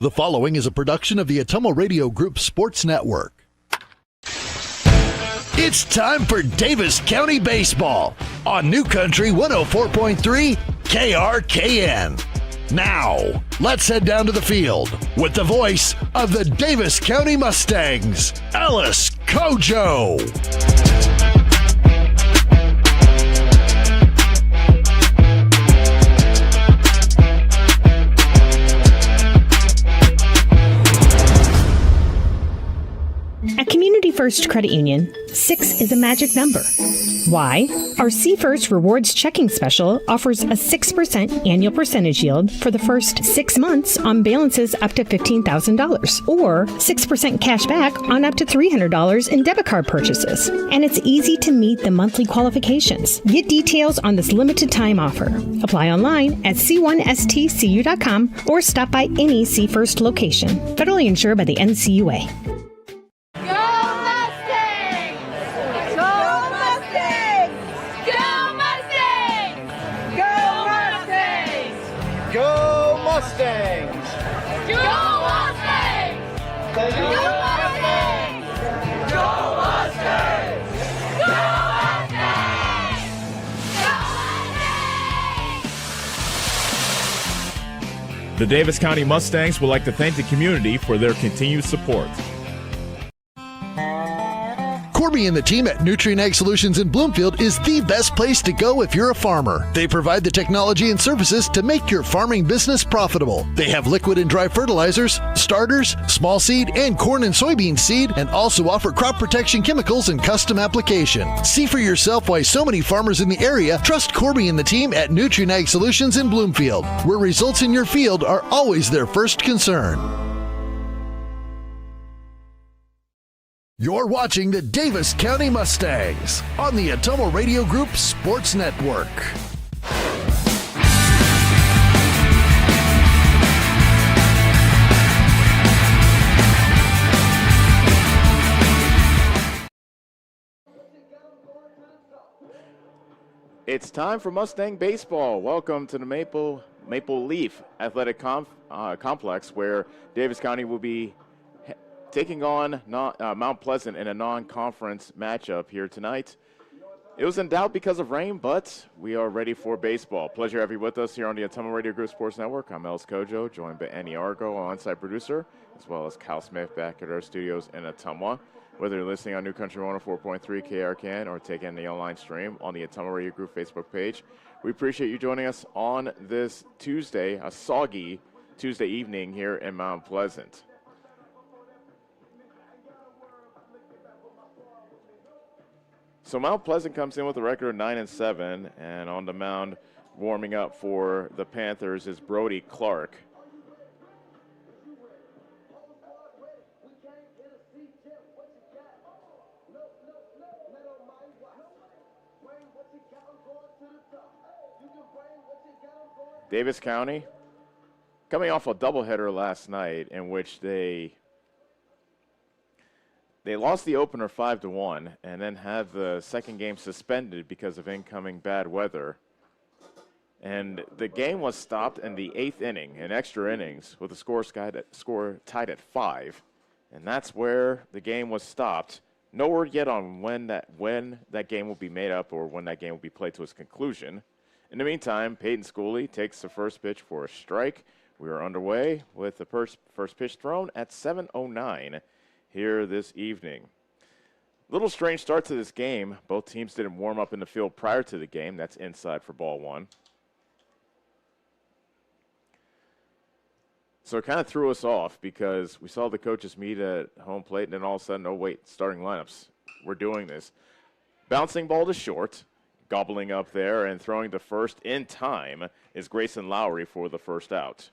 The following is a production of the Atomo Radio Group Sports Network. It's time for Davis County Baseball on New Country 104.3 KRKN. Now, let's head down to the field with the voice of the Davis County Mustangs, Alice Kojo. At Community First Credit Union, 6 is a magic number. Why? Our C First Rewards Checking Special offers a 6% annual percentage yield for the first 6 months on balances up to $15,000, or 6% cash back on up to $300 in debit card purchases. And it's easy to meet the monthly qualifications. Get details on this limited time offer. Apply online at c1stcu.com or stop by any C First location. Federally insured by the NCUA. Mustangs! Go Mustangs! Go Mustangs! Go Mustangs! Go Mustangs! Go Mustangs! The Davis County Mustangs would like to thank the community for their continued support. Corby and the team at Nutrient Ag Solutions in Bloomfield is the best place to go if you're a farmer. They provide the technology and services to make your farming business profitable. They have liquid and dry fertilizers, starters, small seed, and corn and soybean seed, and also offer crop protection chemicals and custom application. See for yourself why so many farmers in the area trust Corby and the team at Nutrient Ag Solutions in Bloomfield, where results in your field are always their first concern. You're watching the Davis County Mustangs on the Atomo Radio Group Sports Network. It's time for Mustang Baseball. Welcome to the Maple Leaf Athletic Complex, where Davis County will be taking on Mount Pleasant in a non-conference matchup here tonight. It was in doubt because of rain, but we are ready for baseball. Pleasure to have you with us here on the Atomo Radio Group Sports Network. I'm Alice Kojo, joined by Annie Argo, our on-site producer, as well as Cal Smith back at our studios in Ottumwa. Whether you're listening on New Country 104.3 KRKN or taking the online stream on the Atomo Radio Group Facebook page, we appreciate you joining us on this Tuesday, a soggy Tuesday evening here in Mount Pleasant. So Mount Pleasant comes in with a record of 9-7, and on the mound warming up for the Panthers is Brody Clark. Davis County coming off a doubleheader last night in which they lost the opener 5-1 and then had the second game suspended because of incoming bad weather. And the game was stopped in the 8th inning, in extra innings, with the score tied at 5. And that's where the game was stopped. No word yet on when that game will be made up or when that game will be played to its conclusion. In the meantime, Peyton Schooley takes the first pitch for a strike. We are underway with the first pitch thrown at 7:09. Here this evening. Little strange start to this game. Both teams didn't warm up in the field prior to the game. That's inside for ball one. So it kind of threw us off because we saw the coaches meet at home plate and then all of a sudden, oh wait, starting lineups. We're doing this. Bouncing ball to short, gobbling up there and throwing the first in time is Grayson Lowry for the first out.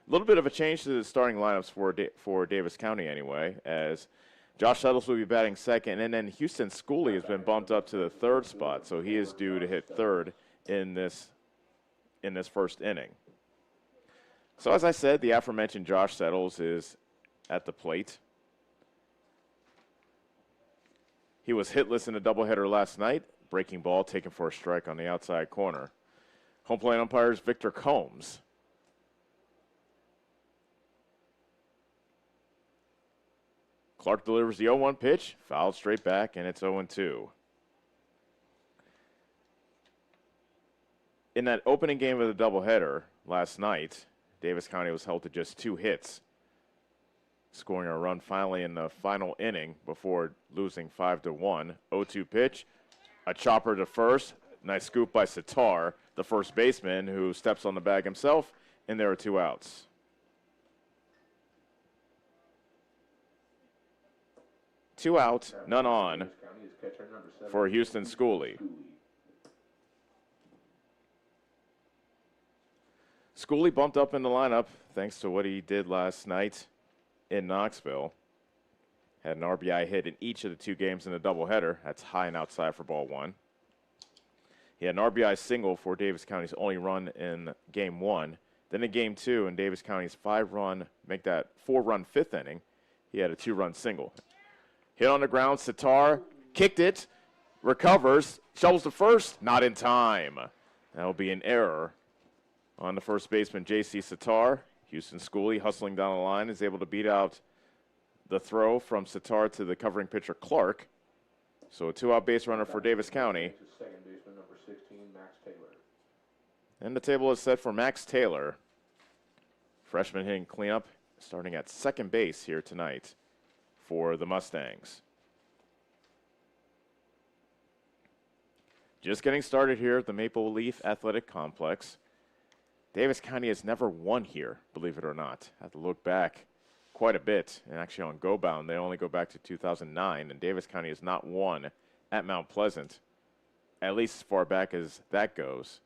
A little bit of a change to the starting lineups for Davis County anyway, as Josh Settles will be batting second, and then Houston Schooley has been bumped up to the third spot, so he is due to hit third in this first inning. So as I said, the aforementioned Josh Settles is at the plate. He was hitless in a doubleheader last night, breaking ball taken for a strike on the outside corner. Home plate umpires Victor Combs. Clark delivers the 0-1 pitch, fouled straight back, and it's 0-2. In that opening game of the doubleheader last night, Davis County was held to just 2 hits, scoring a run finally in the final inning before losing 5-1. 0-2 pitch, a chopper to first. Nice scoop by Sitar, the first baseman, who steps on the bag himself, and there are 2 outs. Two out, none on for Houston Schooley. Schooley bumped up in the lineup thanks to what he did last night in Knoxville. Had an RBI hit in each of the 2 games in the doubleheader. That's high and outside for ball 1. He had an RBI single for Davis County's only run in game 1. Then in game 2, in Davis County's 4-run 5th inning, he had a 2-run single. Hit on the ground, Sitar kicked it, recovers, shovels to first, not in time. That'll be an error on the first baseman, J.C. Sitar. Houston Schooley hustling down the line is able to beat out the throw from Sitar to the covering pitcher, Clark. So a 2-out base runner for Davis County. Second baseman, number 16, Max Taylor. And the table is set for Max Taylor. Freshman hitting cleanup, starting at second base here tonight for the Mustangs. Just getting started here at the Maple Leaf Athletic Complex. Davis County has never won here, believe it or not. I have to look back quite a bit. And actually on Go Bound, they only go back to 2009, and Davis County has not won at Mount Pleasant, at least as far back as that goes.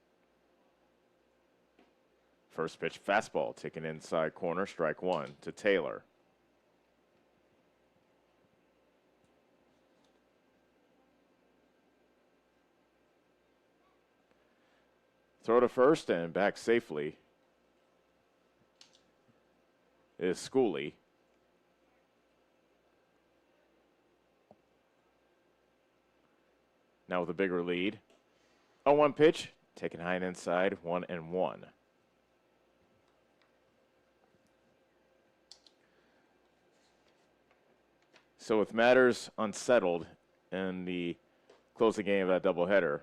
First pitch, fastball, taken inside corner, strike 1 to Taylor. Throw to first and back safely is Schooley. Now with a bigger lead. 0-1 pitch, taken high and inside, 1-1. So with matters unsettled in the closing game of that doubleheader,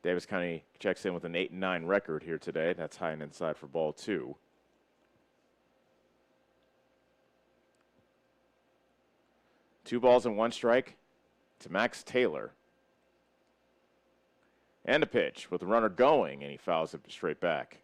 Davis County checks in with an 8-9 record here today. That's high and inside for ball 2. Two balls and 1 strike to Max Taylor. And a pitch with the runner going, and he fouls it straight back.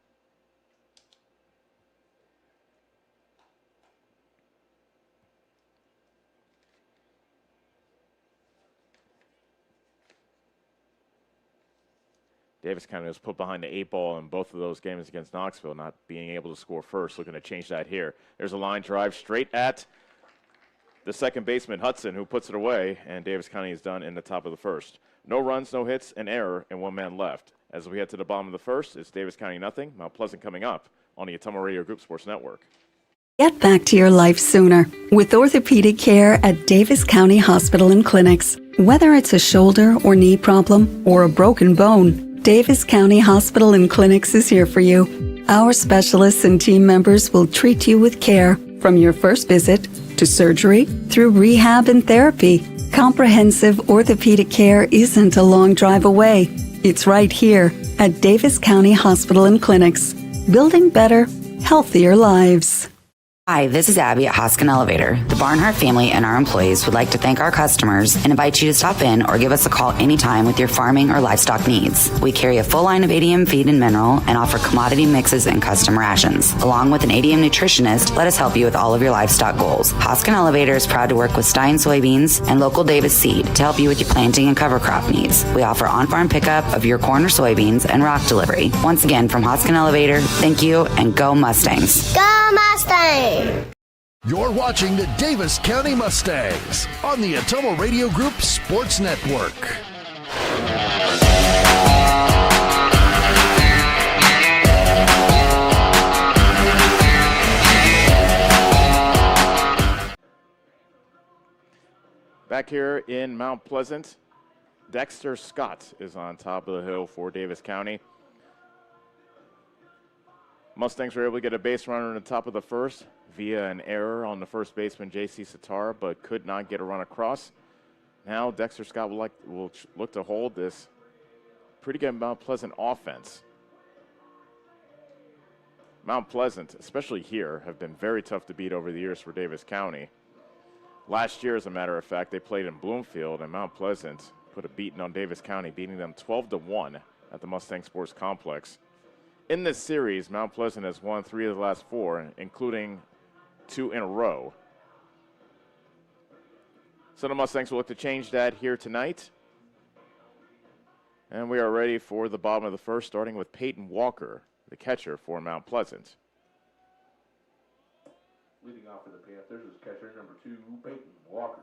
Davis County was put behind the 8 ball in both of those games against Knoxville, not being able to score first. Looking to change that here. There's a line drive straight at the second baseman, Hudson, who puts it away, and Davis County is done in the top of the first. No runs, no hits, an error, and 1 man left. As we head to the bottom of the first, it's Davis County nothing. Mount Pleasant coming up on the Atomo Radio Group Sports Network. Get back to your life sooner with orthopedic care at Davis County Hospital and Clinics. Whether it's a shoulder or knee problem or a broken bone, Davis County Hospital and Clinics is here for you. Our specialists and team members will treat you with care from your first visit to surgery through rehab and therapy. Comprehensive orthopedic care isn't a long drive away. It's right here at Davis County Hospital and Clinics, building better, healthier lives. Hi, this is Abby at Hoskin Elevator. The Barnhart family and our employees would like to thank our customers and invite you to stop in or give us a call anytime with your farming or livestock needs. We carry a full line of ADM feed and mineral and offer commodity mixes and custom rations. Along with an ADM nutritionist, let us help you with all of your livestock goals. Hoskin Elevator is proud to work with Stein soybeans and local Davis seed to help you with your planting and cover crop needs. We offer on-farm pickup of your corn or soybeans and rock delivery. Once again, from Hoskin Elevator, thank you and go Mustangs. Go Mustangs! You're watching the Davis County Mustangs on the Atomo Radio Group Sports Network. Back here in Mount Pleasant, Dexter Scott is on top of the hill for Davis County. Mustangs were able to get a base runner in the top of the first via an error on the first baseman, J.C. Sitar, but could not get a run across. Now Dexter Scott will look to hold this pretty good Mount Pleasant offense. Mount Pleasant, especially here, have been very tough to beat over the years for Davis County. Last year, as a matter of fact, they played in Bloomfield, and Mount Pleasant put a beating on Davis County, beating them 12-1 at the Mustang Sports Complex. In this series, Mount Pleasant has won 3 of the last 4, including 2 in a row. So the Mustangs will look to change that here tonight. And we are ready for the bottom of the first, starting with Peyton Walker, the catcher for Mount Pleasant. Leading off for the Panthers is catcher number 2, Peyton Walker.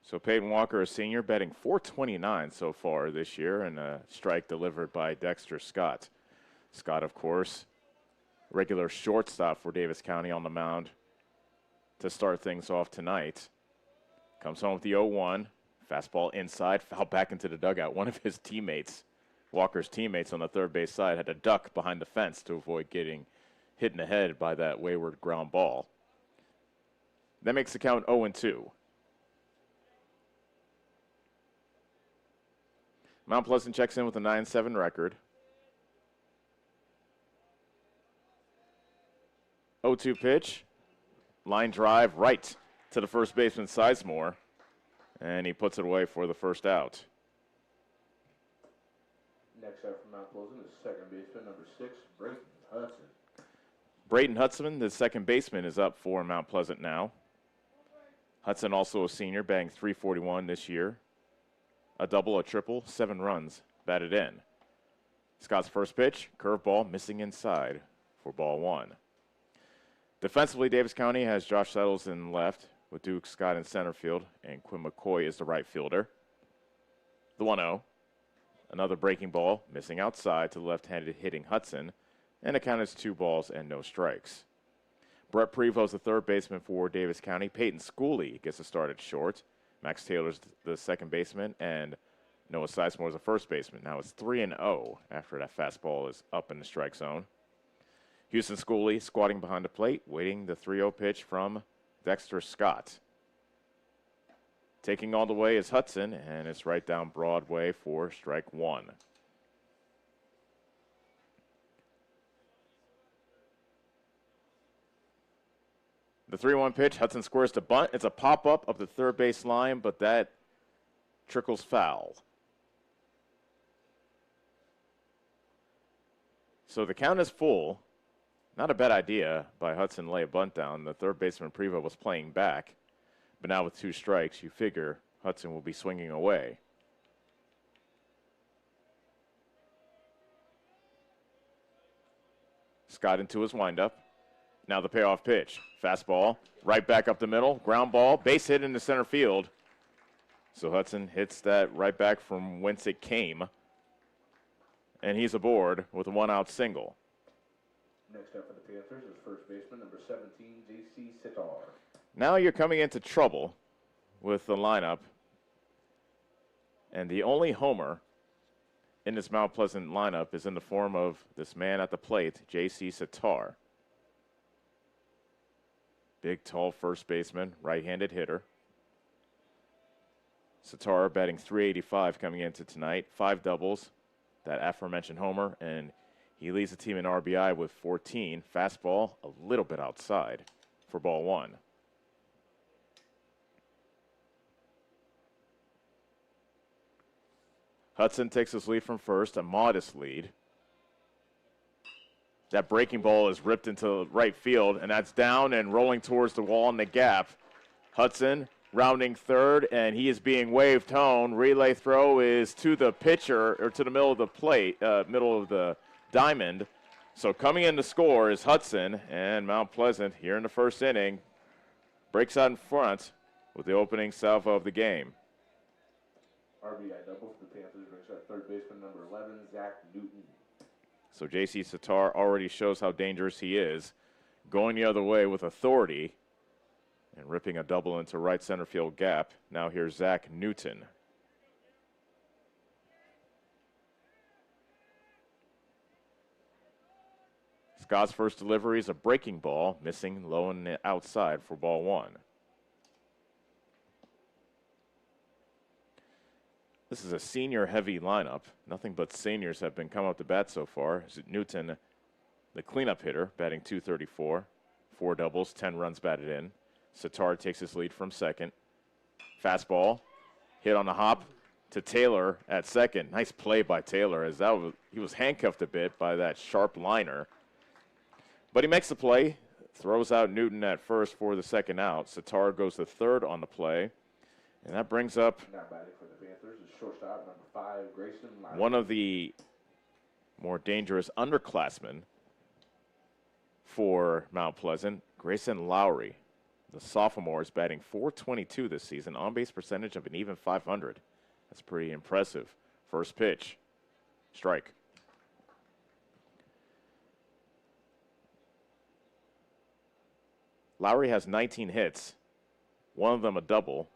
So Peyton Walker, a senior, batting .429 so far this year, and a strike delivered by Dexter Scott. Scott, of course, regular shortstop for Davis County on the mound to start things off tonight. Comes home with the 0-1. Fastball inside, foul back into the dugout. One of his teammates, Walker's teammates on the third base side, had to duck behind the fence to avoid getting hit in the head by that wayward ground ball. That makes the count 0-2. Mount Pleasant checks in with a 9-7 record. 0-2 pitch. Line drive right to the first baseman, Sizemore. And he puts it away for the first out. Next up from Mount Pleasant is second baseman number 6, Brayton Hudson. Brayton Hudson, the second baseman, is up for Mount Pleasant now. Hudson, also a senior, batting .341 this year. A double, a triple, 7 runs batted in. Scott's first pitch, curveball, missing inside for ball 1. Defensively, Davis County has Josh Settles in left, with Duke Scott in center field, and Quinn McCoy is the right fielder. The 1-0. Another breaking ball, missing outside to the left-handed hitting Hudson, and the count is 2 balls and no strikes. Brett Prevost, the third baseman for Davis County. Peyton Schooley gets a start at short. Max Taylor's the second baseman, and Noah Sizemore is the first baseman. Now it's 3-0 after that fastball is up in the strike zone. Houston Schooley squatting behind the plate, waiting the 3-0 pitch from Dexter Scott. Taking all the way is Hudson, and it's right down Broadway for strike 1. The 3-1 pitch, Hudson squares to bunt. It's a pop-up of the third base line, but that trickles foul. So the count is full. Not a bad idea by Hudson to lay a bunt down. The third baseman Prevost was playing back. But now with 2 strikes, you figure Hudson will be swinging away. Scott into his windup. Now the payoff pitch. Fastball, right back up the middle. Ground ball, base hit into center field. So Hudson hits that right back from whence it came. And he's aboard with a 1-out single. Next up for the Panthers is first baseman number 17, J.C. Sitar. Now you're coming into trouble with the lineup. And the only homer in this Mount Pleasant lineup is in the form of this man at the plate, J.C. Sitar. Big, tall first baseman, right-handed hitter. Sitar batting .385 coming into tonight. 5 doubles, that aforementioned homer, and he leads the team in RBI with 14. Fastball a little bit outside for ball 1. Hudson takes his lead from first, a modest lead. That breaking ball is ripped into right field, and that's down and rolling towards the wall in the gap. Hudson rounding third, and he is being waved home. Relay throw is to the pitcher, or to the middle of the plate, middle of the diamond. So coming in to score is Hudson, and Mount Pleasant here in the first inning breaks out in front with the opening salvo of the game. RBI double for the Panthers brings up third baseman number 11, Zach Newton. So J.C. Sitar already shows how dangerous he is. Going the other way with authority. And ripping a double into right center field gap. Now here's Zach Newton. Scott's first delivery is a breaking ball, missing low and outside for ball one. This is a senior-heavy lineup. Nothing but seniors have been coming up to bat so far. Newton, the cleanup hitter, batting .234. 4 doubles, 10 runs batted in. Sitar takes his lead from second. Fastball, hit on the hop to Taylor at second. Nice play by Taylor as he was handcuffed a bit by that sharp liner. But he makes the play, throws out Newton at first for the second out. Sitar goes to third on the play. And that brings up shortstop, number 5, Grayson Lowry. One of the more dangerous underclassmen for Mount Pleasant, Grayson Lowry. The sophomore is batting .422 this season, on-base percentage of an even .500. That's pretty impressive. First pitch, strike. Lowry has 19 hits, one of them a double,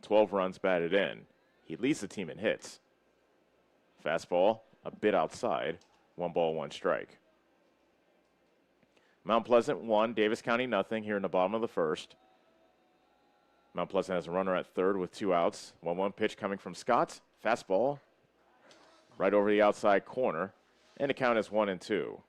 12 runs batted in. He leads the team in hits. Fastball, a bit outside, 1 ball, 1 strike. Mount Pleasant 1, Davis County nothing here in the bottom of the first. Mount Pleasant has a runner at third with 2 outs. 1-1 pitch coming from Scott. Fastball, right over the outside corner, and the count is 1-2.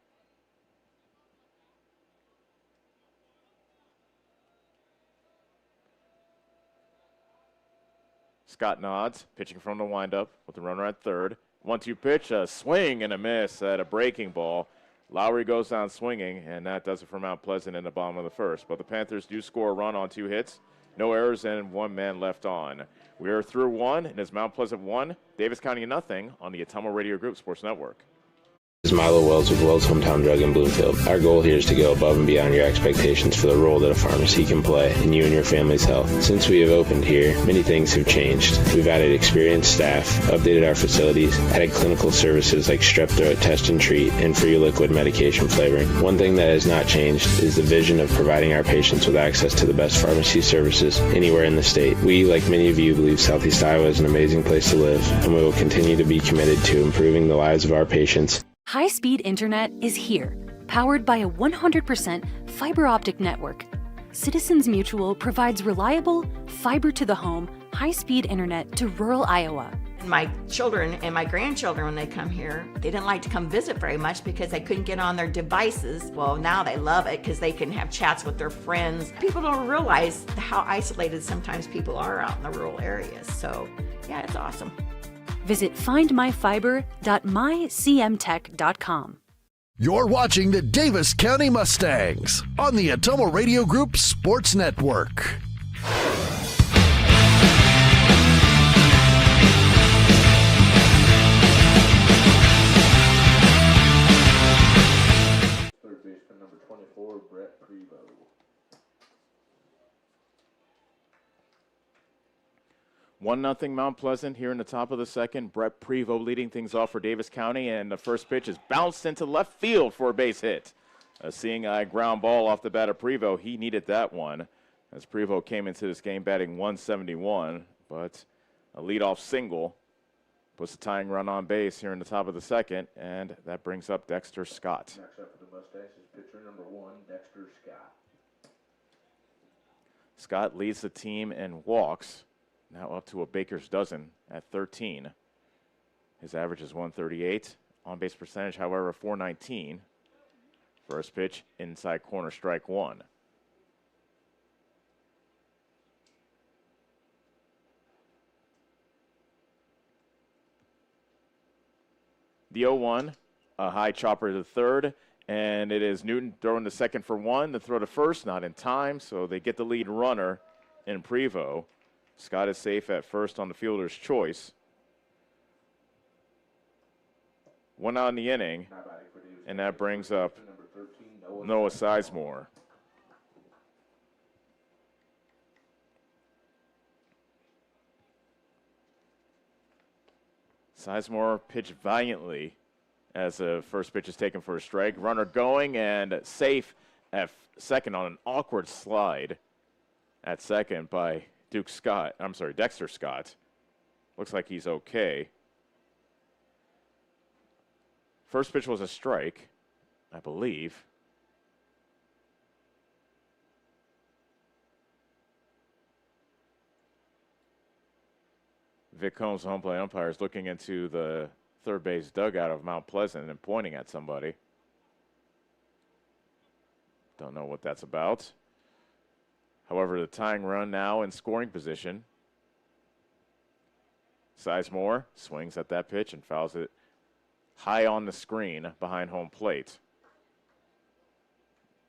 Scott nods, pitching from the windup with the runner at third. 1-2 pitch, a swing and a miss at a breaking ball. Lowry goes down swinging, and that does it for Mount Pleasant in the bottom of the first. But the Panthers do score a run on 2 hits, no errors, and 1 man left on. We are through 1, and it's Mount Pleasant 1, Davis County nothing on the Atomo Radio Group Sports Network. This is Milo Wells with Wells Hometown Drug in Bloomfield. Our goal here is to go above and beyond your expectations for the role that a pharmacy can play in you and your family's health. Since we have opened here, many things have changed. We've added experienced staff, updated our facilities, added clinical services like strep throat test and treat, and free liquid medication flavoring. One thing that has not changed is the vision of providing our patients with access to the best pharmacy services anywhere in the state. We, like many of you, believe Southeast Iowa is an amazing place to live, and we will continue to be committed to improving the lives of our patients. High-speed internet is here, powered by a 100% fiber optic network. Citizens Mutual provides reliable, fiber-to-the-home, high-speed internet to rural Iowa. My children and my grandchildren, when they come here, they didn't like to come visit very much because they couldn't get on their devices. Well, now they love it because they can have chats with their friends. People don't realize how isolated sometimes people are out in the rural areas. So, yeah, it's awesome. Visit findmyfiber.mycmtech.com. You're watching the Davis County Mustangs on the Atomo Radio Group Sports Network. Third baseman, number 24, Brett Prevost. 1-0 Mount Pleasant here in the top of the second. Brett Prevost leading things off for Davis County, and the first pitch is bounced into left field for a base hit. A seeing eye ground ball off the bat of Prevost. He needed that one as Prevost came into this game batting .171, but a leadoff single puts the tying run on base here in the top of the second, and that brings up Dexter Scott. Next up for the Mustangs is pitcher number 1, Dexter Scott. Scott leads the team in walks. Now up to a baker's dozen at 13. His average is 138. On-base percentage, however, 419. First pitch, inside corner, strike 1. The 0-1, a high chopper to third, and it is Newton throwing the second for 1. The throw to first, not in time, so they get the lead runner in Prevost. Scott is safe at first on the fielder's choice. 1 out in the inning, and that brings up Noah Sizemore. Sizemore pitched valiantly as the first pitch is taken for a strike. Runner going and safe at second on an awkward slide. at second by Dexter Scott. Looks like he's okay. First pitch was a strike, I believe. Vic Combs, home plate umpire, is looking into the third base dugout of Mount Pleasant and pointing at somebody. Don't know what that's about. However, the tying run now in scoring position. Sizemore swings at that pitch and fouls it high on the screen behind home plate.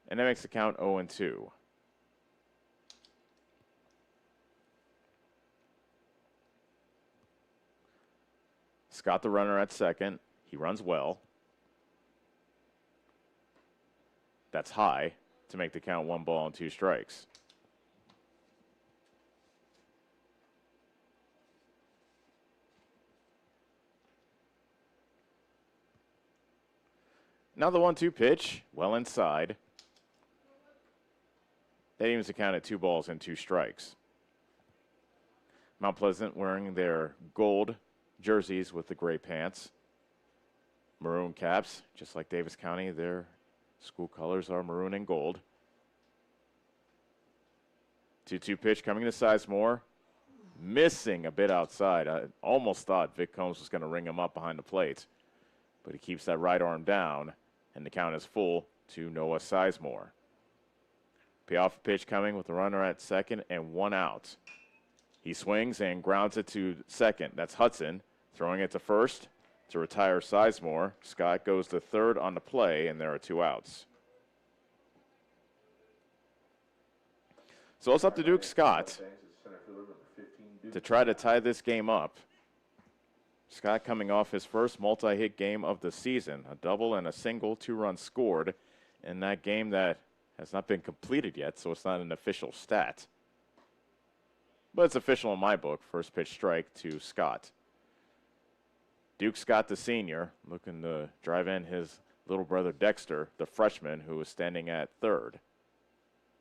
And that makes the count 0-2. Scott the runner at second. He runs well. That's high to make the count 1 ball and 2 strikes. Now the 1-2 pitch, well inside. That evens the count at 2 balls and 2 strikes. Mount Pleasant wearing their gold jerseys with the gray pants. Maroon caps, just like Davis County, their school colors are maroon and gold. 2-2 pitch coming to Sizemore. Missing a bit outside. I almost thought Vic Combs was going to ring him up behind the plate. But he keeps that right arm down, and the count is full to Noah Sizemore. Payoff pitch coming with the runner at second and 1 out. He swings and grounds it to second. That's Hudson throwing it to first to retire Sizemore. Scott goes to third on the play, and there are 2 outs. So it's up to Duke Scott to try to tie this game up. Scott coming off his first multi-hit game of the season, a double and a single, 2 runs scored in that game that has not been completed yet, so it's not an official stat. But it's official in my book. First pitch strike to Scott. Duke Scott, the senior, looking to drive in his little brother Dexter, the freshman, who is standing at third.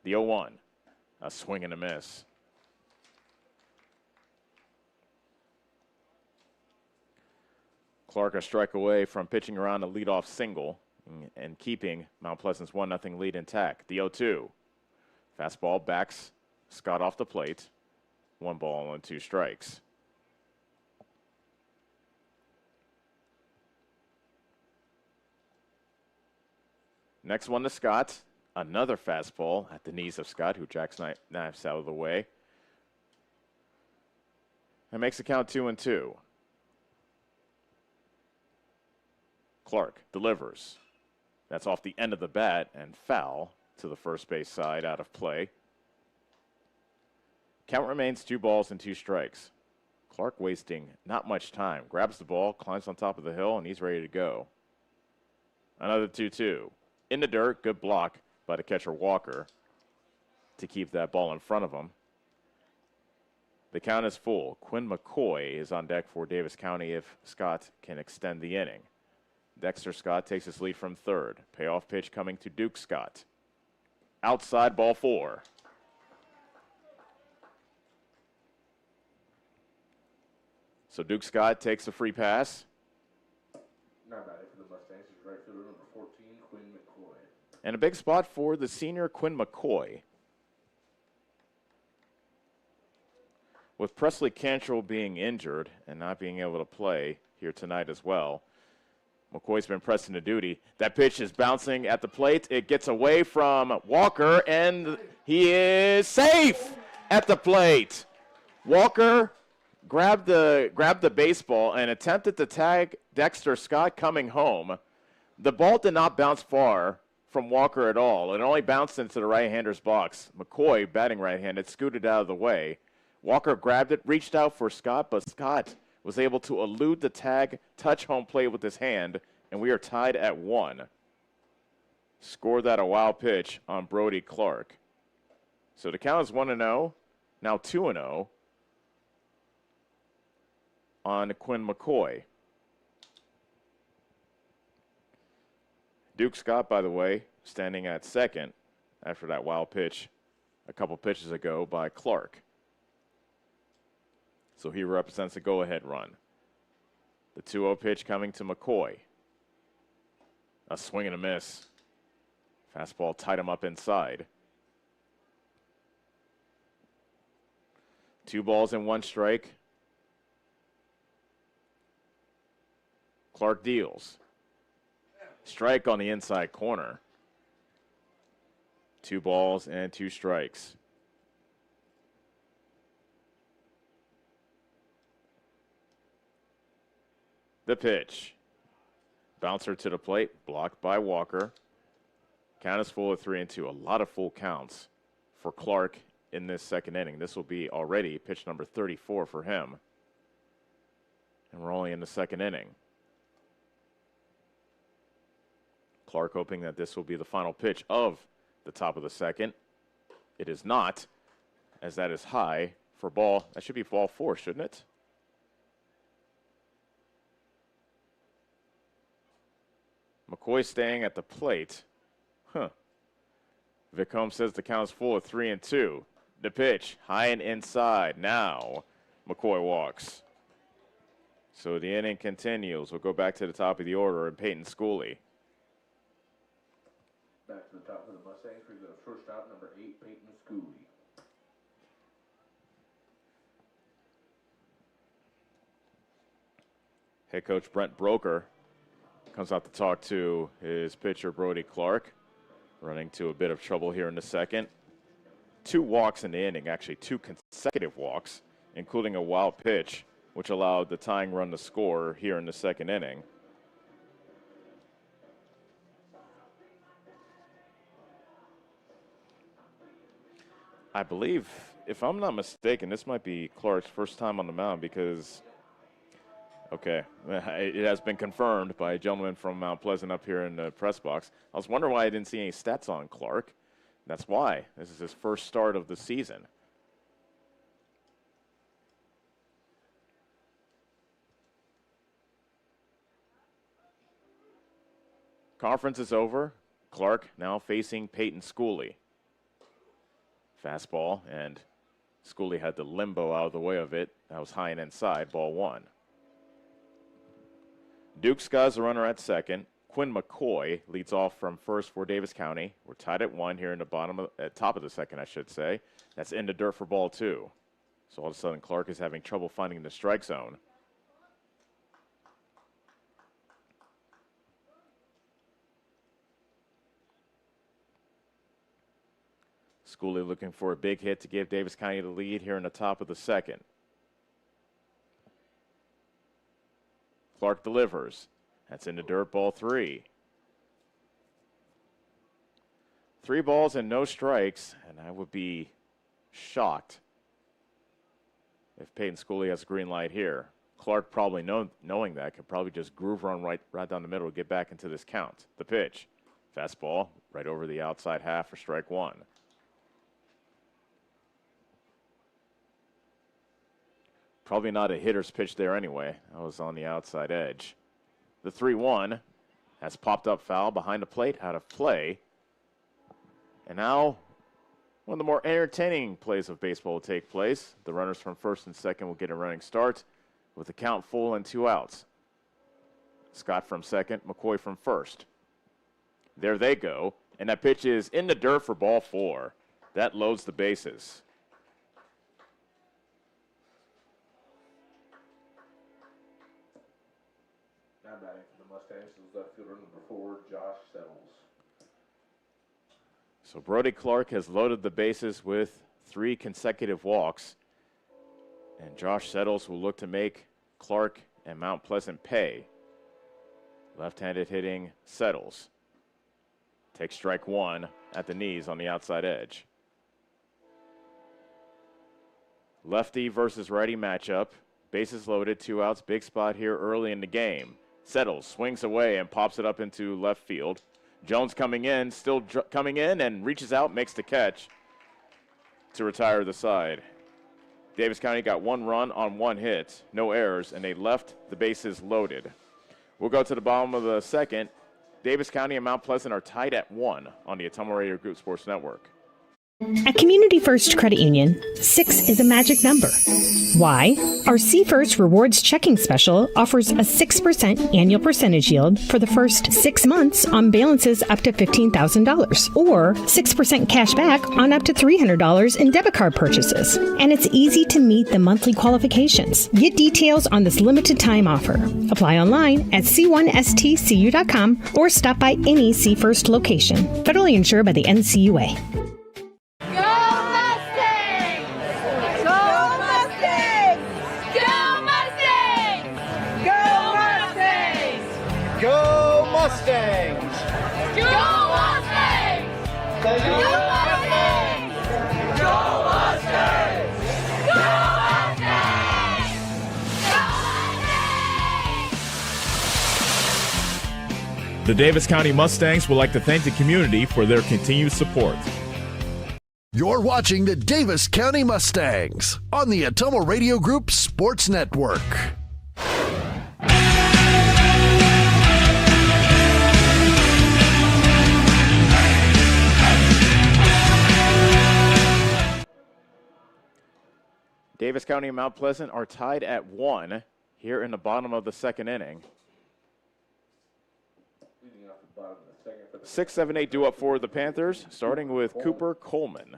The 0-1, a swing and a miss. Clark a strike away from pitching around a leadoff single and keeping Mount Pleasant's 1-0 lead intact. The 0-2. Fastball backs Scott off the plate. 1 ball and 2 strikes. Next one to Scott. Another fastball at the knees of Scott, who jacks knives out of the way. That makes the count 2-2. Clark delivers. That's off the end of the bat and foul to the first base side, out of play. Count remains 2 balls and 2 strikes. Clark wasting not much time. Grabs the ball, climbs on top of the hill, and he's ready to go. Another 2-2. In the dirt, good block by the catcher Walker to keep that ball in front of him. The count is full. Quinn McCoy is on deck for Davis County if Scott can extend the inning. Dexter Scott takes his lead from third. Payoff pitch coming to Duke Scott. Outside, ball 4. So Duke Scott takes a free pass. Not bad for the Mustangs. Is right fielder number 14, Quinn McCoy. And a big spot for the senior Quinn McCoy. With Presley Cantrell being injured and not being able to play here tonight as well, McCoy's been pressed into duty. That pitch is bouncing at the plate. It gets away from Walker, and he is safe at the plate. Walker grabbed the baseball and attempted to tag Dexter Scott coming home. The ball did not bounce far from Walker at all. It only bounced into the right-hander's box. McCoy, batting right-handed, scooted out of the way. Walker grabbed it, reached out for Scott, but Scott was able to elude the tag, touch home plate with his hand, and we are tied at 1. Scored that a wild pitch on Brody Clark. So the count is 1-0, now 2-0 on Quinn McCoy. Duke Scott, by the way, standing at second after that wild pitch a couple pitches ago by Clark. So he represents a go-ahead run. The 2-0 pitch coming to McCoy. A swing and a miss. Fastball tied him up inside. 2 balls and 1 strike. Clark deals. Strike on the inside corner. 2 balls and 2 strikes. The pitch. Bouncer to the plate, blocked by Walker. Count is full of 3-2. A lot of full counts for Clark in this second inning. This will be already pitch number 34 for him. And we're only in the second inning. Clark hoping that this will be the final pitch of the top of the second. It is not, as that is high for ball. That should be ball 4, shouldn't it? McCoy staying at the plate. Vic Holmes says the count is full of 3-2. The pitch, high and inside. Now, McCoy walks. So the inning continues. We'll go back to the top of the order and Peyton Schooley. Back to the top of the Mustangs. We go first out, number 8, Peyton Schooley. Head coach Brent Broker comes out to talk to his pitcher, Brody Clark. Running to a bit of trouble here in the second. 2 walks in the inning, actually 2 consecutive walks, including a wild pitch, which allowed the tying run to score here in the second inning. I believe, if I'm not mistaken, this might be Clark's first time on the mound because, okay, it has been confirmed by a gentleman from Mount Pleasant up here in the press box. I was wondering why I didn't see any stats on Clark. That's why. This is his first start of the season. Conference is over. Clark now facing Peyton Schooley. Fastball, and Schooley had the limbo out of the way of it. That was high and inside, ball 1. Duke Scott's the runner at second. Quinn McCoy leads off from first for Davis County. We're tied at 1 here in the top of the second, I should say. That's in the dirt for ball 2. So all of a sudden, Clark is having trouble finding the strike zone. Schooley looking for a big hit to give Davis County the lead here in the top of the second. Clark delivers. That's in the dirt, ball 3. 3 balls and no strikes, and I would be shocked if Peyton Schooley has a green light here. Clark probably knowing that could probably just groove run right down the middle to get back into this count. The pitch. Fastball right over the outside half for strike 1. Probably not a hitter's pitch there anyway. That was on the outside edge. The 3-1 has popped up foul behind the plate, out of play. And now one of the more entertaining plays of baseball will take place. The runners from first and second will get a running start with the count full and 2 outs. Scott from second, McCoy from first. There they go. And that pitch is in the dirt for ball 4. That loads the bases. Now batting for the Mustangs is left fielder number 4, Josh Settles. So Brody Clark has loaded the bases with 3 consecutive walks. And Josh Settles will look to make Clark and Mount Pleasant pay. Left-handed hitting Settles. Takes strike 1 at the knees on the outside edge. Lefty versus righty matchup. Bases loaded, 2 outs, big spot here early in the game. Settles swings away and pops it up into left field. Jones coming in, still coming in, and reaches out, makes the catch to retire the side. Davis County got 1 run on 1 hit, no errors, and they left the bases loaded. We'll go to the bottom of the second. Davis County and Mount Pleasant are tied at 1 on the Ottumwa Radio Group Sports Network. At Community First Credit Union, 6 is a magic number. Why? Our C First Rewards Checking Special offers a 6% annual percentage yield for the first 6 months on balances up to $15,000, or 6% cash back on up to $300 in debit card purchases. And it's easy to meet the monthly qualifications. Get details on this limited time offer. Apply online at c1stcu.com or stop by any C First location. Federally insured by the NCUA. Go Mustangs! Go Mustangs! Go Mustangs! Go Mustangs! Go Mustangs! The Davis County Mustangs would like to thank the community for their continued support. You're watching the Davis County Mustangs on the Atomo Radio Group Sports Network. Davis County and Mount Pleasant are tied at 1 here in the bottom of the second inning. 6, 7, 8 due up for the Panthers, starting with Cooper Coleman.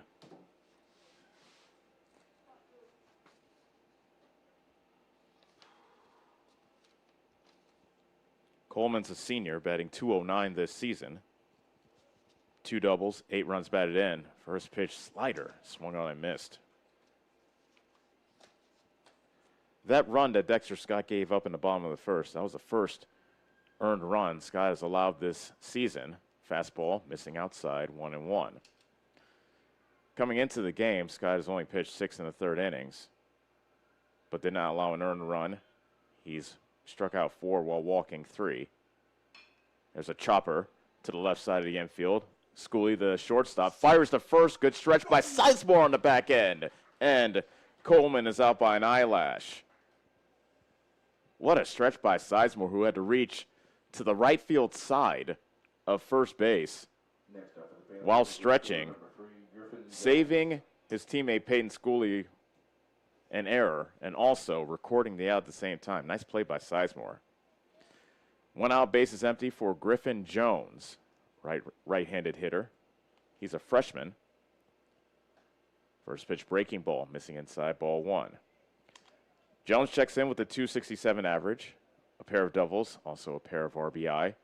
Coleman's a senior, batting .209 this season. 2 doubles, 8 runs batted in. First pitch slider, swung on and missed. That run that Dexter Scott gave up in the bottom of the first, that was the first earned run Scott has allowed this season. Fastball, missing outside, 1-1. Coming into the game, Scott has only pitched 6 in the third innings, but did not allow an earned run. He's struck out 4 while walking 3. There's a chopper to the left side of the infield. Schooley, the shortstop, fires the first. Good stretch by Sizemore on the back end. And Coleman is out by an eyelash. What a stretch by Sizemore, who had to reach to the right field side of first base while stretching, saving his teammate Peyton Schooley an error and also recording the out at the same time. Nice play by Sizemore. 1 out, bases empty for Griffin Jones, right-handed hitter. He's a freshman. First pitch breaking ball, missing inside, ball 1. Jones checks in with a .267 average, a pair of doubles, also a pair of RBI.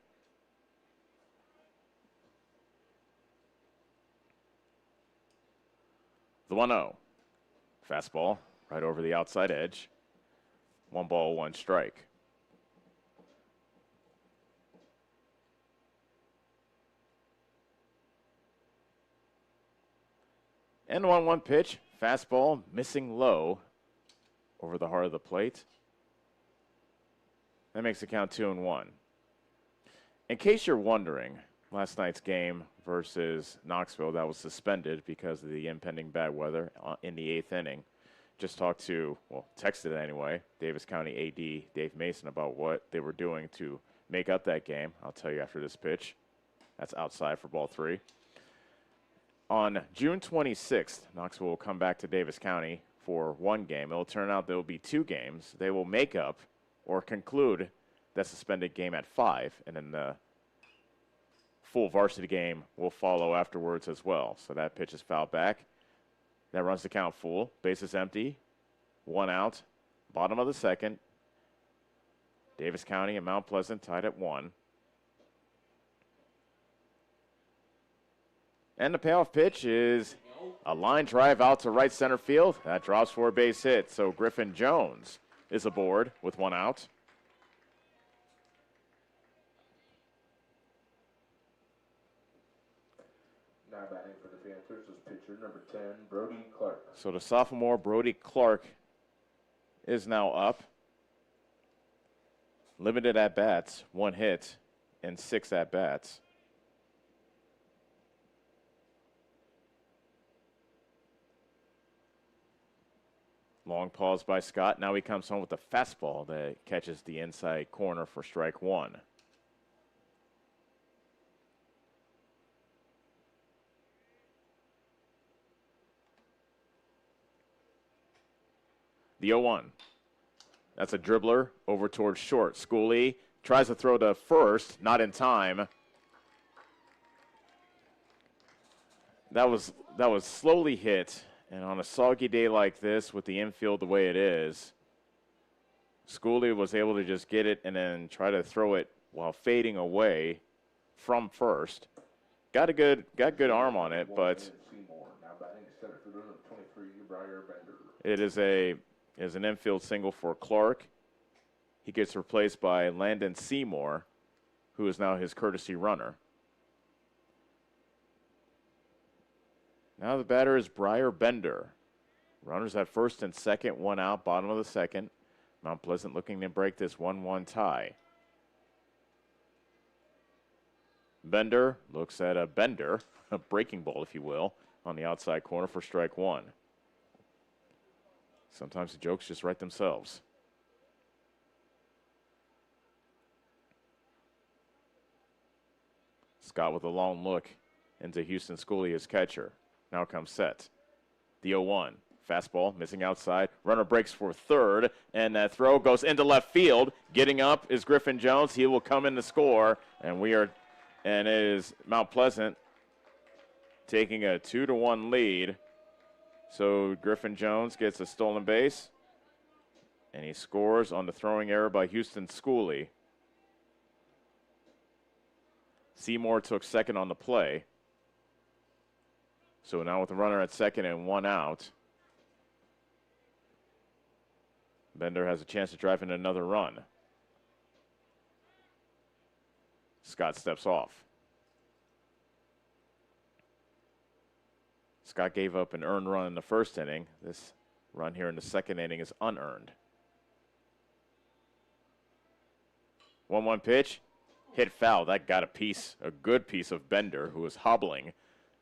The 1-0. Fastball right over the outside edge. 1 ball, 1 strike. And 1-1 pitch. Fastball missing low over the heart of the plate. That makes the count 2-1. In case you're wondering, last night's game versus Knoxville that was suspended because of the impending bad weather in the 8th inning. Just talked to, well, texted anyway, Davis County AD Dave Mason about what they were doing to make up that game. I'll tell you after this pitch. That's outside for ball 3. On June 26th, Knoxville will come back to Davis County for 1 game. It will turn out there will be 2 games. They will make up or conclude that suspended game at 5, and then the full varsity game will follow afterwards as well. So that pitch is fouled back. That runs the count full. Bases empty. 1 out. Bottom of the second. Davis County and Mount Pleasant tied at 1. And the payoff pitch is a line drive out to right center field. That drops for a base hit. So Griffin Jones is aboard with 1 out. Now batting for the Panthers is pitcher number 10, Brody Clark. So the sophomore Brody Clark is now up. Limited at-bats, 1 hit, and 6 at-bats. Long pause by Scott. Now he comes home with a fastball that catches the inside corner for strike 1. The 0-1. That's a dribbler over towards short. Schooley tries to throw to first, not in time. That was slowly hit, and on a soggy day like this with the infield the way it is, Schooley was able to just get it and then try to throw it while fading away from first. Got good arm on it, but it is an infield single for Clark. He gets replaced by Landon Seymour, who is now his courtesy runner. Now the batter is Briar Bender. Runners at first and second, one out, bottom of the second. Mount Pleasant looking to break this 1-1 tie. Bender looks at a bender, a breaking ball, if you will, on the outside corner for strike one. Sometimes the jokes just write themselves. Scott with a long look into Houston Schooley, his catcher. Now comes set. The 0-1. Fastball missing outside. Runner breaks for third, and that throw goes into left field. Getting up is Griffin Jones. He will come in to score, and it is Mount Pleasant taking a 2-1 lead. So Griffin Jones gets a stolen base, and he scores on the throwing error by Houston Schooley. Seymour took second on the play. So now with a runner at second and one out, Bender has a chance to drive in another run. Scott steps off. Scott gave up an earned run in the first inning. This run here in the second inning is unearned. 1-1 pitch, hit foul. That got a good piece of Bender, who was hobbling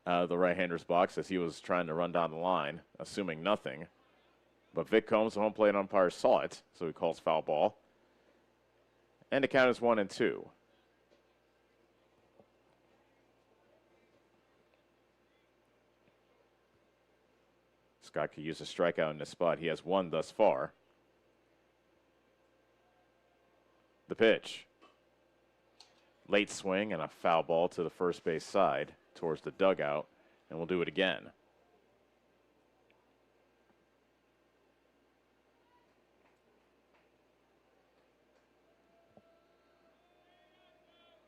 the right-hander's box as he was trying to run down the line, assuming nothing. But Vic Combs, the home plate umpire, saw it, so he calls foul ball. And the count is 1-2. Scott could use a strikeout in this spot. He has one thus far. The pitch. Late swing and a foul ball to the first base side towards the dugout, and we'll do it again.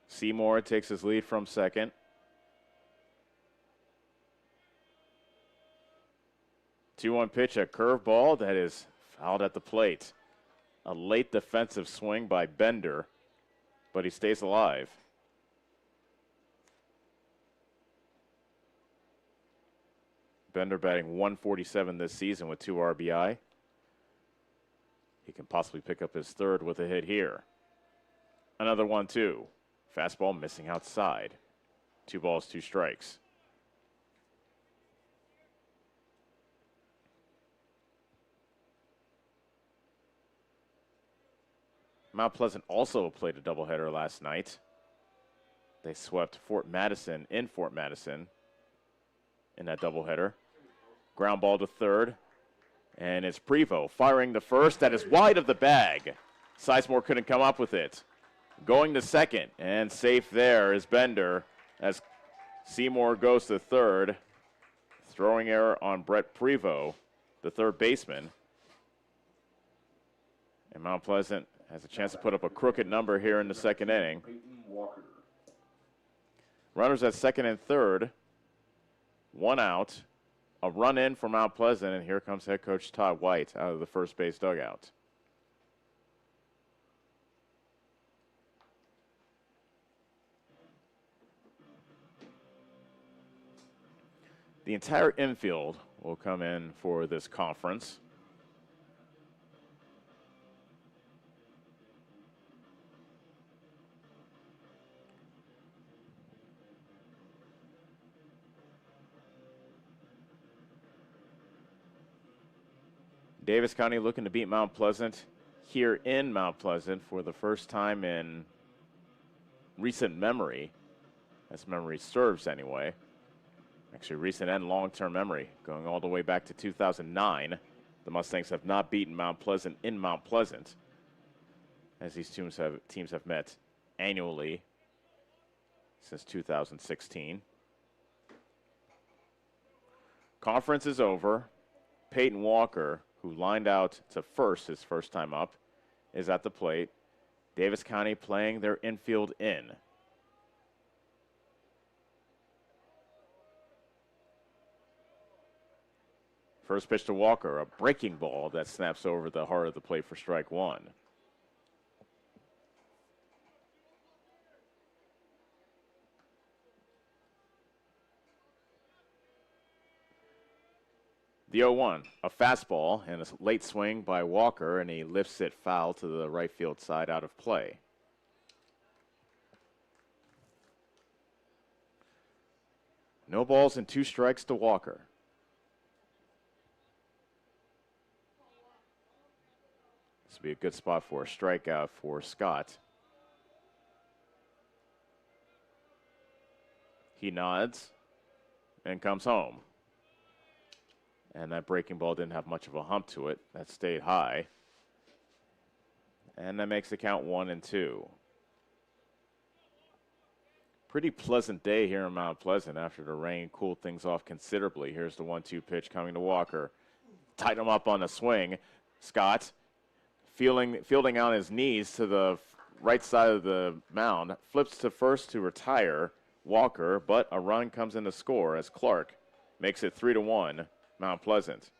Seymour takes his lead from second. 2-1 pitch, a curveball that is fouled at the plate. A late defensive swing by Bender, but he stays alive. Bender batting .147 this season with 2 RBI. He can possibly pick up his third with a hit here. Another 1-2. Fastball missing outside. 2 balls, 2 strikes. Mount Pleasant also played a doubleheader last night. They swept Fort Madison in that doubleheader. Ground ball to third, and it's Prevost firing the first. That is wide of the bag. Sizemore couldn't come up with it. Going to second, and safe there is Bender as Seymour goes to third. Throwing error on Brett Prevost, the third baseman. And Mount Pleasant has a chance to put up a crooked number here in the second inning. Runners at second and third. 1 out. A run in for Mount Pleasant, and here comes head coach Todd White out of the first base dugout. The entire infield will come in for this conference. Davis County looking to beat Mount Pleasant here in Mount Pleasant for the first time in recent memory, as memory serves anyway. Actually, recent and long-term memory, going all the way back to 2009 The Mustangs have not beaten Mount Pleasant in Mount Pleasant, as these teams have met annually since 2016. Conference is over. Peyton Walker, who lined out to first his first time up, is at the plate. Davis County playing their infield in. First pitch to Walker, a breaking ball that snaps over the heart of the plate for strike one. The 0-1, a fastball and a late swing by Walker, and he lifts it foul to the right field side out of play. No balls and 2 strikes to Walker. This would be a good spot for a strikeout for Scott. He nods and comes home. And that breaking ball didn't have much of a hump to it. That stayed high. And that makes the count 1-2. Pretty pleasant day here in Mount Pleasant after the rain cooled things off considerably. Here's the 1-2 pitch coming to Walker. Tied him up on a swing. Scott, fielding on his knees to the right side of the mound, flips to first to retire Walker, but a run comes in to score as Clark makes it 3-1. Mount Pleasant.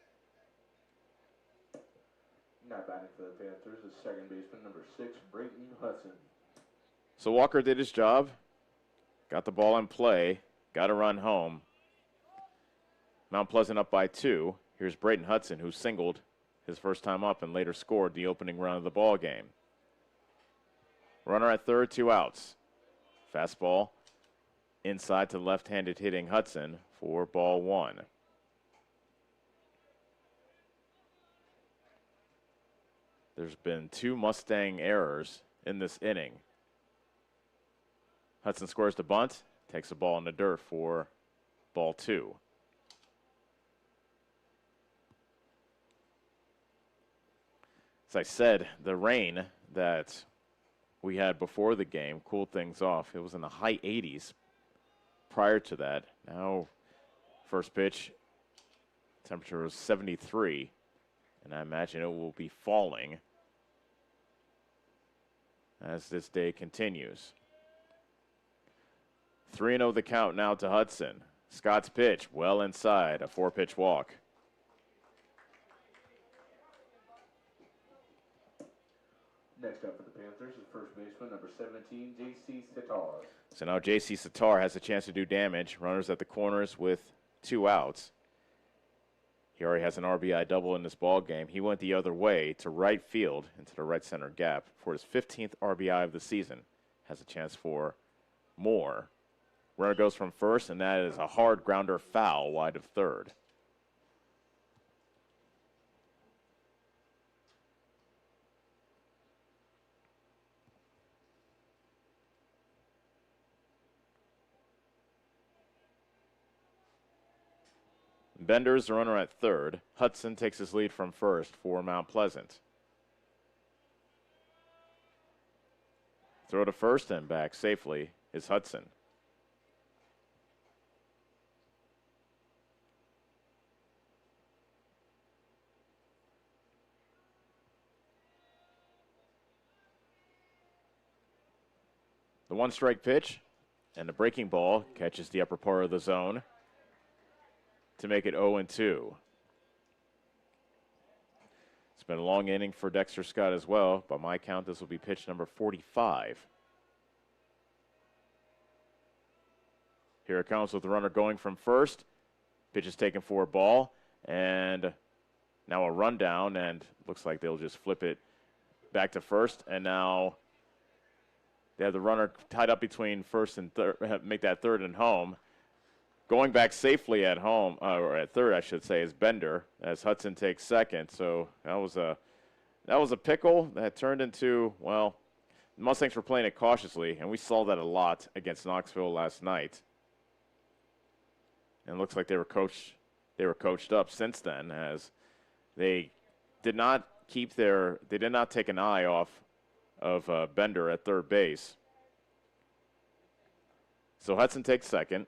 Now batting for the Panthers is second baseman number 6, Brayton Hudson. So Walker did his job, got the ball in play, got a run home. Mount Pleasant up by 2. Here's Brayton Hudson, who singled his first time up and later scored the opening run of the ball game. Runner at third, 2 outs. Fastball inside to left-handed hitting Hudson for ball 1. There's been 2 Mustang errors in this inning. Hudson scores the bunt, takes the ball in the dirt for ball 2. As I said, the rain that we had before the game cooled things off. It was in the high 80s prior to that. Now, first pitch, temperature was 73, and I imagine it will be falling as this day continues. 3-0 the count now to Hudson. Scott's pitch, well inside, a 4-pitch walk. Next up for the Panthers is first baseman number 17, J.C. Sitar. So now J.C. Sitar has a chance to do damage. Runners at the corners with 2 outs. He already has an RBI double in this ball game. He went the other way to right field into the right center gap for his 15th RBI of the season. Has a chance for more. Runner goes from first, and that is a hard grounder foul wide of third. Bender's the runner at third. Hudson takes his lead from first for Mount Pleasant. Throw to first and back safely is Hudson. The 1-strike pitch and the breaking ball catches the upper part of the zone to make it 0-2. It's been a long inning for Dexter Scott as well. By my count, this will be pitch number 45. Here it comes with the runner going from first. Pitch is taken for a ball, and now a rundown, and looks like they'll just flip it back to first, and now they have the runner tied up between first and third, make that third and home. Going back safely at home, or at third, I should say, is Bender as Hudson takes second. So that was a pickle that turned into, well, the Mustangs were playing it cautiously, and we saw that a lot against Knoxville last night. And it looks like they were coached up since then, as They did not take an eye off of Bender at third base. So Hudson takes second.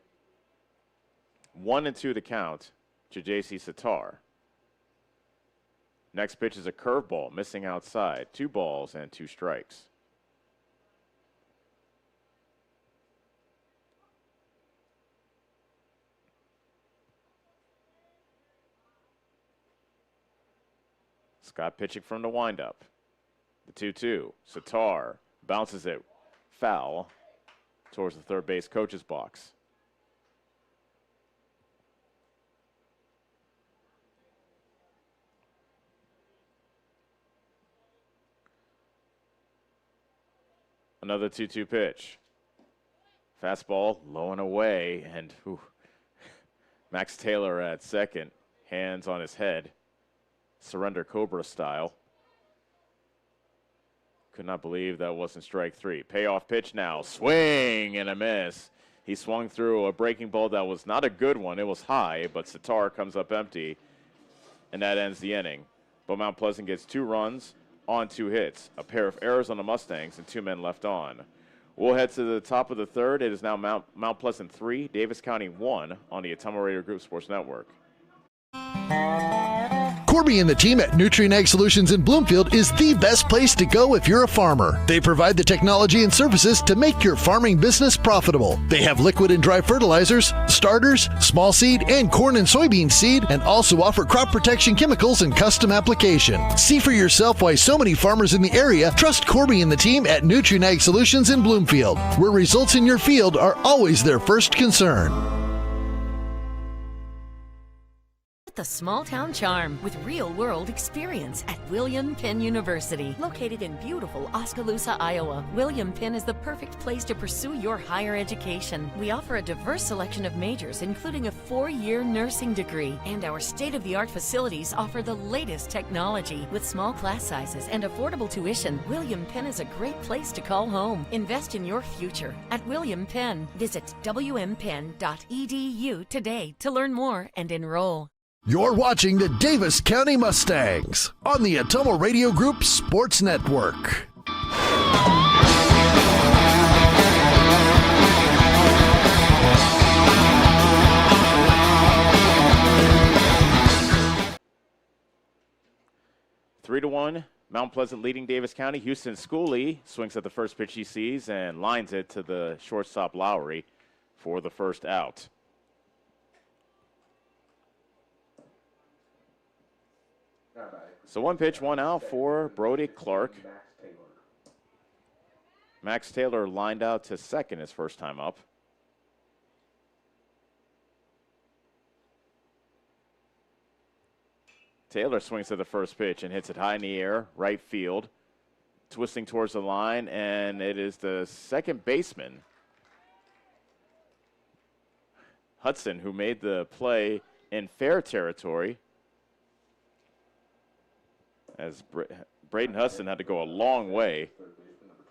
1-2 to count to J.C. Sitar. Next pitch is a curveball, missing outside. 2 balls and 2 strikes. Scott pitching from the windup. The 2-2. Sitar bounces it foul towards the third base coach's box. Another 2-2 pitch. Fastball low and away, and Max Taylor at second, hands on his head, surrender Cobra style. Could not believe that wasn't strike 3. Payoff pitch now, swing and a miss. He swung through a breaking ball that was not a good one. It was high, but Sitar comes up empty, and that ends the inning. But Mount Pleasant gets 2 runs on 2 hits, a pair of errors on the Mustangs, and 2 men left on. We'll head to the top of the third. It is now Mount Pleasant 3, Davis County 1 on the Atomo Radio Group Sports Network. Corby and the team at Nutrien Ag Solutions in Bloomfield is the best place to go if you're a farmer. They provide the technology and services to make your farming business profitable. They have liquid and dry fertilizers, starters, small seed, and corn and soybean seed, and also offer crop protection chemicals and custom application. See for yourself why so many farmers in the area trust Corby and the team at Nutrien Ag Solutions in Bloomfield, where results in your field are always their first concern. The small town charm with real-world experience at William Penn University. Located in beautiful Oskaloosa, Iowa, William Penn is the perfect place to pursue your higher education. We offer a diverse selection of majors, including a 4-year nursing degree, and our state-of-the-art facilities offer the latest technology. With small class sizes and affordable tuition, William Penn is a great place to call home. Invest in your future at William Penn. Visit wmpenn.edu today to learn more and enroll. You're watching the Davis County Mustangs on the Atomo Radio Group Sports Network. Three to 1, Mount Pleasant leading Davis County. Houston Schooley swings at the first pitch he sees and lines it to the shortstop Lowry for the first out. So 1 pitch, 1 out for Brody Clark. Max Taylor lined out to second his first time up. Taylor swings to the first pitch and hits it high in the air, right field, twisting towards the line, and it is the second baseman, Hudson, who made the play in fair territory, as Braden Hudson had to go a long way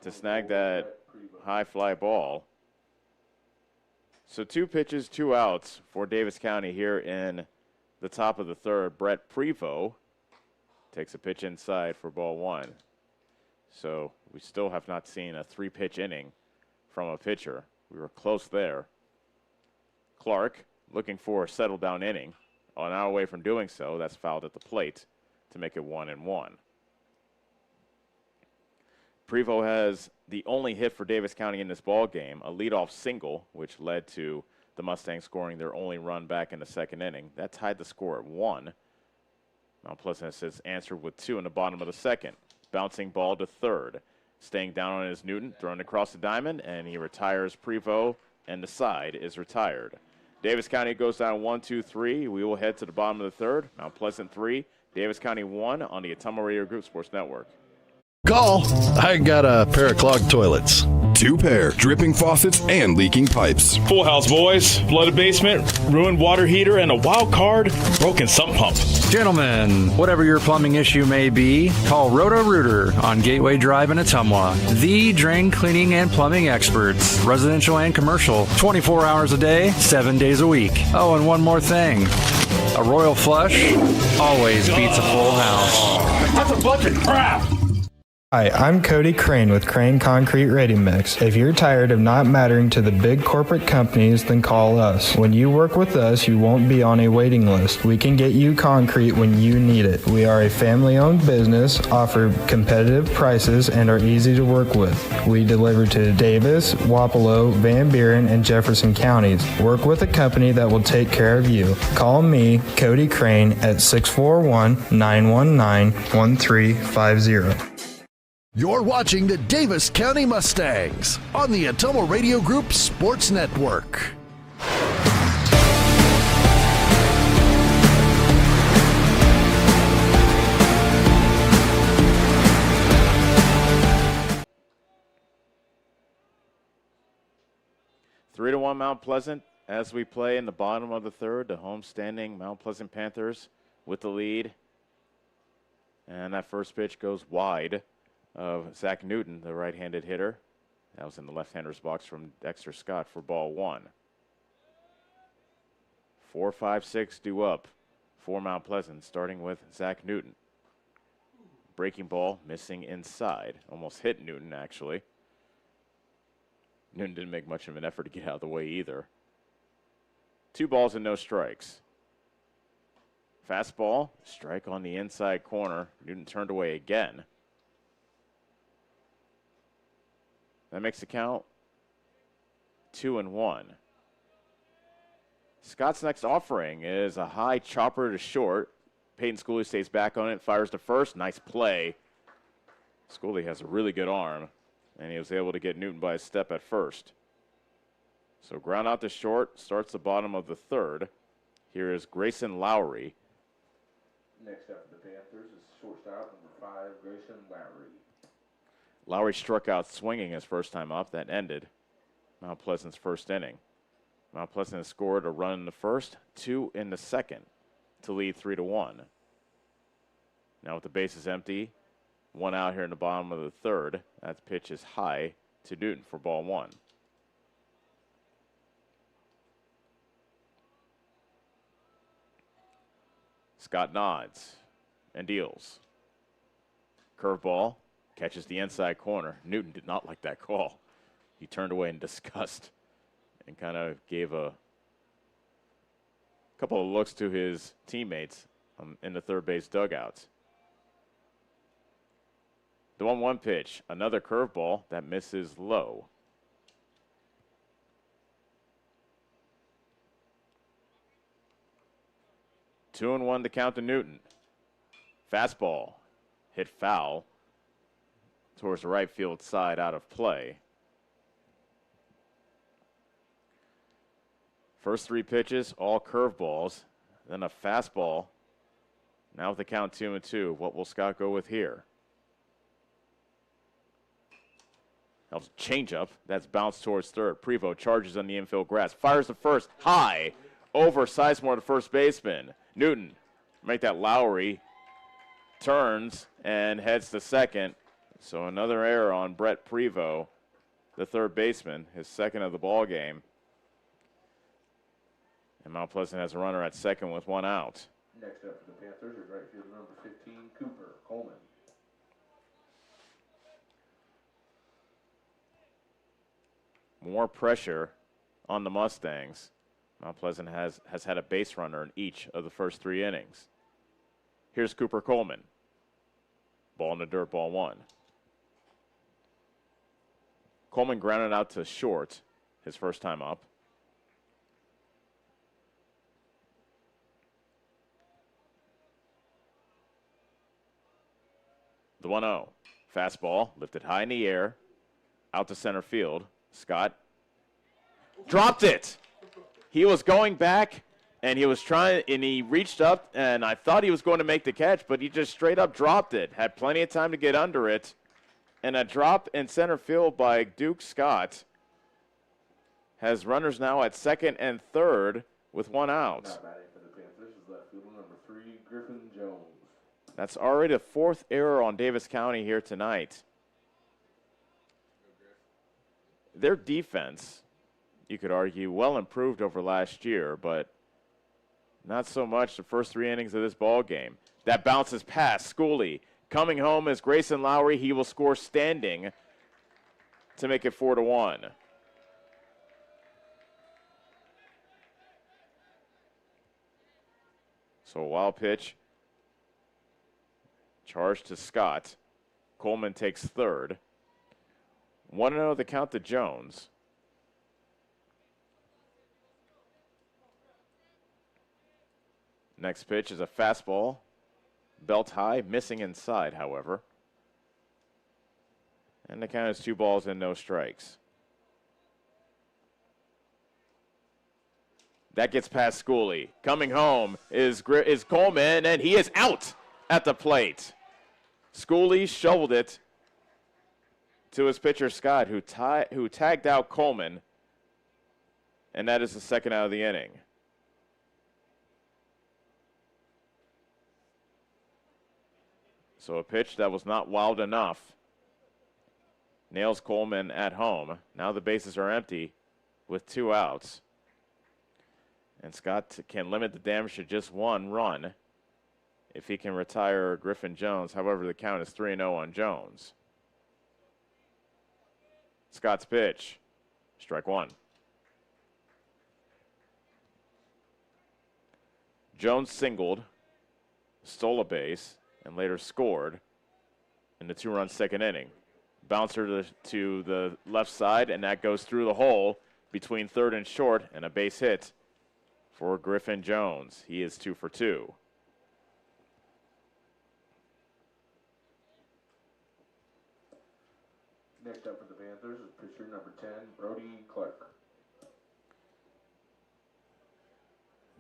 to snag that high fly ball. So 2 pitches, 2 outs for Davis County here in the top of the third. Brett Prevost takes a pitch inside for ball 1. So we still have not seen a 3-pitch inning from a pitcher. We were close there. Clark looking for a settle down inning. On our way from doing so, that's fouled at the plate to make it 1-1. Prevost has the only hit for Davis County in this ball game, a leadoff single, which led to the Mustangs scoring their only run back in the second inning. That tied the score at 1. Mount Pleasant has answered with 2 in the bottom of the second. Bouncing ball to third. Staying down on his Newton, thrown across the diamond, and he retires Prevost, and the side is retired. Davis County goes down 1-2-3. We will head to the bottom of the third. Mount Pleasant 3, Davis County 1 on the Atomo Radio Group Sports Network. Call. I got a pair of clogged toilets. 2 pair, dripping faucets, and leaking pipes. Full house, boys. Flooded basement, ruined water heater, and a wild card, broken sump pump. Gentlemen, whatever your plumbing issue may be, call Roto-Rooter on Gateway Drive in Ottumwa. The drain cleaning and plumbing experts, residential and commercial, 24 hours a day, 7 days a week. Oh, and one more thing. A A royal flush always beats a full house. That's a bunch of crap. Hi, I'm Cody Crane with Crane Concrete Ready Mix. If you're tired of not mattering to the big corporate companies, then call us. When you work with us, you won't be on a waiting list. We can get you concrete when you need it. We are a family-owned business, offer competitive prices, and are easy to work with. We deliver to Davis, Wapello, Van Buren, and Jefferson counties. Work with a company that will take care of you. Call me, Cody Crane, at 641-919-1350. You're watching the Davis County Mustangs on the Atomo Radio Group Sports Network. Three to one Mount Pleasant as we play in the bottom of the third. The homestanding Mount Pleasant Panthers with the lead. And that first pitch goes wide of Zach Newton, the right-handed hitter. That was in the left-hander's box from Dexter Scott for ball one. 4-5-6 due up for Mount Pleasant, starting with Zach Newton. Breaking ball missing inside. Almost hit Newton, actually. Newton didn't make much of an effort to get out of the way either. 2 balls and no strikes. Fastball, strike on the inside corner. Newton turned away again. That makes the count 2-1. Scott's next offering is a high chopper to short. Peyton Schooley stays back on it, fires to first. Nice play. Schooley has a really good arm, and he was able to get Newton by a step at first. So ground out to short, starts the bottom of the third. Here is Grayson Lowry. Next up for the Panthers is shortstop number 5, Grayson Lowry. Lowry struck out swinging his first time up. That ended Mount Pleasant's first inning. Mount Pleasant has scored a run in the first, 2 in the second to lead 3-1. Now with the bases empty, 1 out here in the bottom of the third. That pitch is high to Newton for ball 1. Scott nods and deals. Curveball. Catches the inside corner. Newton did not like that call. He turned away in disgust and kind of gave a couple of looks to his teammates in the third base dugouts. The 1-1 pitch, another curveball that misses low. Two and 1 to count to Newton. Fastball hit foul towards the right field side, out of play. First 3 pitches, all curveballs, then a fastball. Now with the count 2-2, what will Scott go with here? That was a changeup. That's bounced towards third. Prevost charges on the infield grass. Fires the first, high, over Sizemore, the first baseman. Newton, make that Lowry, turns and heads to second. So another error on Brett Prevost, the third baseman, his second of the ball game. And Mount Pleasant has a runner at second with 1 out. Next up for the Panthers is right fielder number 15, Cooper Coleman. More pressure on the Mustangs. Mount Pleasant has had a base runner in each of the first 3 innings. Here's Cooper Coleman. Ball in the dirt, ball 1. Coleman grounded out to short his first time up. The 1-0. Fastball lifted high in the air, out to center field. Scott dropped it. He was going back, and he was trying, and he reached up, and I thought he was going to make the catch, but he just straight up dropped it. Had plenty of time to get under it. And a drop in center field by Duke Scott has runners now at second and third with 1 out. Not batting for the Panthers is left fielder number 3, Griffin Jones. That's already the 4th error on Davis County here tonight. Their defense, you could argue, well improved over last year, but not so much the first 3 innings of this ball game. That bounces past Schooley. Coming home is Grayson Lowry. He will score standing to make it 4-1. So a wild pitch. Charge to Scott. Coleman takes third. 1-0 the count to Jones. Next pitch is a fastball. Belt high, missing inside, however. And the count is 2 balls and no strikes. That gets past Schooley. Coming home is Coleman, and he is out at the plate. Schooley shoveled it to his pitcher, Scott, who tagged out Coleman, and that is the second out of the inning. So a pitch that was not wild enough nails Coleman at home. Now the bases are empty with 2 outs. And Scott can limit the damage to just 1 run if he can retire Griffin Jones. However, the count is 3-0 on Jones. Scott's pitch, strike 1. Jones singled, stole a base, and later scored in the 2-run second inning. Bouncer to the left side, and that goes through the hole between third and short, and a base hit for Griffin Jones. He is 2 for 2. Next up for the Panthers is pitcher number 10, Brody Clark.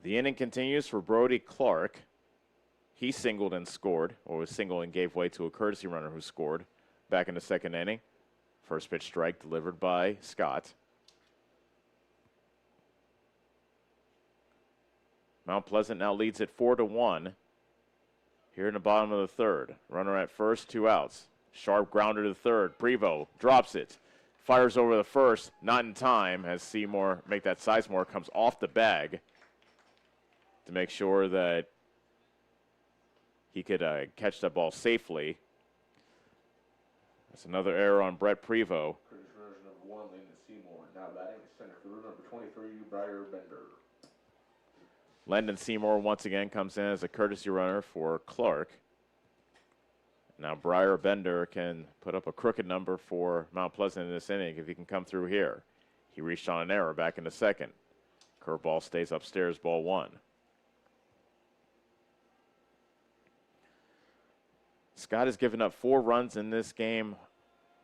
The inning continues for Brody Clark. He singled and scored, or was singled and gave way to a courtesy runner who scored back in the second inning. First pitch strike delivered by Scott. Mount Pleasant now leads it 4-1 here in the bottom of the third. Runner at first, 2 outs. Sharp grounder to the third. Prevost drops it. Fires over the first, not in time as Sizemore comes off the bag to make sure that he could catch that ball safely. That's another error on Brett Prevost. British version of 1, Landon Seymour. Now batting center fielder number 23, Briar Bender. Landon Seymour once again comes in as a courtesy runner for Clark. Now Briar Bender can put up a crooked number for Mount Pleasant in this inning if he can come through here. He reached on an error back in the second. Curveball stays upstairs, ball 1. Scott has given up 4 runs in this game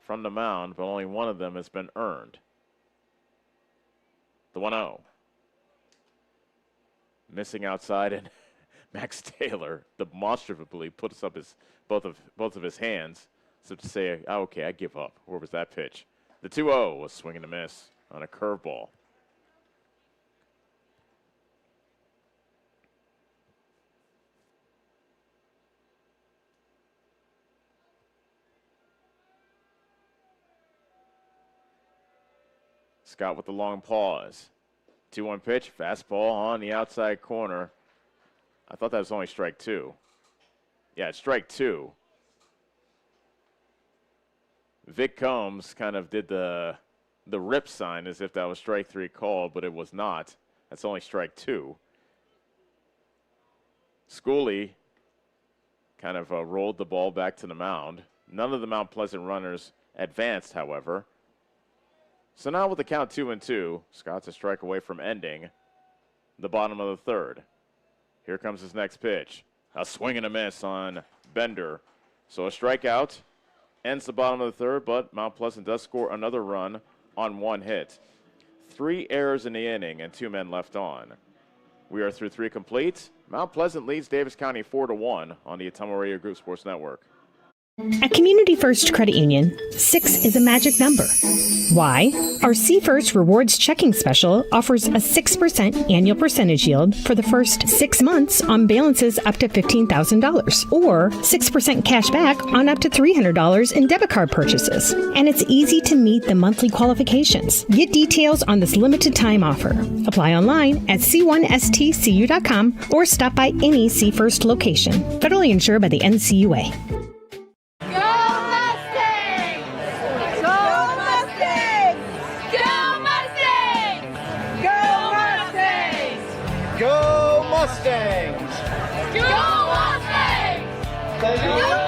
from the mound, but only one of them has been earned. The 1-0. Missing outside, and Max Taylor, demonstratively puts up both of his hands, so to say, oh, okay, I give up. Where was that pitch? The 2-0 was swinging a miss on a curveball. Scott with the long pause. 2-1 pitch, fastball on the outside corner. I thought that was only strike 2. Yeah, it's strike 2. Vic Combs kind of did the rip sign as if that was strike 3 call, but it was not. That's only strike 2. Schooley kind of rolled the ball back to the mound. None of the Mount Pleasant runners advanced, however. So now with the count 2-2, Scott's a strike away from ending the bottom of the third. Here comes his next pitch. A swing and a miss on Bender. So a strikeout ends the bottom of the third, but Mount Pleasant does score another run on 1 hit. 3 errors in the inning and 2 men left on. We are through 3 complete. Mount Pleasant leads Davis County 4-1 on the Ottumwa Radio Group Sports Network. At Community First Credit Union, 6 is a magic number. Why? Our C First Rewards Checking Special offers a 6% annual percentage yield for the first 6 months on balances up to $15,000, or 6% cash back on up to $300 in debit card purchases. And it's easy to meet the monthly qualifications. Get details on this limited time offer. Apply online at c1stcu.com or stop by any C First location. Federally insured by the NCUA. Go Mustangs! Go Mustangs! Go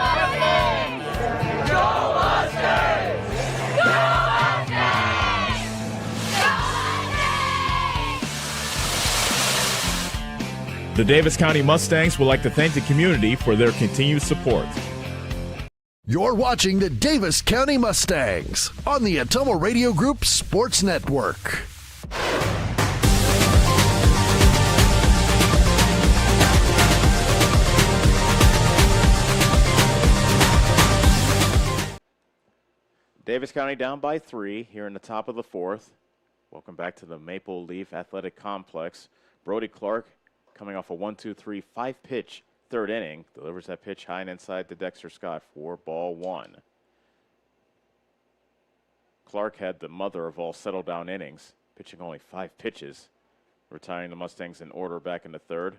Mustangs! Go Mustangs! Go Mustangs! The Davis County Mustangs would like to thank the community for their continued support. You're watching the Davis County Mustangs on the Atomo Radio Group Sports Network. Davis County down by 3 here in the top of the 4th. Welcome back to the Maple Leaf Athletic Complex. Brody Clark coming off a 1-2-3 5-pitch third inning. Delivers that pitch high and inside to Dexter Scott for ball 1. Clark had the mother of all settle down innings, pitching only 5 pitches, retiring the Mustangs in order back in the 3rd.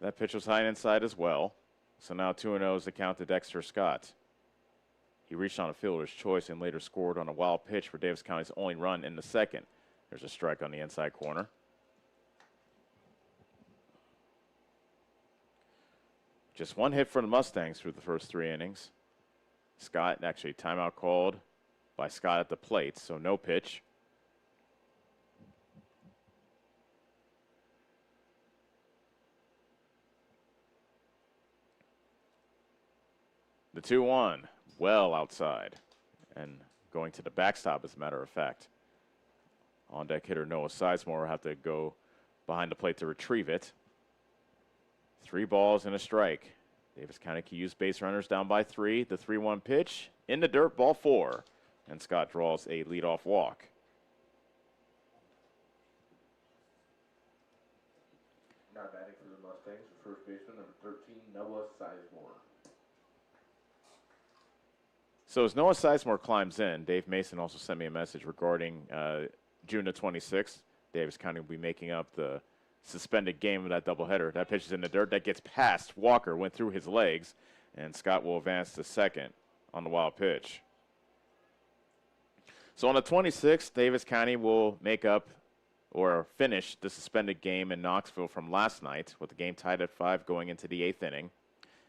That pitch was high and inside as well. So now 2-0 is the count to Dexter Scott. He reached on a fielder's choice and later scored on a wild pitch for Davis County's only run in the 2nd. There's a strike on the inside corner. Just 1 hit for the Mustangs through the first 3 innings. Scott, actually timeout called by Scott at the plate, so no pitch. The 2-1, well outside, and going to the backstop, as a matter of fact. On-deck hitter Noah Sizemore will have to go behind the plate to retrieve it. 3 balls and a strike. Davis County can use base runners down by 3. The 3-1 pitch in the dirt, ball 4. And Scott draws a leadoff walk. Now batting for the Mustangs, first baseman number 13, Noah Sizemore. So as Noah Sizemore climbs in, Dave Mason also sent me a message regarding June the 26th. Davis County will be making up the suspended game of that doubleheader. That pitch is in the dirt. That gets past Walker, went through his legs, and Scott will advance to second on the wild pitch. So on the 26th, Davis County will make up or finish the suspended game in Knoxville from last night with the game tied at 5 going into the 8th inning.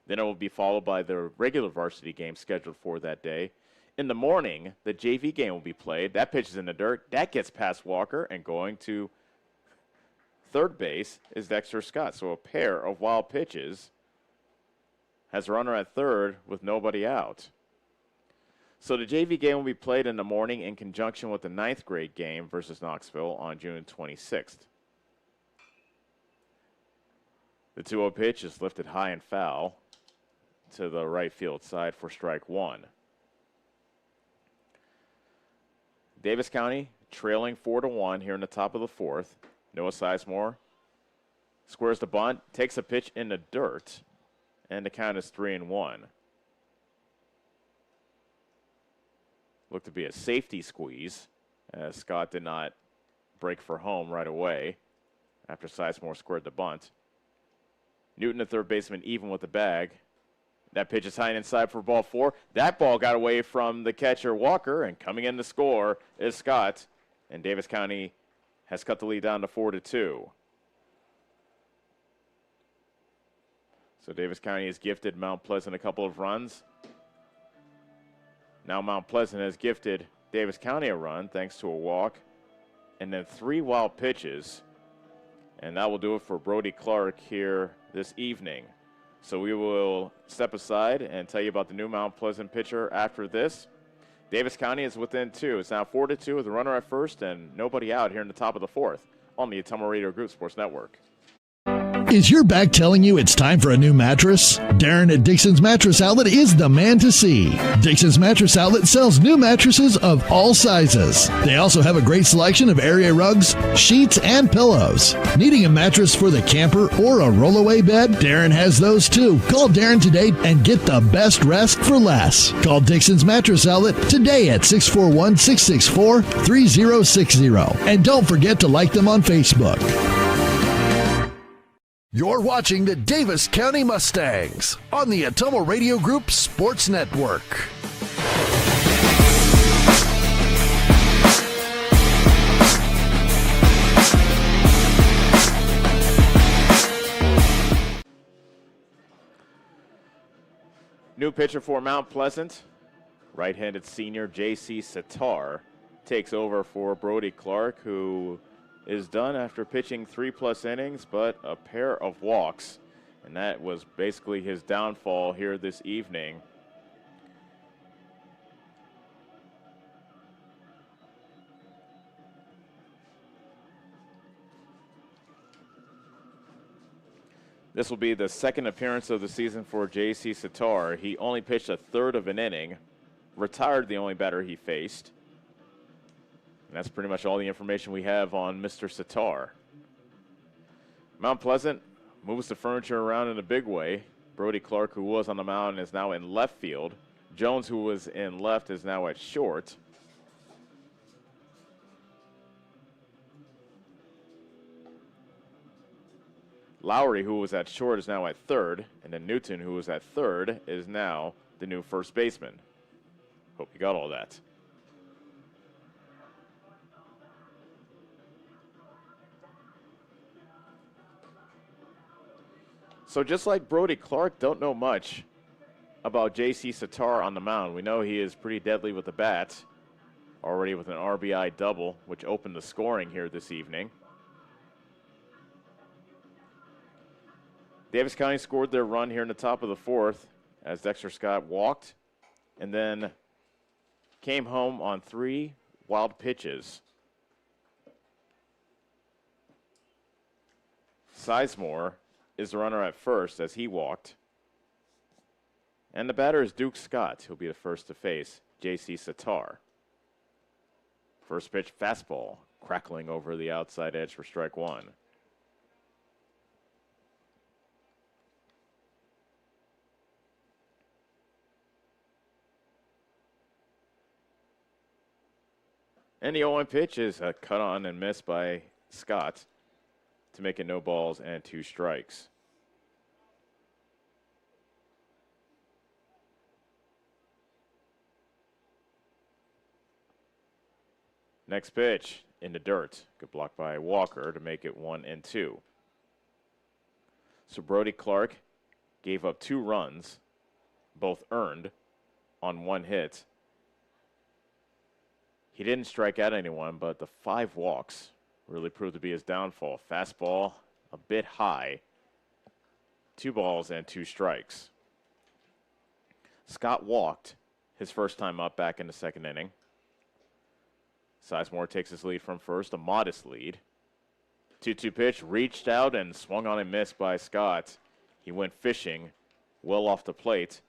Then it will be followed by the regular varsity game scheduled for that day. In the morning, the JV game will be played. That pitch is in the dirt. That gets past Walker, and going to third base is Dexter Scott. So a pair of wild pitches has a runner at third with nobody out. So the JV game will be played in the morning in conjunction with the 9th grade game versus Knoxville on June 26th. The 2-0 pitch is lifted high and foul to the right field side for strike 1. Davis County trailing 4-1 here in the top of the 4th. Noah Sizemore squares the bunt, takes a pitch in the dirt, and the count is 3-1. Looked to be a safety squeeze, as Scott did not break for home right away after Sizemore squared the bunt. Newton, the third baseman, even with the bag. That pitch is high and inside for ball 4. That ball got away from the catcher Walker, and coming in to score is Scott. And Davis County has cut the lead down to 4-2. So Davis County has gifted Mount Pleasant a couple of runs. Now Mount Pleasant has gifted Davis County a run thanks to a walk and then 3 wild pitches. And that will do it for Brody Clark here this evening. So we will step aside and tell you about the new Mount Pleasant pitcher after this. Davis County is within 2. It's now 4-2 with a runner at first and nobody out here in the top of the 4th on the Atomo Radio Group Sports Network. Is your back telling you it's time for a new mattress? Darren at Dixon's Mattress Outlet is the man to see. Dixon's Mattress Outlet sells new mattresses of all sizes. They also have a great selection of area rugs, sheets, and pillows. Needing a mattress for the camper or a rollaway bed? Darren has those too. Call Darren today and get the best rest for less. Call Dixon's Mattress Outlet today at 641-664-3060. And don't forget to like them on Facebook. You're watching the Davis County Mustangs on the Atomo Radio Group Sports Network. New pitcher for Mount Pleasant, right-handed senior J.C. Sitar takes over for Brody Clark, who is done after pitching 3+ innings, but a pair of walks. And that was basically his downfall here this evening. This will be the second appearance of the season for J.C. Sitar. He only pitched a third of an inning, retired the only batter he faced. And that's pretty much all the information we have on Mr. Sitar. Mount Pleasant moves the furniture around in a big way. Brody Clark, who was on the mound, is now in left field. Jones, who was in left, is now at short. Lowry, who was at short, is now at third. And then Newton, who was at third, is now the new first baseman. Hope you got all that. So just like Brody Clark, don't know much about J.C. Sitar on the mound. We know he is pretty deadly with the bat, already with an RBI double, which opened the scoring here this evening. Davis County scored their run here in the top of the fourth as Dexter Scott walked and then came home on 3 wild pitches. Sizemore is the runner at first as he walked. And the batter is Duke Scott, who'll be the first to face J.C. Sitar. First pitch, fastball, crackling over the outside edge for strike one. And the 0-1 pitch is cut on and missed by Scott to make it no balls and 2 strikes. Next pitch in the dirt. Good block by Walker to make it 1-2. So Brody Clark gave up 2 runs, both earned, on 1 hit. He didn't strike out anyone, but the 5 walks really proved to be his downfall. Fastball a bit high. 2 balls and 2 strikes. Scott walked his first time up back in the second inning. Sizemore takes his lead from first, a modest lead. 2-2 pitch, reached out and swung on and missed by Scott. He went fishing well off the plate,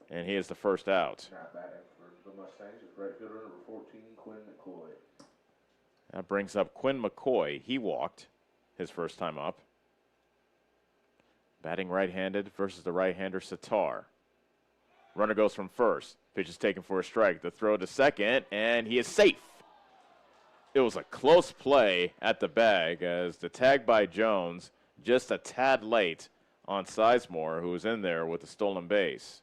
and he is the first out. Not batting for the Mustangs is right fielder number 14, Quinn McCoy. That brings up Quinn McCoy. He walked his first time up. Batting right-handed versus the right-hander Sitar. Runner goes from first. Pitch is taken for a strike. The throw to second, and he is safe. It was a close play at the bag as the tag by Jones just a tad late on Sizemore, who was in there with the stolen base.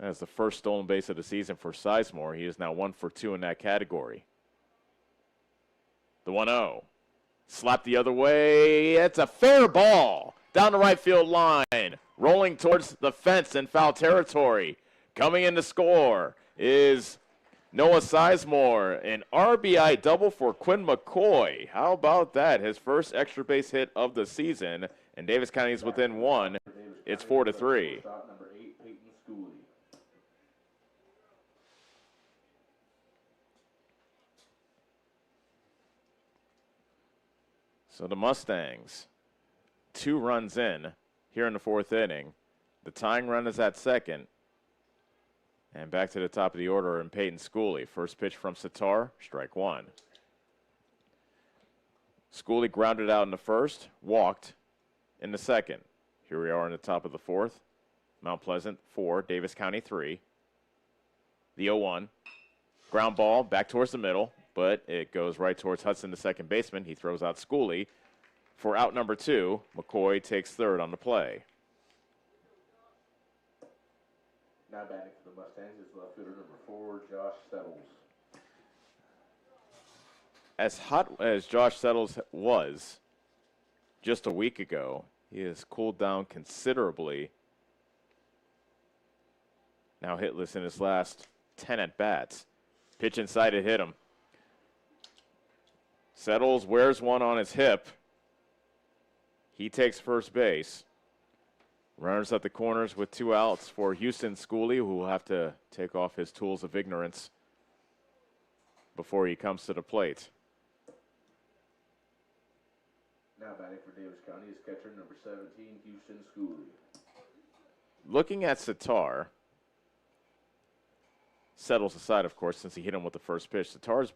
That's the first stolen base of the season for Sizemore. He is now 1 for 2 in that category. The 1-0. Slap the other way. It's a fair ball down the right field line. Rolling towards the fence in foul territory. Coming in to score is Noah Sizemore. An RBI double for Quinn McCoy. How about that? His first extra base hit of the season. And Davis County is within 1. It's 4-3. So the Mustangs, 2 runs in here in the 4th inning. The tying run is at second. And back to the top of the order in Peyton Schooley. First pitch from Sitar, strike 1. Schooley grounded out in the first, walked in the second. Here we are in the top of the 4th. Mount Pleasant 4, Davis County 3. The 0-1. Ground ball back towards the middle, but it goes right towards Hudson, the second baseman. He throws out Schooley. For out number 2, McCoy takes third on the play. Now batting for the Mustangs is left fielder number 4, Josh Settles. As hot as Josh Settles was just a week ago, he has cooled down considerably. Now hitless in his last 10 at-bats. Pitch inside to hit him. Settles wears one on his hip. He takes first base. Runners at the corners with 2 outs for Houston Schooley, who will have to take off his tools of ignorance before he comes to the plate. Now batting for Davis County is catcher number 17, Houston Schooley. Looking at Sitar, Settles aside, of course, since he hit him with the first pitch. Sitar's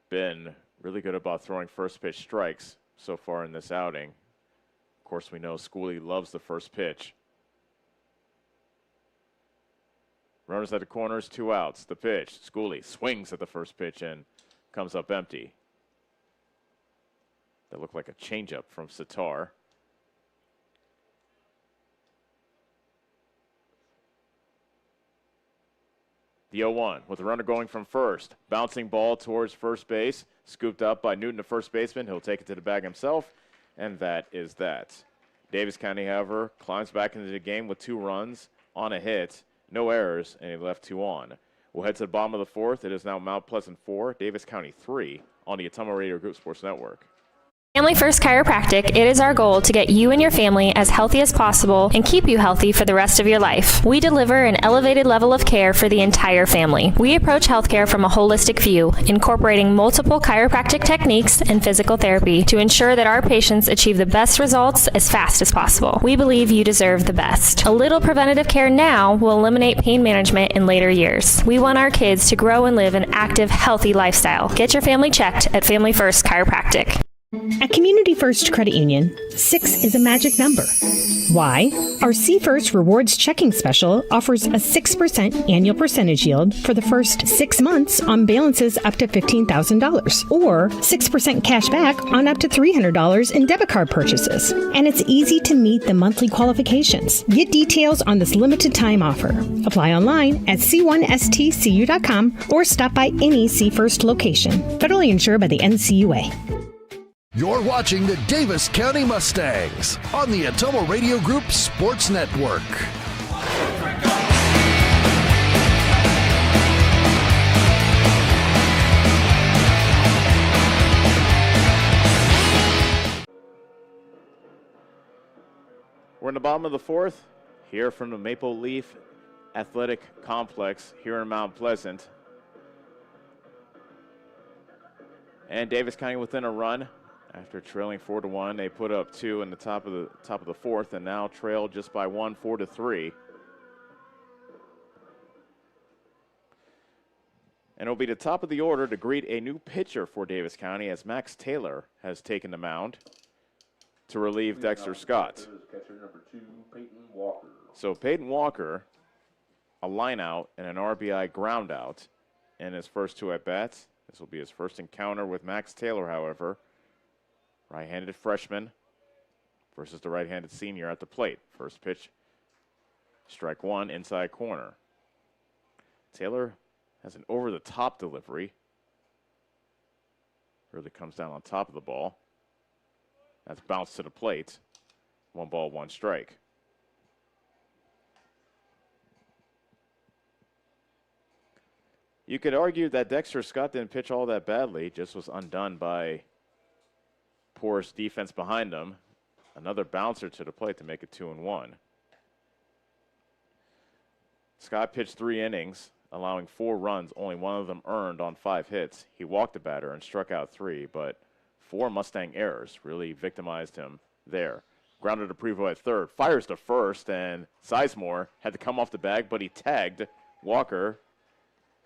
been really good about throwing first pitch strikes so far in this outing. Of course, we know Schooley loves the first pitch. Runners at the corners, 2 outs. The pitch. Schooley swings at the first pitch and comes up empty. That looked like a changeup from Sitar. The 0-1 with the runner going from first. Bouncing ball towards first base. Scooped up by Newton, the first baseman. He'll take it to the bag himself. And that is that. Davis County, however, climbs back into the game with 2 runs on a hit. No errors, and he left 2 on. We'll head to the bottom of the 4th. It is now Mount Pleasant 4, Davis County 3 on the Ottumwa Radio Group Sports Network. Family First Chiropractic, it is our goal to get you and your family as healthy as possible and keep you healthy for the rest of your life. We deliver an elevated level of care for the entire family. We approach healthcare from a holistic view, incorporating multiple chiropractic techniques and physical therapy to ensure that our patients achieve the best results as fast as possible. We believe you deserve the best. A little preventative care now will eliminate pain management in later years. We want our kids to grow and live an active, healthy lifestyle. Get your family checked at Family First Chiropractic. At Community First Credit Union, 6 is a magic number. Why? Our C First Rewards Checking Special offers a 6% annual percentage yield for the first 6 months on balances up to $15,000, or 6% cash back on up to $300 in debit card purchases. And it's easy to meet the monthly qualifications. Get details on this limited time offer. Apply online at c1stcu.com or stop by any C First location. Federally insured by the NCUA. You're watching the Davis County Mustangs on the Ottumwa Radio Group Sports Network. We're in the bottom of the 4th, here from the Maple Leaf Athletic Complex here in Mount Pleasant. And Davis County within a run. After trailing 4-1, they put up 2 in the top of the 4th, and now trail just by 1, 4-3. And it'll be the top of the order to greet a new pitcher for Davis County, as Max Taylor has taken the mound to relieve Dexter Scott. Catcher number 2, Peyton Walker. So Peyton Walker, a line out and an RBI ground out in his first 2 at-bats. This will be his first encounter with Max Taylor, however. Right-handed freshman versus the right-handed senior at the plate. First pitch, strike 1, inside corner. Taylor has an over-the-top delivery. Really comes down on top of the ball. That's bounced to the plate. 1 ball, 1 strike. You could argue that Dexter Scott didn't pitch all that badly, just was undone by porous defense behind him. Another bouncer to the plate to make it 2-1. Scott pitched 3 innings, allowing 4 runs, only 1 of them earned on 5 hits. He walked a batter and struck out 3, but 4 Mustang errors. Really victimized him there. Grounded to Prevost at third. Fires to first, and Sizemore had to come off the bag, but he tagged Walker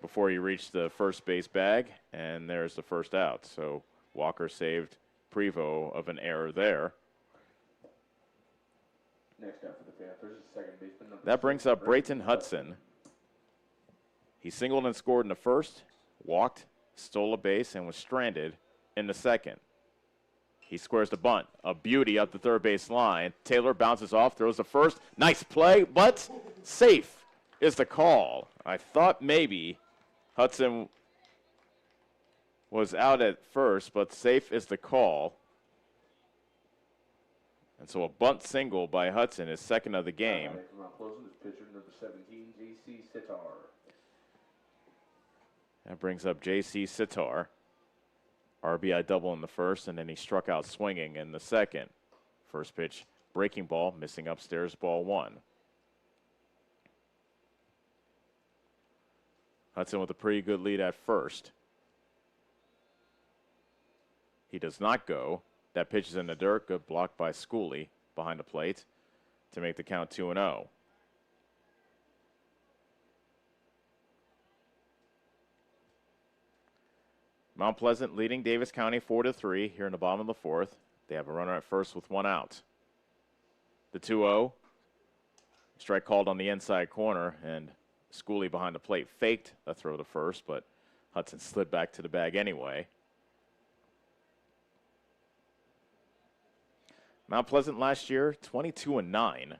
before he reached the first base bag, and there's the first out. So Walker saved Prevost of an error there. Next up for the Panthers is second baseman number That brings up Brayton Hudson. He singled and scored in the first, walked, stole a base, and was stranded in the second. He squares the bunt. A beauty up the third base line. Taylor bounces off, throws the first. Nice play, but safe is the call. I thought maybe Hudson was out at first, but safe is the call. And so a bunt single by Hudson is second of the game. From Mount Pleasant is pitcher number 17, J.C. Sitar. That brings up J.C. Sitar. RBI double in the first, and then he struck out swinging in the second. First pitch, breaking ball, missing upstairs, ball 1. Hudson with a pretty good lead at first. He does not go. That pitch is in the dirt. Good block by Schooley behind the plate to make the count 2-0. Mount Pleasant leading Davis County 4-3 here in the bottom of the fourth. They have a runner at first with 1 out. The 2-0. Strike called on the inside corner, and Schooley behind the plate faked a throw to first, but Hudson slid back to the bag anyway. Mount Pleasant last year, 22-9.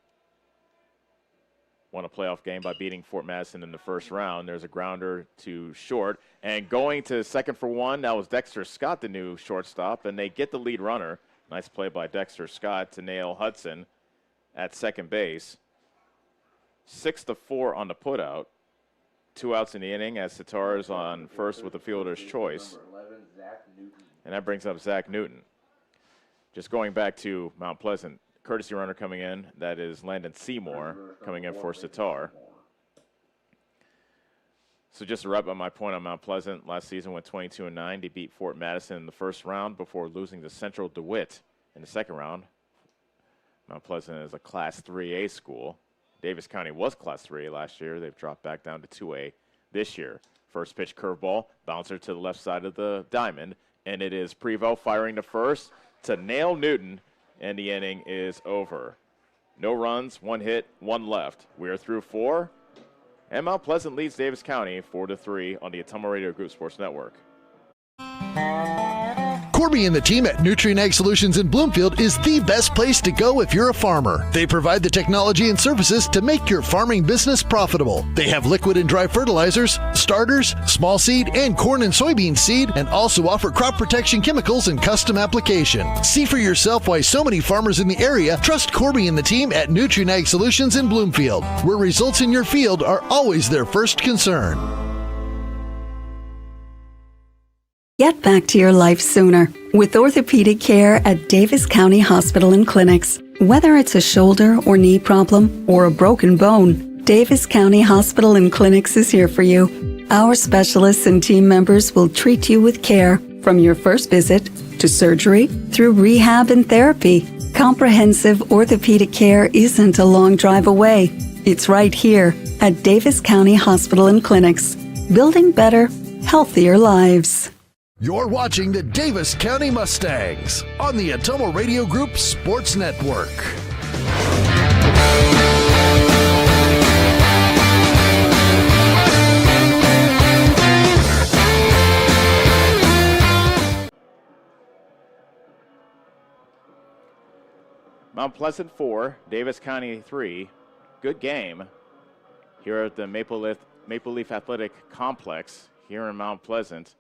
Won a playoff game by beating Fort Madison in the first round. There's a grounder to short. And going to second for 1, that was Dexter Scott, the new shortstop. And they get the lead runner. Nice play by Dexter Scott to nail Hudson at second base. 6-4 on the putout. 2 outs in the inning as Sitar is on first with the fielder's choice. And that brings up Zach Newton. Just going back to Mount Pleasant, courtesy runner coming in, that is Landon Seymour coming in for Sitar. So just to wrap up my point on Mount Pleasant, last season went 22-9. They beat Fort Madison in the first round before losing to Central DeWitt in the second round. Mount Pleasant is a Class 3A school. Davis County was Class 3A last year. They've dropped back down to 2A this year. First pitch curveball, bouncer to the left side of the diamond, and it is Prevost firing to first to nail Newton, and the inning is over. No runs, 1 hit, 1 left. We are through 4, and Mount Pleasant leads Davis County 4-3 on the Ottumwa Radio Group Sports Network. Corby and the team at Nutrient Ag Solutions in Bloomfield is the best place to go if you're a farmer. They provide the technology and services to make your farming business profitable. They have liquid and dry fertilizers, starters, small seed, and corn and soybean seed, and also offer crop protection chemicals and custom application. See for yourself why so many farmers in the area trust Corby and the team at Nutrient Ag Solutions in Bloomfield, where results in your field are always their first concern. Get back to your life sooner with orthopedic care at Davis County Hospital and Clinics. Whether it's a shoulder or knee problem or a broken bone, Davis County Hospital and Clinics is here for you. Our specialists and team members will treat you with care from your first visit to surgery through rehab and therapy. Comprehensive orthopedic care isn't a long drive away. It's right here at Davis County Hospital and Clinics, building better, healthier lives. You're watching the Davis County Mustangs on the Ottumwa Radio Group Sports Network. Mount Pleasant 4, Davis County 3. Good game here at the Maple Leaf Athletic Complex here in Mount Pleasant.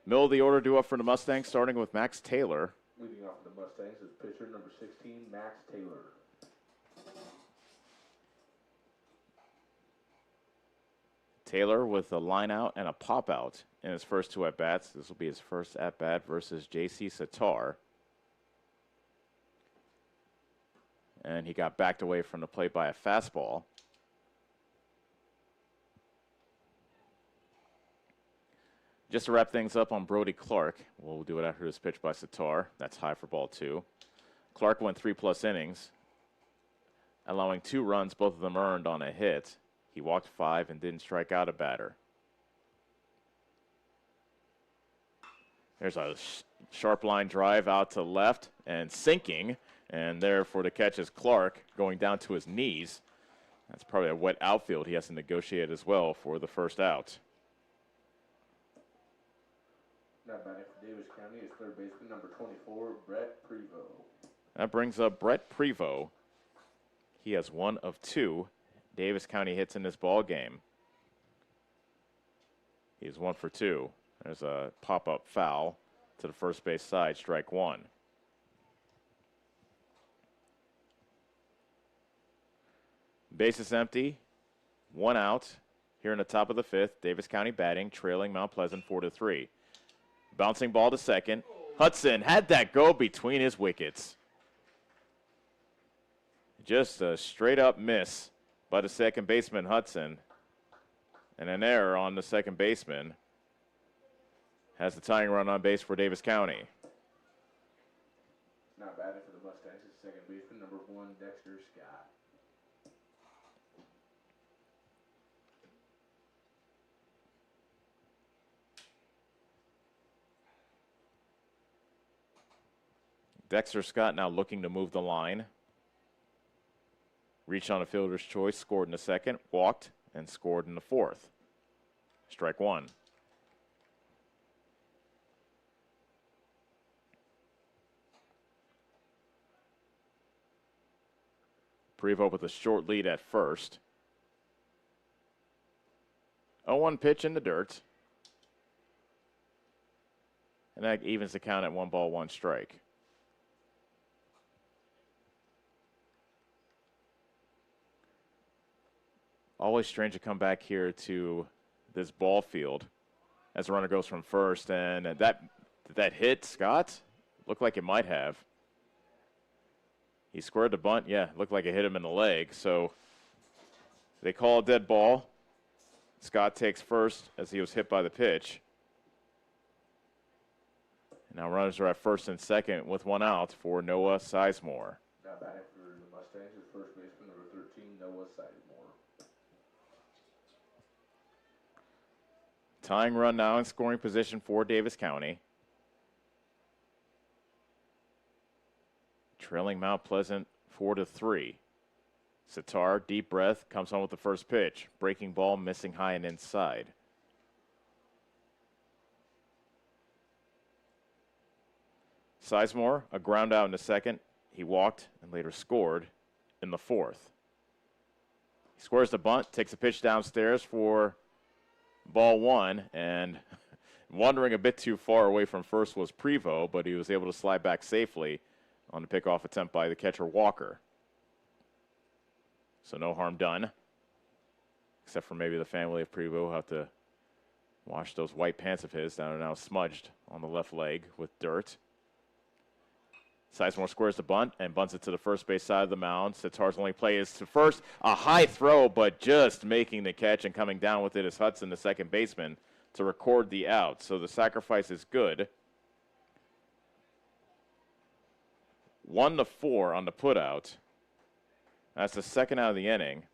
Middle of the order due up for the Mustangs, starting with Max Taylor. Leading off the Mustangs is pitcher number 16, Max Taylor. Taylor with a line out and a pop out in his first 2 at-bats. This will be his first at-bat versus J.C. Sitar. And he got backed away from the plate by a fastball. Just to wrap things up on Brody Clark, we'll do it after this pitch by Sitar. That's high for ball 2. Clark went 3+ innings, allowing 2 runs, both of them earned on a hit. He walked 5 and didn't strike out a batter. There's a sharp line drive out to left and sinking, and there for the catch is Clark going down to his knees. That's probably a wet outfield he has to negotiate as well for the first out. Now batting for Davis County is third baseman number 24, Brett Prevost. That brings up Brett Prevost. He has 1 of 2 Davis County hits in this ball game. He's 1 for 2. There's a pop-up foul to the first base side, strike 1. Base is empty, 1 out. Here in the top of the 5th, Davis County batting, trailing Mount Pleasant 4-3. Bouncing ball to second. Hudson had that go between his wickets. Just a straight-up miss by the second baseman, Hudson. And an error on the second baseman. Has the tying run on base for Davis County. Now batting for the Mustangs is second baseman number 1, Dexter Scott. Dexter Scott now looking to move the line. Reached on a fielder's choice, scored in the second, walked, and scored in the 4th. Strike 1. Prevost with a short lead at first. 0-1 pitch in the dirt. And that evens the count at 1 ball, 1 strike. Always strange to come back here to this ball field as the runner goes from first. And that hit, Scott? Looked like it might have. He squared the bunt. Yeah, looked like it hit him in the leg. So they call a dead ball. Scott takes first as he was hit by the pitch. And now runners are at first and second with 1 out for Noah Sizemore. Now batting for the Mustangs is first baseman number 13, Noah Sizemore. Tying run now in scoring position for Davis County. Trailing Mount Pleasant 4-3. Sitar, deep breath, comes on with the first pitch. Breaking ball, missing high and inside. Sizemore, a ground out in the second. He walked and later scored in the 4th. He squares the bunt, takes a pitch downstairs for ball 1, and wandering a bit too far away from first was Prevost, but he was able to slide back safely on the pickoff attempt by the catcher Walker. So no harm done, except for maybe the family of Prevost will have to wash those white pants of his that are now smudged on the left leg with dirt. Sizemore squares the bunt and bunts it to the first base side of the mound. Sitar's only play is to first. A high throw, but just making the catch and coming down with it is Hudson, the second baseman, to record the out. So the sacrifice is good. 1-4 on the putout. That's the second out of the inning.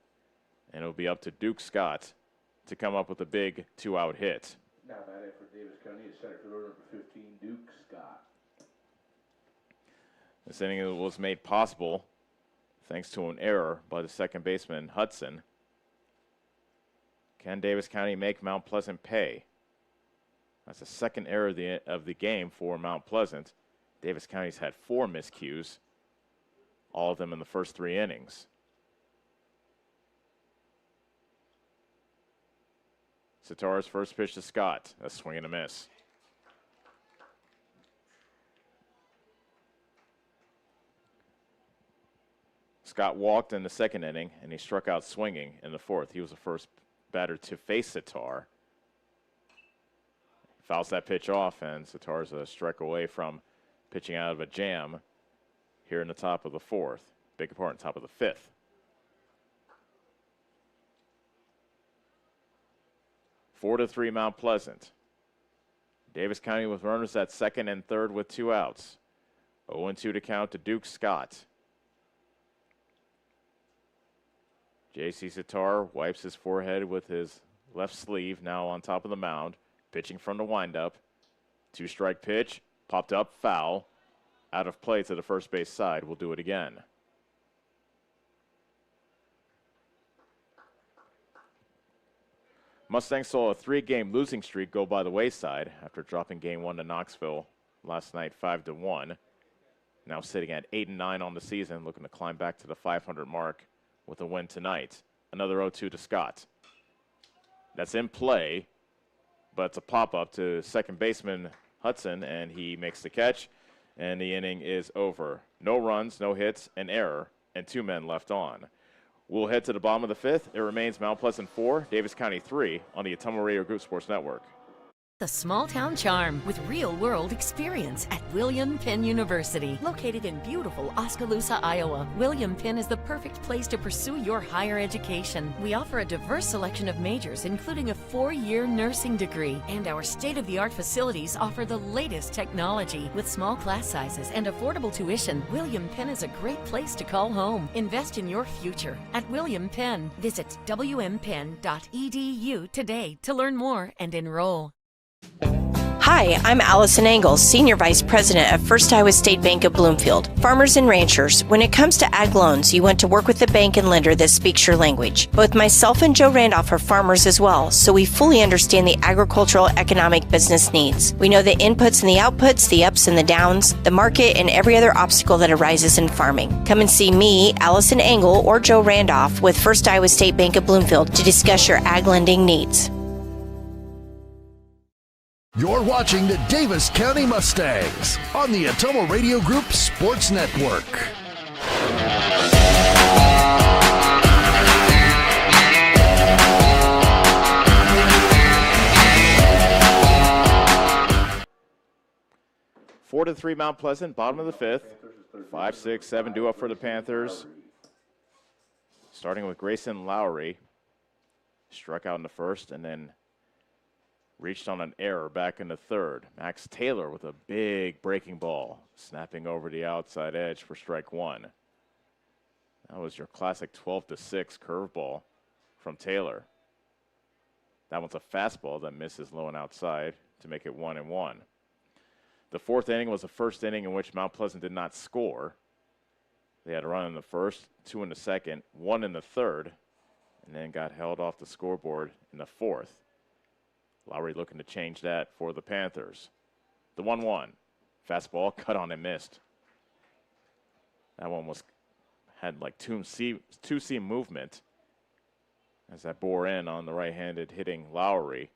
And it'll be up to Duke Scott to come up with a big 2-out hit. Now batting for Davis County is center fielder number 15, Duke Scott. This inning was made possible thanks to an error by the second baseman, Hudson. Can Davis County make Mount Pleasant pay? That's the second error of the game for Mount Pleasant. Davis County's had 4 miscues, all of them in the first 3 innings. Sitar's first pitch to Scott. A swing and a miss. Scott walked in the second inning, and he struck out swinging in the 4th. He was the first batter to face Sitar. Fouls that pitch off, and Sitar's a strike away from pitching out of a jam here in the top of the 4th. Big part, top of the 5th. Four to 3 Mount Pleasant. Davis County with runners at second and third with 2 outs. 0-2 to count to Duke Scott. J.C. Sitar wipes his forehead with his left sleeve, now on top of the mound, pitching from the windup. 2-strike pitch, popped up, foul, out of play to the first base side. We'll do it again. Mustangs saw a 3-game losing streak go by the wayside after dropping Game 1 to Knoxville last night 5-1. Now sitting at 8-9 on the season, looking to climb back to the 500 mark with a win tonight. Another 0-2 to Scott. That's in play, but it's a pop-up to second baseman Hudson, and he makes the catch, and the inning is over. No runs, no hits, an error, and 2 men left on. We'll head to the bottom of the 5th. It remains Mount Pleasant 4, Davis County 3 on the Ottumwa Radio Group Sports Network. The small town charm with real world experience at William Penn University. Located in beautiful Oskaloosa, Iowa, William Penn is the perfect place to pursue your higher education. We offer a diverse selection of majors, including a 4-year nursing degree, and our state-of-the-art facilities offer the latest technology. With small class sizes and affordable tuition, William Penn is a great place to call home. Invest in your future at William Penn. Visit wmpenn.edu today to learn more and enroll. Hi, I'm Allison Engels, Senior Vice President of First Iowa State Bank of Bloomfield. Farmers and ranchers, when it comes to ag loans, you want to work with a bank and lender that speaks your language. Both myself and Joe Randolph are farmers as well, so we fully understand the agricultural economic business needs. We know the inputs and the outputs, the ups and the downs, the market, and every other obstacle that arises in farming. Come and see me, Allison Engel, or Joe Randolph with First Iowa State Bank of Bloomfield to discuss your ag lending needs. You're watching the Davis County Mustangs on the Ottumwa Radio Group Sports Network. Four to 3 Mount Pleasant, bottom of the 5th. 5, 6, 7 due up for the Panthers. Starting with Grayson Lowry. Struck out in the first and then reached on an error back in the third. Max Taylor with a big breaking ball, snapping over the outside edge for strike 1. That was your classic 12-6 curveball from Taylor. That one's a fastball that misses low and outside to make it 1-1. The 4th inning was the first inning in which Mount Pleasant did not score. They had a run in the first, 2 in the second, 1 in the third, and then got held off the scoreboard in the 4th. Lowry looking to change that for the Panthers. The 1-1. Fastball cut on and missed. That one had like two-seam movement as that bore in on the right-handed hitting Lowry.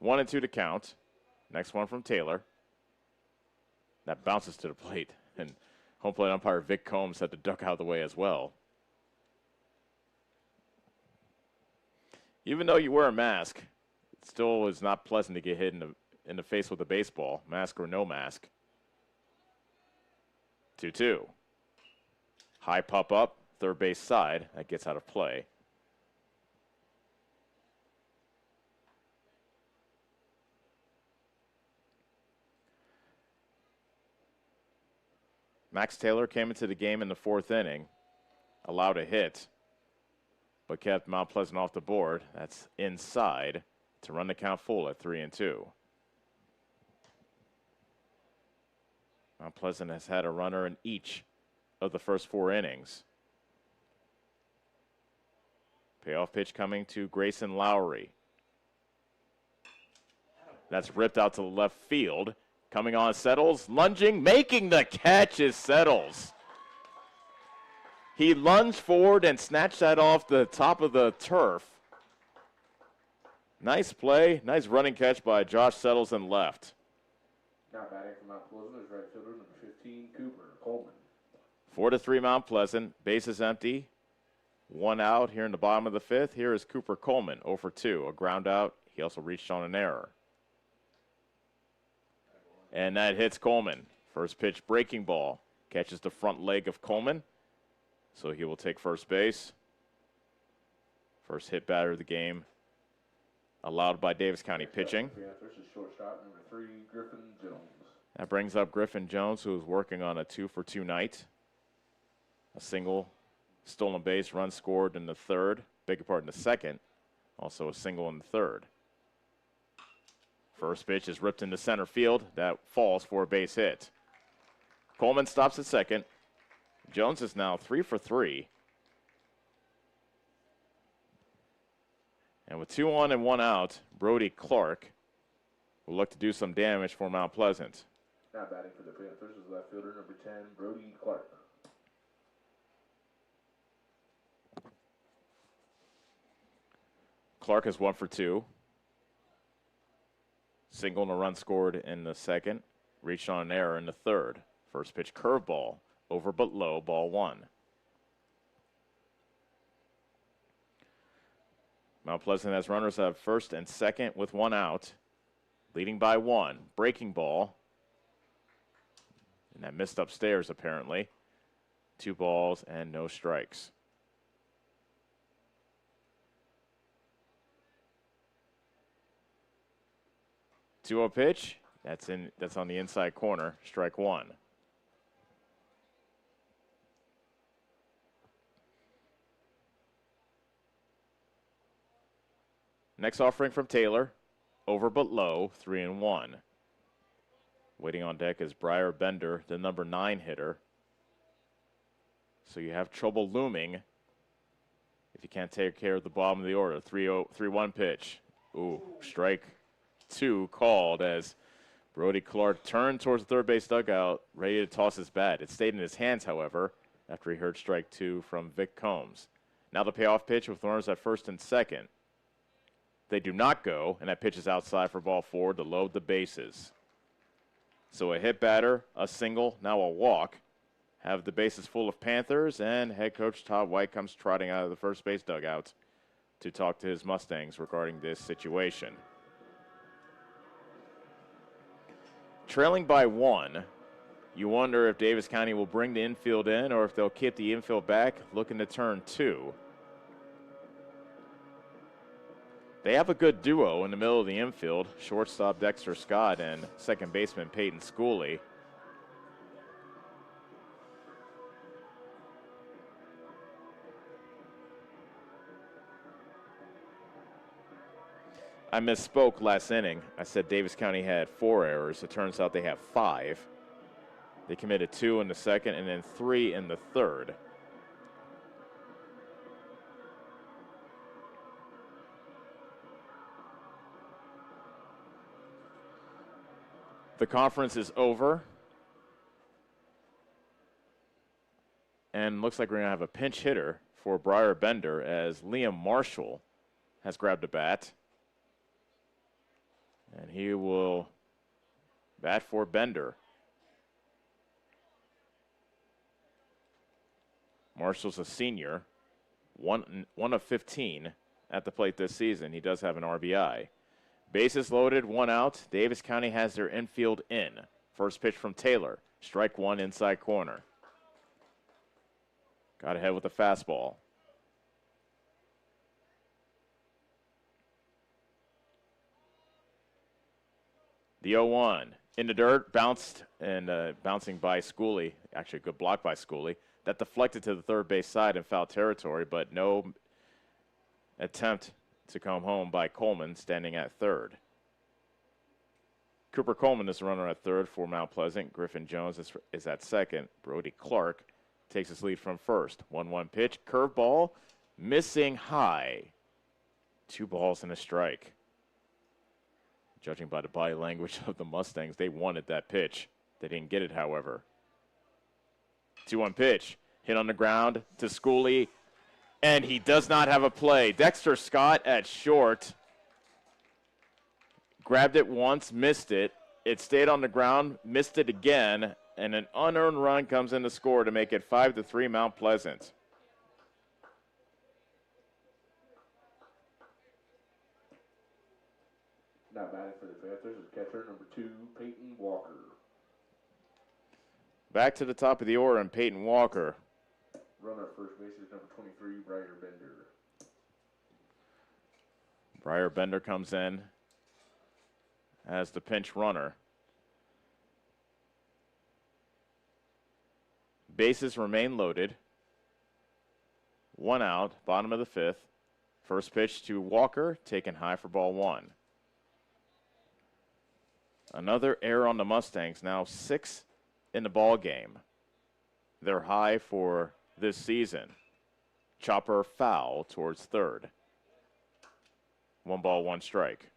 1-2 to count. Next one from Taylor. That bounces to the plate, and home plate umpire Vic Combs had to duck out of the way as well. Even though you wear a mask, it still is not pleasant to get hit in the face with a baseball, mask or no mask. 2-2. High pop up, third base side. That gets out of play. Max Taylor came into the game in the 4th inning, allowed a hit, but kept Mount Pleasant off the board. That's inside to run the count full at 3-2. Mount Pleasant has had a runner in each of the first 4 innings. Payoff pitch coming to Grayson Lowry. That's ripped out to the left field. Coming on, Settles, lunging, making the catch is Settles. He lunged forward and snatched that off the top of the turf. Nice play, nice running catch by Josh Settles in left. Now batting from Mount Pleasant is right fielder number 15, Cooper Coleman. 4-3 Mount Pleasant, bases empty. 1 out here in the bottom of the 5th. Here is Cooper Coleman, 0 for 2, a ground out. He also reached on an error. And that hits Coleman. First pitch breaking ball. Catches the front leg of Coleman. So he will take first base. First hit batter of the game allowed by Davis County pitching. Panthers is shortstop number 3, Griffin Jones. That brings up Griffin Jones, who is working on a 2-for-2 night. A single, stolen base, run scored in the third. Beg your pardon, the second. Also a single in the third. First pitch is ripped into center field. That falls for a base hit. Coleman stops at second. Jones is now 3 for 3. And with 2 on and 1 out, Brody Clark will look to do some damage for Mount Pleasant. Now batting for the Panthers is left fielder number 10, Brody Clark. Clark is 1 for 2. Single and a run scored in the second. Reached on an error in the third. First pitch curveball. Over but low, ball 1. Mount Pleasant has runners at first and second with 1 out. Leading by 1. Breaking ball. And that missed upstairs, apparently. 2 balls and no strikes. Two-zero pitch. That's on the inside corner. Strike 1. Next offering from Taylor. Over but low. 3-1. Waiting on deck is Briar Bender, the number 9 hitter. So you have trouble looming if you can't take care of the bottom of the order. 3-1 pitch. Ooh, strike 2 called as Brody Clark turned towards the third base dugout, ready to toss his bat. It stayed in his hands, however, after he heard strike 2 from Vic Combs. Now the payoff pitch with runners at first and second. They do not go, and that pitch is outside for ball 4 to load the bases. So a hit batter, a single, now a walk. Have the bases full of Panthers, and head coach Todd White comes trotting out of the first base dugout to talk to his Mustangs regarding this situation. Trailing by 1, you wonder if Davis County will bring the infield in or if they'll keep the infield back, looking to turn 2. They have a good duo in the middle of the infield, shortstop Dexter Scott and second baseman Peyton Schooley. I misspoke last inning. I said Davis County had 4 errors. It turns out they have 5. They committed 2 in the second and then 3 in the third. The conference is over. And looks like we're going to have a pinch hitter for Briar Bender as Liam Marshall has grabbed a bat. And he will bat for Bender. Marshall's a senior, one of 15 at the plate this season. He does have an RBI. Bases loaded, 1 out. Davis County has their infield in. First pitch from Taylor. Strike 1 inside corner. Got ahead with a fastball. The 0-1 in the dirt, bounced and bouncing by Schooley. Actually, a good block by Schooley. That deflected to the third base side in foul territory, but no attempt to come home by Coleman, standing at third. Cooper Coleman is the runner at third for Mount Pleasant. Griffin Jones is at second. Brody Clark takes his lead from first. 1-1 pitch, curveball, missing high. 2 balls and a strike. Judging by the body language of the Mustangs, they wanted that pitch. They didn't get it, however. 2-1 pitch, hit on the ground to Schooley, and he does not have a play. Dexter Scott at short. Grabbed it once, missed it. It stayed on the ground, missed it again, and an unearned run comes in to score to make it 5-3 Mount Pleasant. Now batting for the Panthers is catcher number 2, Peyton Walker. Back to the top of the order, and Peyton Walker. Runner at first base is number 23, Briar Bender. Briar Bender comes in as the pinch runner. Bases remain loaded. 1 out, bottom of the 5th. First pitch to Walker, taken high for ball 1. Another error on the Mustangs, now 6 in the ball game. They're high for this season. Chopper foul towards third. 1 ball, 1 strike.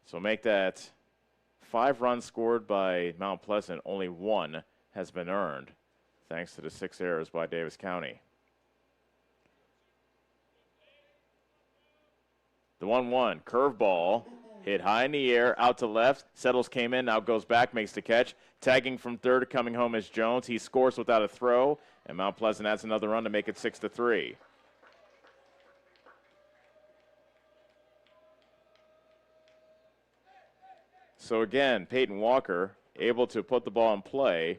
So make that 5 runs scored by Mount Pleasant. Only 1 has been earned, thanks to the 6 errors by Davis County. The 1-1 curveball hit high in the air, out to left. Settles came in, now goes back, makes the catch. Tagging from third, coming home is Jones. He scores without a throw, and Mount Pleasant adds another run to make it 6-3. So again, Peyton Walker able to put the ball in play.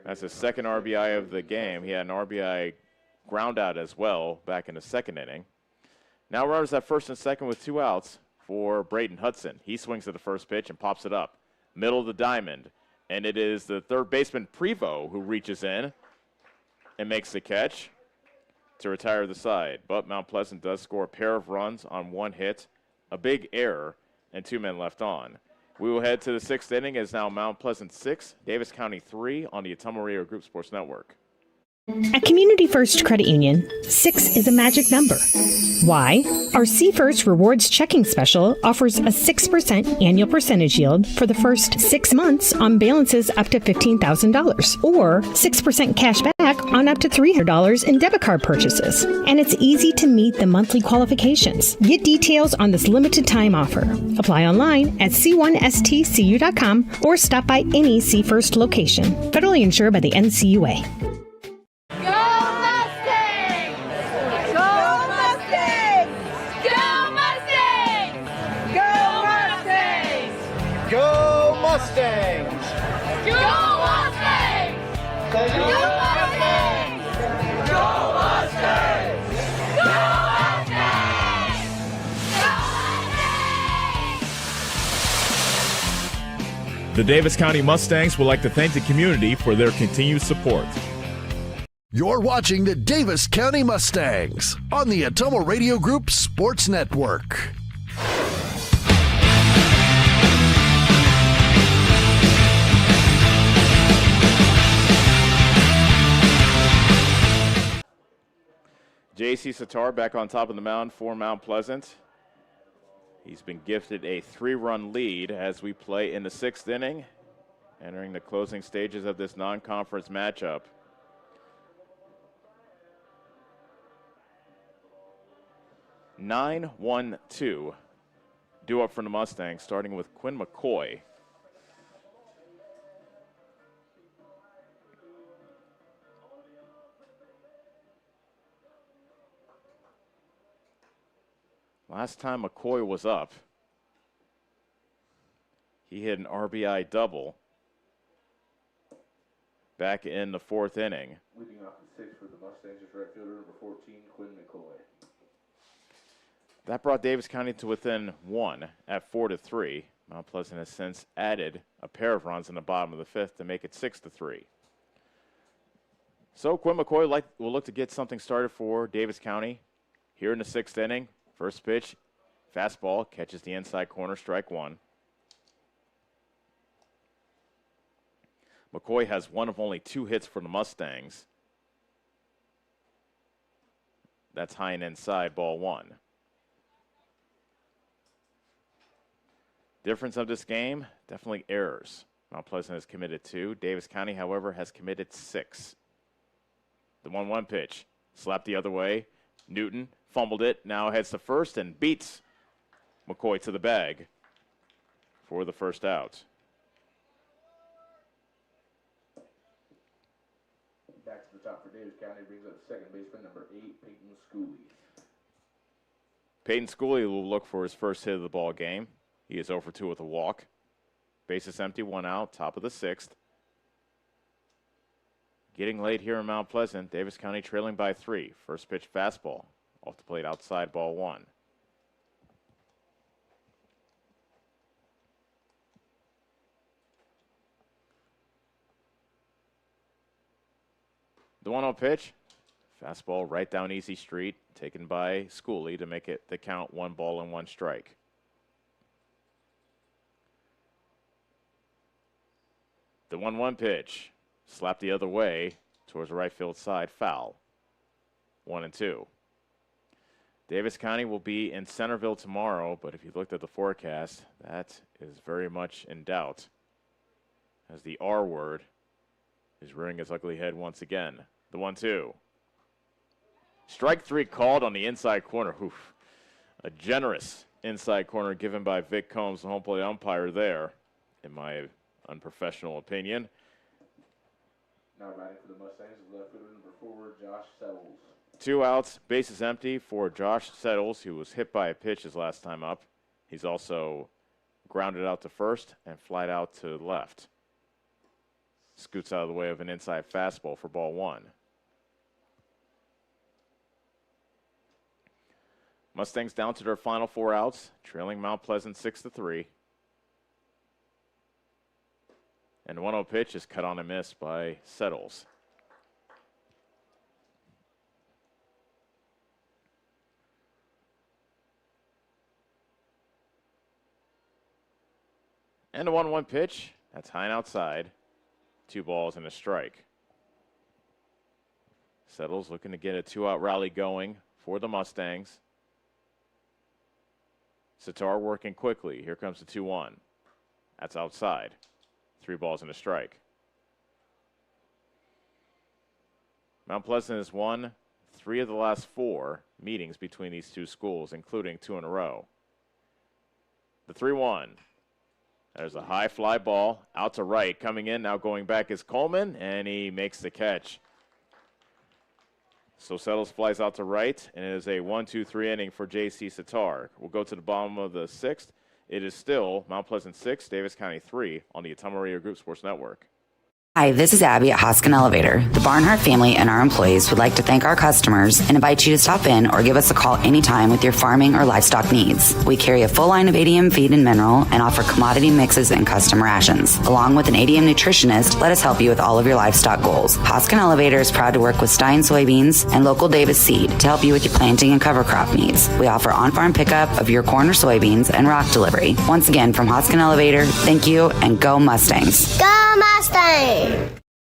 That's his second RBI of the game. He had an RBI ground out as well back in the 2nd inning. Now runners at first and second with 2 outs for Brayton Hudson. He swings at the first pitch and pops it up. Middle of the diamond. And it is the third baseman, Prevost, who reaches in and makes the catch to retire the side. But Mount Pleasant does score a pair of runs on 1 hit, a big error, and 2 men left on. We will head to the 6th inning as now Mount Pleasant 6, Davis County 3 on the Ottumwa Radio Group Sports Network. At Community First Credit Union, 6 is a magic number. Why? Our See First Rewards Checking Special offers a 6% annual percentage yield for the first 6 months on balances up to $15,000, or 6% cash back on up to $300 in debit card purchases. And it's easy to meet the monthly qualifications. Get details on this limited time offer. Apply online at c1stcu.com or stop by any See First location. Federally insured by the NCUA. Go Mustangs! Go Mustangs! Go Mustangs! Go Mustangs! Go Mustangs! The Davis County Mustangs would like to thank the community for their continued support. You're watching the Davis County Mustangs on the Ottumwa Radio Group Sports Network. J.C. Sitar back on top of the mound for Mount Pleasant. He's been gifted a 3-run lead as we play in the 6th inning, entering the closing stages of this non-conference matchup. (9-1-2) due up from the Mustangs, starting with Quinn McCoy. Last time McCoy was up, he hit an RBI double back in the 4th inning. Leading off the 6th for the Mustangs is right fielder number 14, Quinn McCoy. That brought Davis County to within 1 at 4-3. Mount Pleasant has since added a pair of runs in the bottom of the 5th to make it 6-3. So Quinn McCoy will look to get something started for Davis County here in the 6th inning. First pitch, fastball, catches the inside corner, strike 1. McCoy has one of only 2 hits for the Mustangs. That's high and inside, ball 1. Difference of this game, definitely errors. Mount Pleasant has committed 2. Davis County, however, has committed 6. The 1-1 pitch, slapped the other way. Newton fumbled it, now heads to first and beats McCoy to the bag for the first out. Back to the top for Davis County, brings up second baseman number 8, Peyton Schooley. Peyton Schooley will look for his first hit of the ball game. He is 0 for 2 with a walk. Bases empty, 1 out, top of the 6th. Getting late here in Mount Pleasant. Davis County trailing by 3. First pitch fastball. Off the plate outside, ball one. The 1-0 pitch. Fastball right down easy street, taken by Schooley to make it the count 1 ball and 1 strike. The 1-1 pitch. Slapped the other way towards the right field side, foul. 1-2. Davis County will be in Centerville tomorrow, but if you looked at the forecast, that is very much in doubt, as the R word is rearing its ugly head once again. The 1-2. Strike 3 called on the inside corner. Oof. A generous inside corner given by Vic Combs, the home plate umpire there, in my unprofessional opinion. Now batting for the Mustangs is left fielder number 4, Josh Settles. 2 outs, bases empty for Josh Settles, who was hit by a pitch his last time up. He's also grounded out to first and flied out to left. Scoots out of the way of an inside fastball for ball 1. Mustangs down to their final 4 outs, trailing Mount Pleasant 6-3. And the 1-0 pitch is cut on a miss by Settles. And the 1-1 pitch, that's high and outside. 2 balls and a strike. Settles looking to get a 2-out rally going for the Mustangs. Sitar working quickly. Here comes the 2-1. That's outside. 3 balls and a strike. Mount Pleasant has won 3 of the last 4 meetings between these 2 schools, including 2 in a row. The 3-1. There's a high fly ball out to right. Coming in, now going back is Coleman, and he makes the catch. So Settles flies out to right, and it is a 1-2-3 inning for J.C. Sitar. We'll go to the bottom of the 6th. It is still Mount Pleasant 6, Davis County 3 on the Ottumwa Radio Group Sports Network. Hi, this is Abby at Hoskin Elevator. The Barnhart family and our employees would like to thank our customers and invite you to stop in or give us a call anytime with your farming or livestock needs. We carry a full line of ADM feed and mineral and offer commodity mixes and custom rations. Along with an ADM nutritionist, let us help you with all of your livestock goals. Hoskin Elevator is proud to work with Stein soybeans and local Davis seed to help you with your planting and cover crop needs. We offer on-farm pickup of your corn or soybeans and rock delivery. Once again, from Hoskin Elevator, thank you and go Mustangs. Go Mustangs!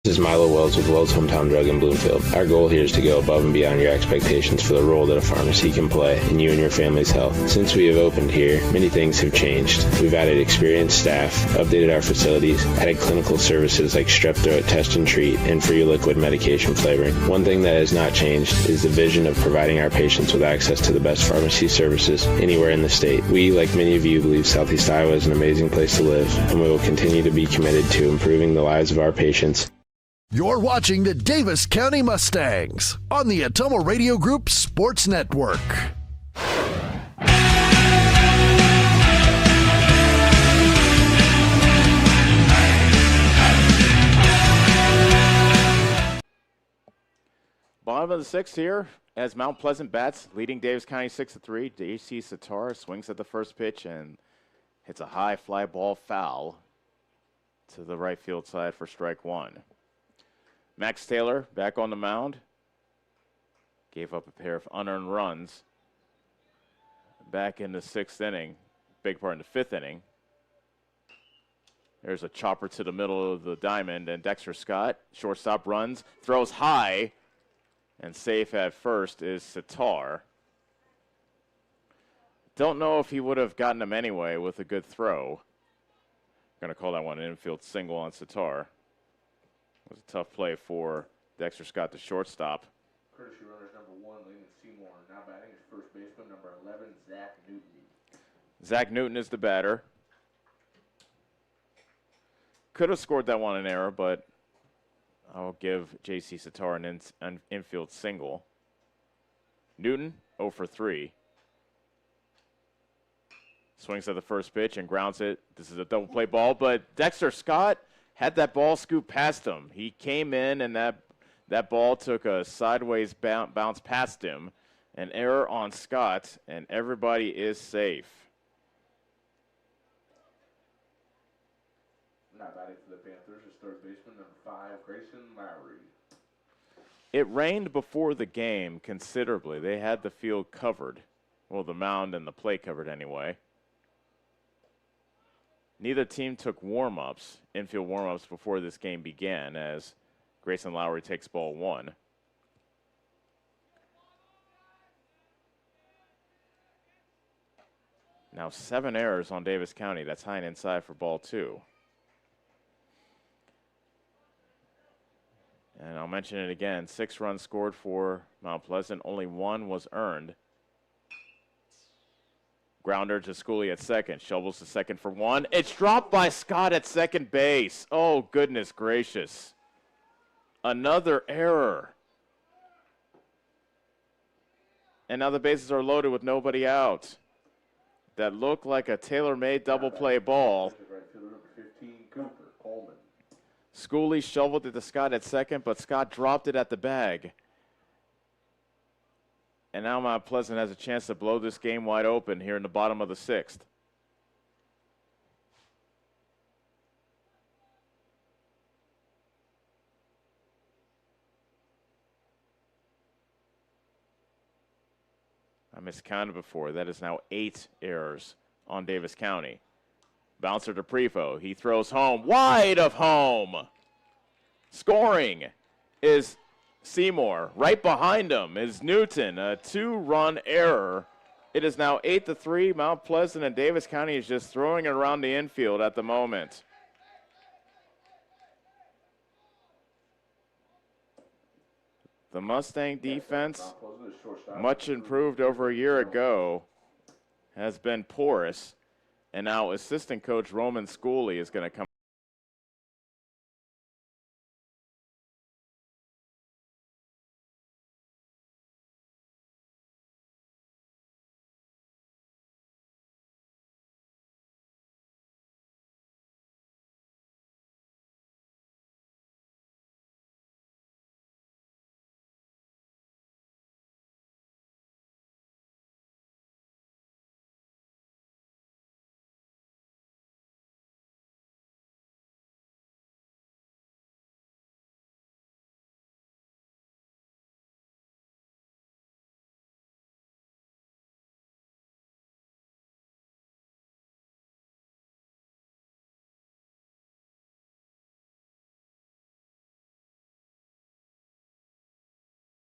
This is Milo Wells with Wells Hometown Drug in Bloomfield. Our goal here is to go above and beyond your expectations for the role that a pharmacy can play in you and your family's health. Since we have opened here, many things have changed. We've added experienced staff, updated our facilities, added clinical services like strep throat test and treat, and free liquid medication flavoring. One thing that has not changed is the vision of providing our patients with access to the best pharmacy services anywhere in the state. We, like many of you, believe Southeast Iowa is an amazing place to live, and we will continue to be committed to improving the lives of our patients. You're watching the Davis County Mustangs on the Ottumwa Radio Group Sports Network. Bottom of the 6th here as Mount Pleasant bats, leading Davis County 6-3. J.C. Sitar swings at the first pitch and hits a high fly ball foul to the right field side for strike 1. Max Taylor back on the mound. Gave up a pair of unearned runs back in the 6th inning, big part in the 5th inning. There's a chopper to the middle of the diamond, and Dexter Scott, shortstop, runs, throws high, and safe at first is Sitar. Don't know if he would have gotten him anyway with a good throw. Going to call that one an infield single on Sitar. It was a tough play for Dexter Scott, the shortstop. Courtesy runners number 1, Landon Seymour. Now batting is first baseman number 11, Zach Newton. Zach Newton is the batter. Could have scored that one in error, but I'll give J.C. Sitar an infield single. Newton, 0 for 3. Swings at the first pitch and grounds it. This is a double play ball, but Dexter Scott had that ball scoop past him. He came in, and that ball took a sideways bounce past him. An error on Scott, and everybody is safe. Now batting for the Panthers is third baseman number 5, Grayson Lowry. It rained before the game considerably. They had the field covered. Well, the mound and the plate covered anyway. Neither team took warm-ups, infield warm-ups, before this game began as Grayson Lowry takes ball 1. Now 7 errors on Davis County. That's high and inside for ball 2. And I'll mention it again. 6 runs scored for Mount Pleasant. Only 1 was earned. Grounder to Schooley at second. Shovels to second for 1. It's dropped by Scott at second base. Oh, goodness gracious. Another error. And now the bases are loaded with nobody out. That looked like a tailor-made double play ball. Right fielder number 15, Cooper Coleman. Schooley shoveled it to Scott at second, but Scott dropped it at the bag. And now Mount Pleasant has a chance to blow this game wide open here in the bottom of the 6th. I miscounted before. That is now 8 errors on Davis County. Bouncer to Prefo. He throws home. Wide of home. Scoring is Seymour. Right behind him is Newton. A 2-run error. It is now 8-3. Mount Pleasant and Davis County is just throwing it around the infield at the moment. The Mustang defense, much improved over a year ago, has been porous. And now assistant coach Roman Schooley is going to come.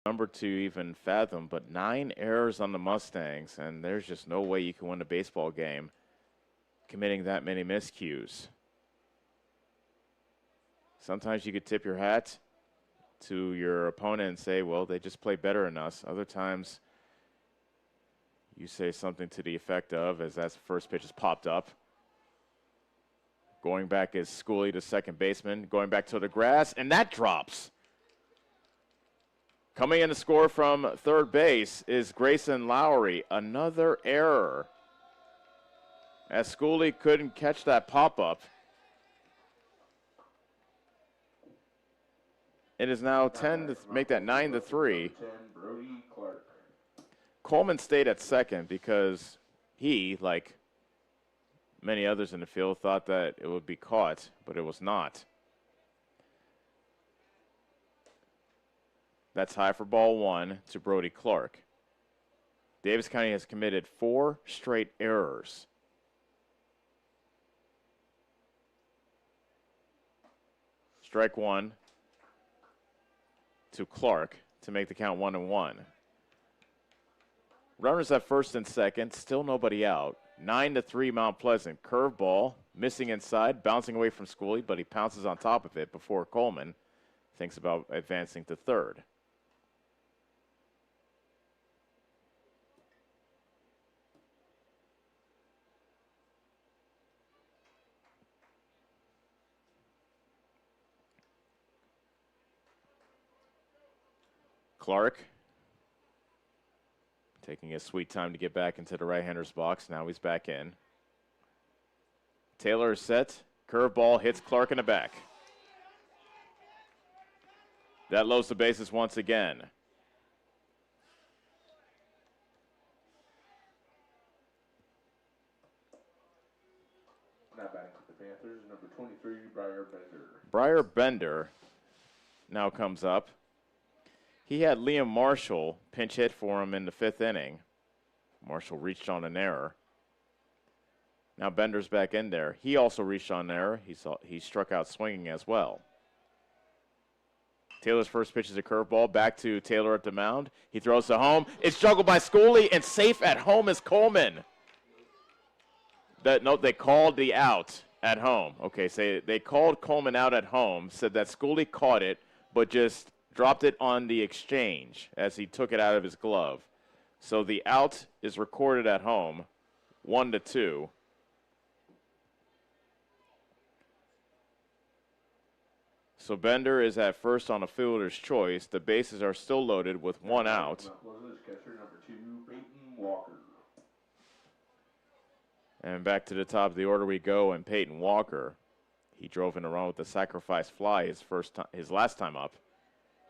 Number 2 even fathom, but 9 errors on the Mustangs, and there's just no way you can win a baseball game committing that many miscues. Sometimes you could tip your hat to your opponent and say, well, they just play better than us. Other times you say something to the effect of, as that first pitch is popped up. Going back is Schooley to second baseman, going back to the grass, and that drops. Coming in to score from third base is Grayson Lowry. Another error, as Schooley couldn't catch that pop-up. It is now 10 to make that 9-3. Coleman stayed at second because he, like many others in the field, thought that it would be caught, but it was not. That's high for ball 1 to Brody Clark. Davis County has committed 4 straight errors. Strike 1 to Clark to make the count 1-1. Runners at first and second, still nobody out. 9-3 Mount Pleasant. Curveball, missing inside, bouncing away from Schooley, but he pounces on top of it before Coleman thinks about advancing to third. Clark taking his sweet time to get back into the right-hander's box. Now he's back in. Taylor is set. Curveball hits Clark in the back. That loads the bases once again. Panthers, number 23, Briar Bender. Briar Bender now comes up. He had Liam Marshall pinch hit for him in the 5th inning. Marshall reached on an error. Now Bender's back in there. He also reached on an error. He struck out swinging as well. Taylor's first pitch is a curveball. Back to Taylor at the mound. He throws to home. It's juggled by Schooley, and safe at home is Coleman. They called the out at home. Okay, so they called Coleman out at home, said that Schooley caught it, but just dropped it on the exchange as he took it out of his glove. So the out is recorded at home, 1-2. So Bender is at first on a fielder's choice. The bases are still loaded with 1 out. Catcher number 2, Peyton Walker. And back to the top of the order we go, and Peyton Walker. He drove in a run with the sacrifice fly his last time up.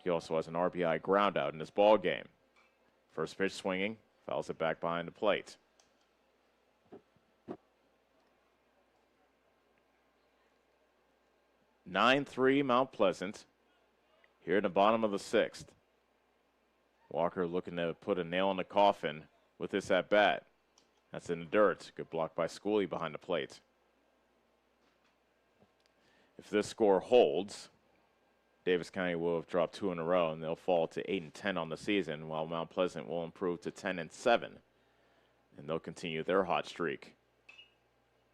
He also has an RBI ground out in this ball game. First pitch swinging, fouls it back behind the plate. (9-3) Mount Pleasant here in the bottom of the 6th. Walker looking to put a nail in the coffin with this at bat. That's in the dirt. Good block by Schooley behind the plate. If this score holds, Davis County will have dropped 2 in a row, and they'll fall to 8-10 on the season, while Mount Pleasant will improve to 10-7, and they'll continue their hot streak.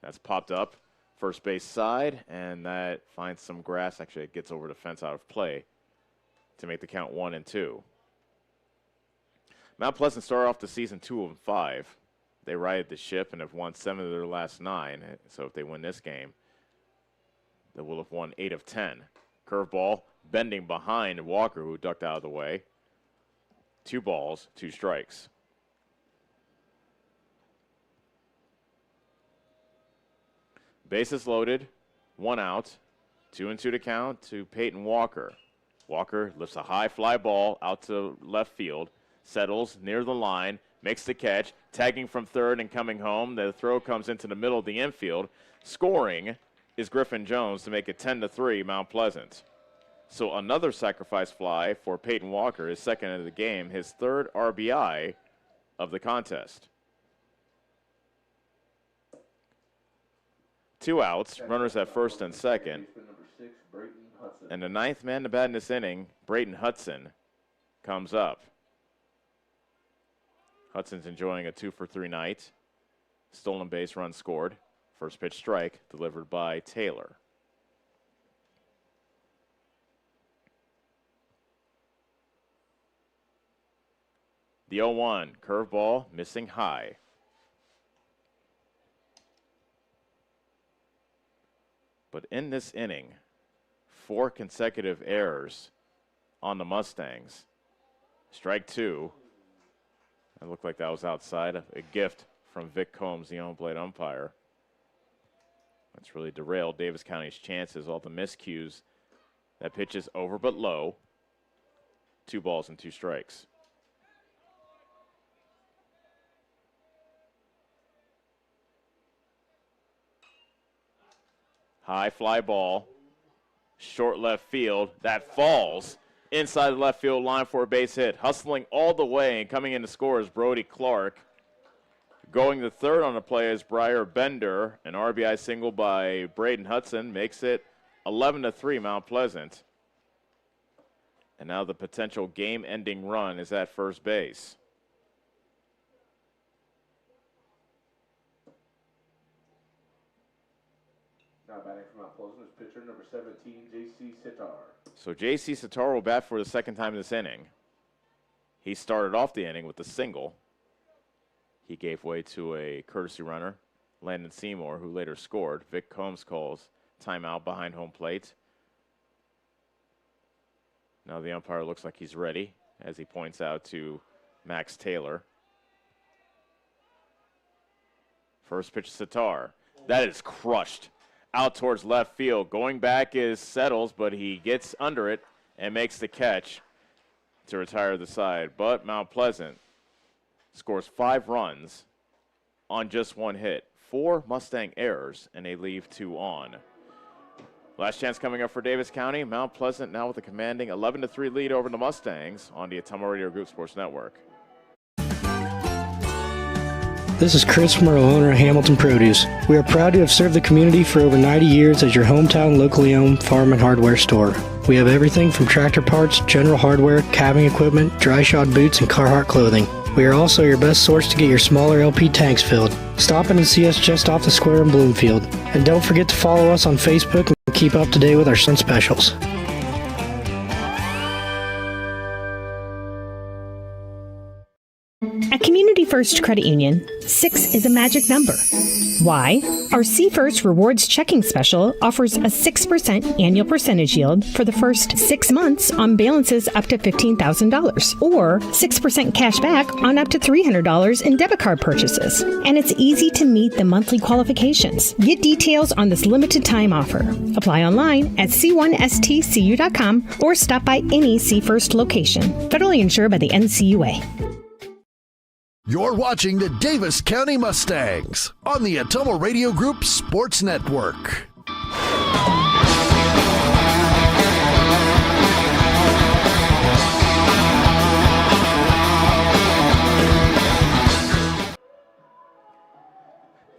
That's popped up first base side, and that finds some grass. Actually, it gets over the fence out of play to make the count 1-2. Mount Pleasant started off the season 2-5. They righted the ship and have won 7 of their last 9. So if they win this game, they will have won 8 of 10. Curveball bending behind Walker, who ducked out of the way. 2 balls, 2 strikes. Bases loaded, 1 out, 2-2 to count to Peyton Walker. Walker lifts a high fly ball out to left field, settles near the line, makes the catch, tagging from third and coming home. The throw comes into the middle of the infield. Scoring is Griffin Jones to make it 10-3 Mount Pleasant. So another sacrifice fly for Peyton Walker, his second of the game, his 3rd RBI of the contest. 2 outs, runners at first and second. And the 9th man to bat in this inning, Brayton Hudson, comes up. Hudson's enjoying a 2-for-3 night. Stolen base run scored. First pitch strike delivered by Taylor. The 0-1 curveball missing high. But in this inning, 4 consecutive errors on the Mustangs. Strike 2. It looked like that was outside. A gift from Vic Combs, the on-plate umpire. That's really derailed Davis County's chances. All the miscues. That pitch is over but low. 2 balls and 2 strikes. High fly ball, short left field. That falls inside the left field line for a base hit. Hustling all the way and coming in to score is Brody Clark. Going to third on the play is Briar Bender. An RBI single by Braden Hudson makes it 11-3 Mount Pleasant. And now the potential game-ending run is at first base. Now batting from Mount Pleasant is pitcher number 17, J.C. Sitar. So J.C. Sitar will bat for the second time this inning. He started off the inning with a single. He gave way to a courtesy runner, Landon Seymour, who later scored. Vic Combs calls timeout behind home plate. Now the umpire looks like he's ready, as he points out to Max Taylor. First pitch, Sitar. That is crushed out towards left field. Going back is Settles, but he gets under it and makes the catch to retire the side. But Mount Pleasant scores 5 runs on just one hit. 4 Mustang errors, and they leave 2 on. Last chance coming up for Davis County. Mount Pleasant now with a commanding 11-3 lead over the Mustangs on the Ottumwa Radio Group Sports Network. This is Chris Merle, owner of Hamilton Produce. We are proud to have served the community for over 90 years as your hometown locally owned farm and hardware store. We have everything from tractor parts, general hardware, calving equipment, dry shod boots, and Carhartt clothing. We are also your best source to get your smaller LP tanks filled. Stop in and see us just off the square in Bloomfield. And don't forget to follow us on Facebook and keep up to date with our Sun specials. At Community First Credit Union, 6 is a magic number. Why? Our C First Rewards Checking Special offers a 6% annual percentage yield for the first 6 months on balances up to $15,000, or 6% cash back on up to $300 in debit card purchases. And it's easy to meet the monthly qualifications. Get details on this limited time offer. Apply online at c1stcu.com or stop by any C First location. Federally insured by the NCUA. You're watching the Davis County Mustangs on the Ottumwa Radio Group Sports Network.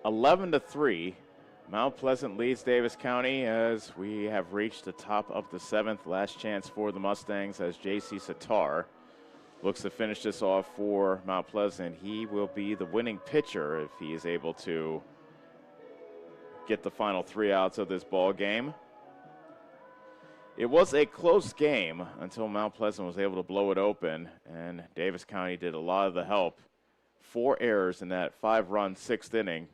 (11-3). Mount Pleasant leads Davis County as we have reached the top of the 7th. Last chance for the Mustangs as J.C. Sitar looks to finish this off for Mount Pleasant. He will be the winning pitcher if he is able to get the final 3 outs of this ball game. It was a close game until Mount Pleasant was able to blow it open, and Davis County did a lot of the help. 4 errors in that 5-run 6th inning.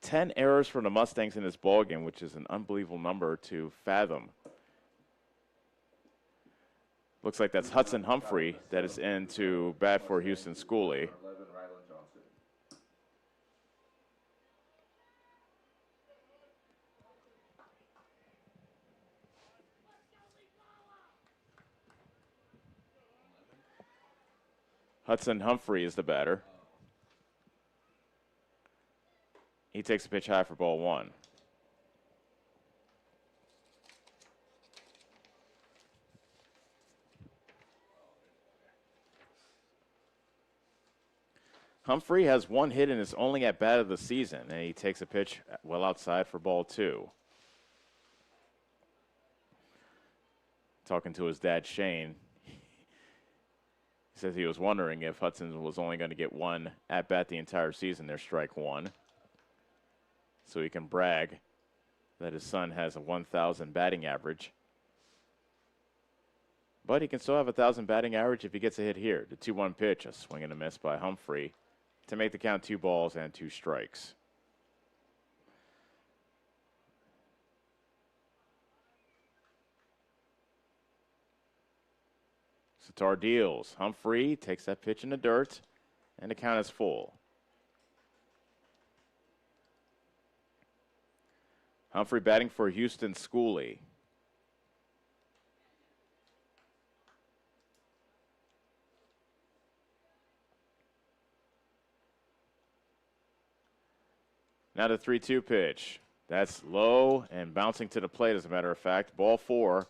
10 errors for the Mustangs in this ball game, which is an unbelievable number to fathom. Looks like that's Hudson Humphrey that is in to bat for Houston Schooley. Hudson Humphrey is the batter. He takes a pitch high for ball 1. Humphrey has 1 hit in his only at-bat of the season, and he takes a pitch well outside for ball 2. Talking to his dad, Shane, he says he was wondering if Hudson was only going to get 1 at-bat the entire season. There's strike 1. So he can brag that his son has a 1,000 batting average. But he can still have a 1,000 batting average if he gets a hit here. The 2-1 pitch, a swing and a miss by Humphrey to make the count 2 balls and 2 strikes. Sitar deals. Humphrey takes that pitch in the dirt, and the count is full. Humphrey batting for Houston Schooley. Now the 3-2 pitch. That's low and bouncing to the plate, as a matter of fact. Ball 4.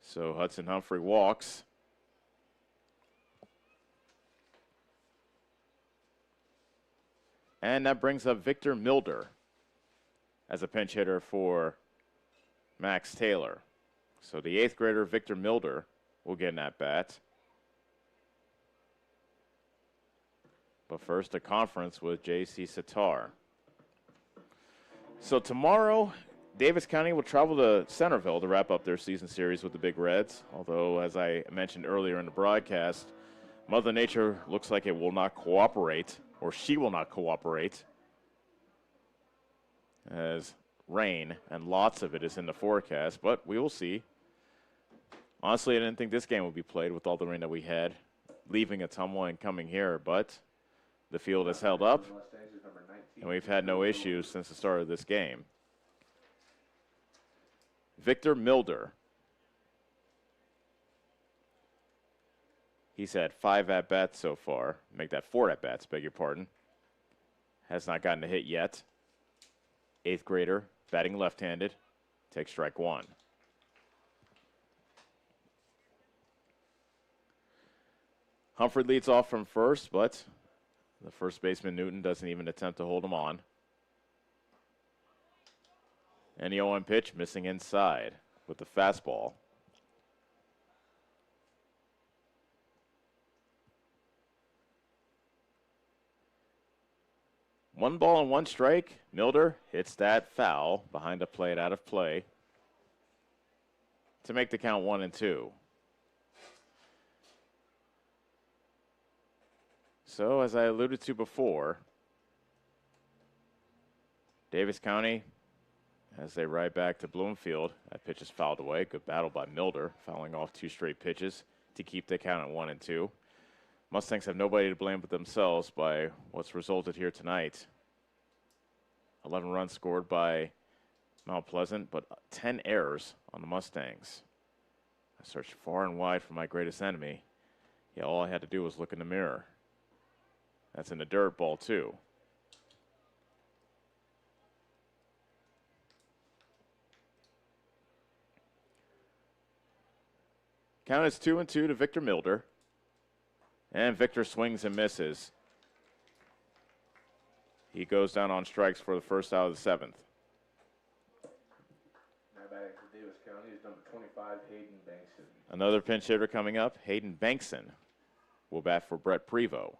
So Hudson Humphrey walks. And that brings up Victor Milder as a pinch hitter for Max Taylor. So the 8th grader, Victor Milder, will get an at-bat. But first, a conference with J.C. Sitar. So tomorrow, Davis County will travel to Centerville to wrap up their season series with the Big Reds. Although, as I mentioned earlier in the broadcast, Mother Nature looks like it will not cooperate, or she will not cooperate, as rain, and lots of it, is in the forecast. But we will see. Honestly, I didn't think this game would be played with all the rain that we had leaving Ottumwa and coming here, but the field has held up, and we've had no issues since the start of this game. Victor Milder. He's had 5 at-bats so far. Make that 4 at-bats, beg your pardon. has not gotten a hit yet. 8th grader, batting left-handed, takes strike 1. Humphrey leads off from first, but the first baseman, Newton, doesn't even attempt to hold him on. And the 0-1 pitch missing inside with the fastball. One ball and one strike. Milder hits that foul behind a plate out of play to make the count 1-2. So, as I alluded to before, Davis County, as they ride back to Bloomfield, that pitch is fouled away. Good battle by Milder, fouling off 2 straight pitches to keep the count at 1-2. Mustangs have nobody to blame but themselves by what's resulted here tonight. 11 runs scored by Mount Pleasant, but 10 errors on the Mustangs. I searched far and wide for my greatest enemy. Yeah, all I had to do was look in the mirror. That's in the dirt, ball 2. Count is 2-2 to Victor Milder. And Victor swings and misses. He goes down on strikes for the first out of the 7th. Now batting for Davis County is number 25, Hayden Bankson. Another pinch hitter coming up, Hayden Bankson, will bat for Brett Prevost.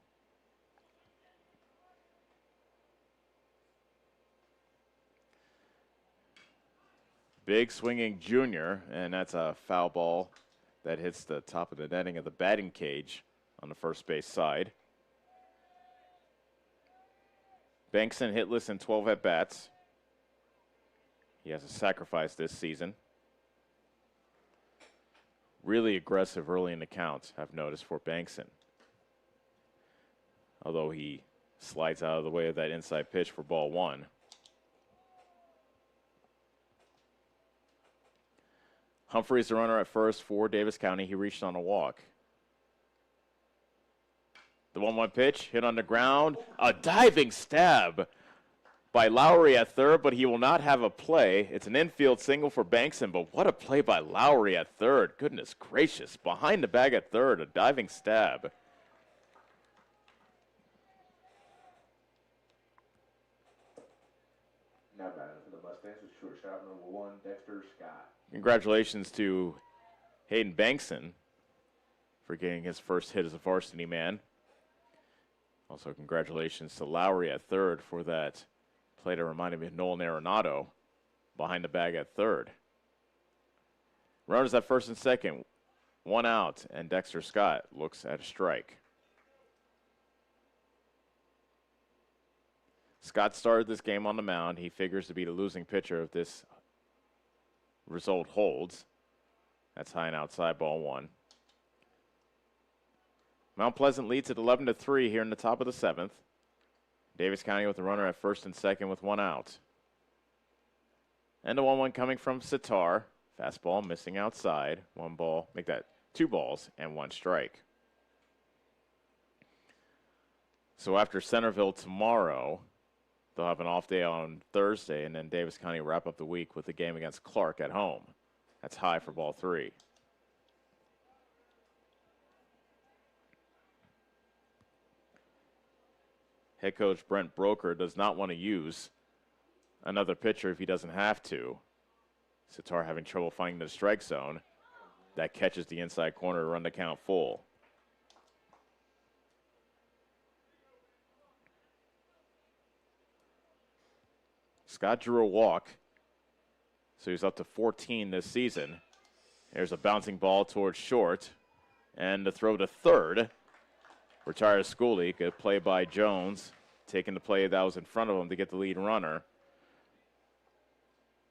Big swinging junior, and that's a foul ball that hits the top of the netting of the batting cage on the first base side. Bankson hitless in 12 at-bats. He has a sacrifice this season. Really aggressive early in the count, I've noticed, for Bankson. Although he slides out of the way of that inside pitch for ball 1. Humphrey's the runner at first for Davis County. He reached on a walk. The 1-1 pitch, hit on the ground. A diving stab by Lowry at third, but he will not have a play. It's an infield single for Bankson, but what a play by Lowry at third. Goodness gracious. Behind the bag at third, a diving stab. Now batting for the Mustangs is shortstop number 1, Dexter Scott. Congratulations to Hayden Bankson for getting his first hit as a varsity man. Also, congratulations to Lowry at third for that play that reminded me of Nolan Arenado behind the bag at third. Runners at first and second, 1 out, and Dexter Scott looks at a strike. Scott started this game on the mound. He figures to be the losing pitcher if this result holds. That's high and outside, ball 1. Mount Pleasant leads at 11-3 here in the top of the 7th. Davis County with a runner at first and second with 1 out. And the 1-1 coming from Sitar. Fastball missing outside. 1 ball, make that 2 balls and 1 strike. So after Centerville tomorrow, they'll have an off day on Thursday, and then Davis County wrap up the week with a game against Clark at home. That's high for ball 3. Head coach Brent Broker does not want to use another pitcher if he doesn't have to. Sitar having trouble finding the strike zone. That catches the inside corner to run the count full. Scott drew a walk, so he's up to 14 this season. There's a bouncing ball towards short, and the throw to third. Retires Schooley. Good play by Jones, taking the play that was in front of him to get the lead runner.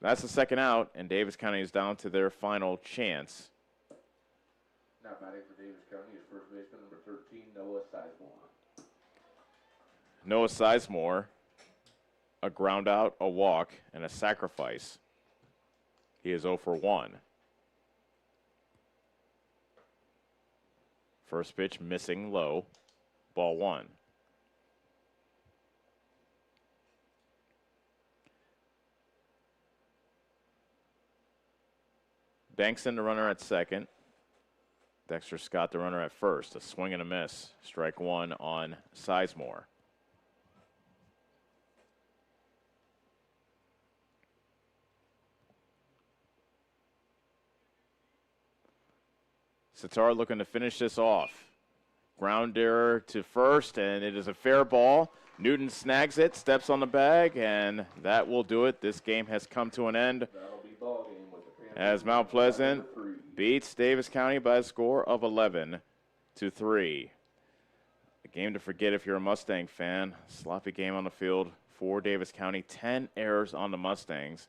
That's the second out, and Davis County is down to their final chance. Now batting for Davis County is first baseman number 13, Noah Sizemore. Noah Sizemore, a ground out, a walk, and a sacrifice. He is 0 for 1. First pitch missing low, ball 1. Bankson, the runner at second. Dexter Scott, the runner at first. A swing and a miss. Strike one on Sizemore. Sitar looking to finish this off. Grounder to first, and it is a fair ball. Newton snags it, steps on the bag, and that will do it. This game has come to an end as Mount Pleasant beats Davis County by a score of 11-3. A game to forget if you're a Mustang fan. Sloppy game on the field for Davis County. 10 errors on the Mustangs.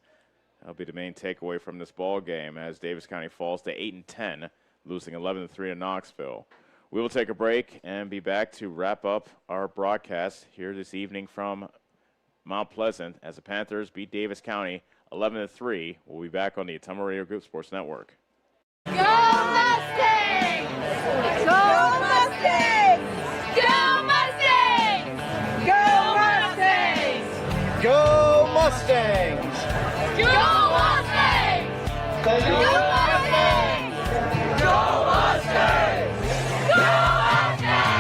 That'll be the main takeaway from this ball game as Davis County falls to 8-10, losing 11-3 to Knoxville. We will take a break and be back to wrap up our broadcast here this evening from Mount Pleasant as the Panthers beat Davis County 11-3. We'll be back on the Ottumwa Radio Group Sports Network. Go Mustangs! Go Mustangs! Go Mustangs! Go Mustangs! Go Mustangs! Go Mustangs! Go Mustangs! Go Mustangs!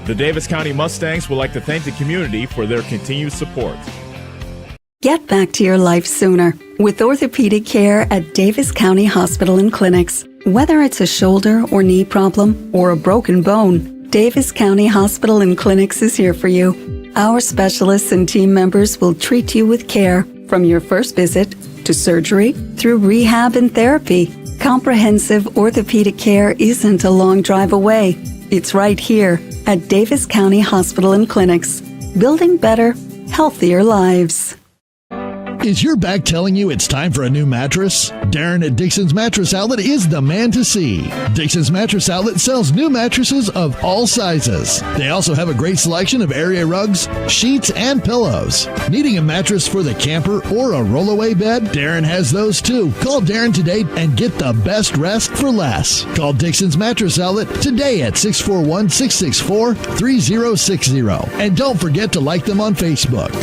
The Davis County Mustangs would like to thank the community for their continued support. Get back to your life sooner with orthopedic care at Davis County Hospital and Clinics. Whether it's a shoulder or knee problem or a broken bone, Davis County Hospital and Clinics is here for you. Our specialists and team members will treat you with care from your first visit to surgery through rehab and therapy. Comprehensive orthopedic care isn't a long drive away. It's right here at Davis County Hospital and Clinics, building better, healthier lives. Is your back telling you it's time for a new mattress? Darren at Dixon's Mattress Outlet is the man to see. Dixon's Mattress Outlet sells new mattresses of all sizes. They also have a great selection of area rugs, sheets, and pillows. Needing a mattress for the camper or a rollaway bed? Darren has those too. Call Darren today and get the best rest for less. Call Dixon's Mattress Outlet today at 641-664-3060. And don't forget to like them on Facebook.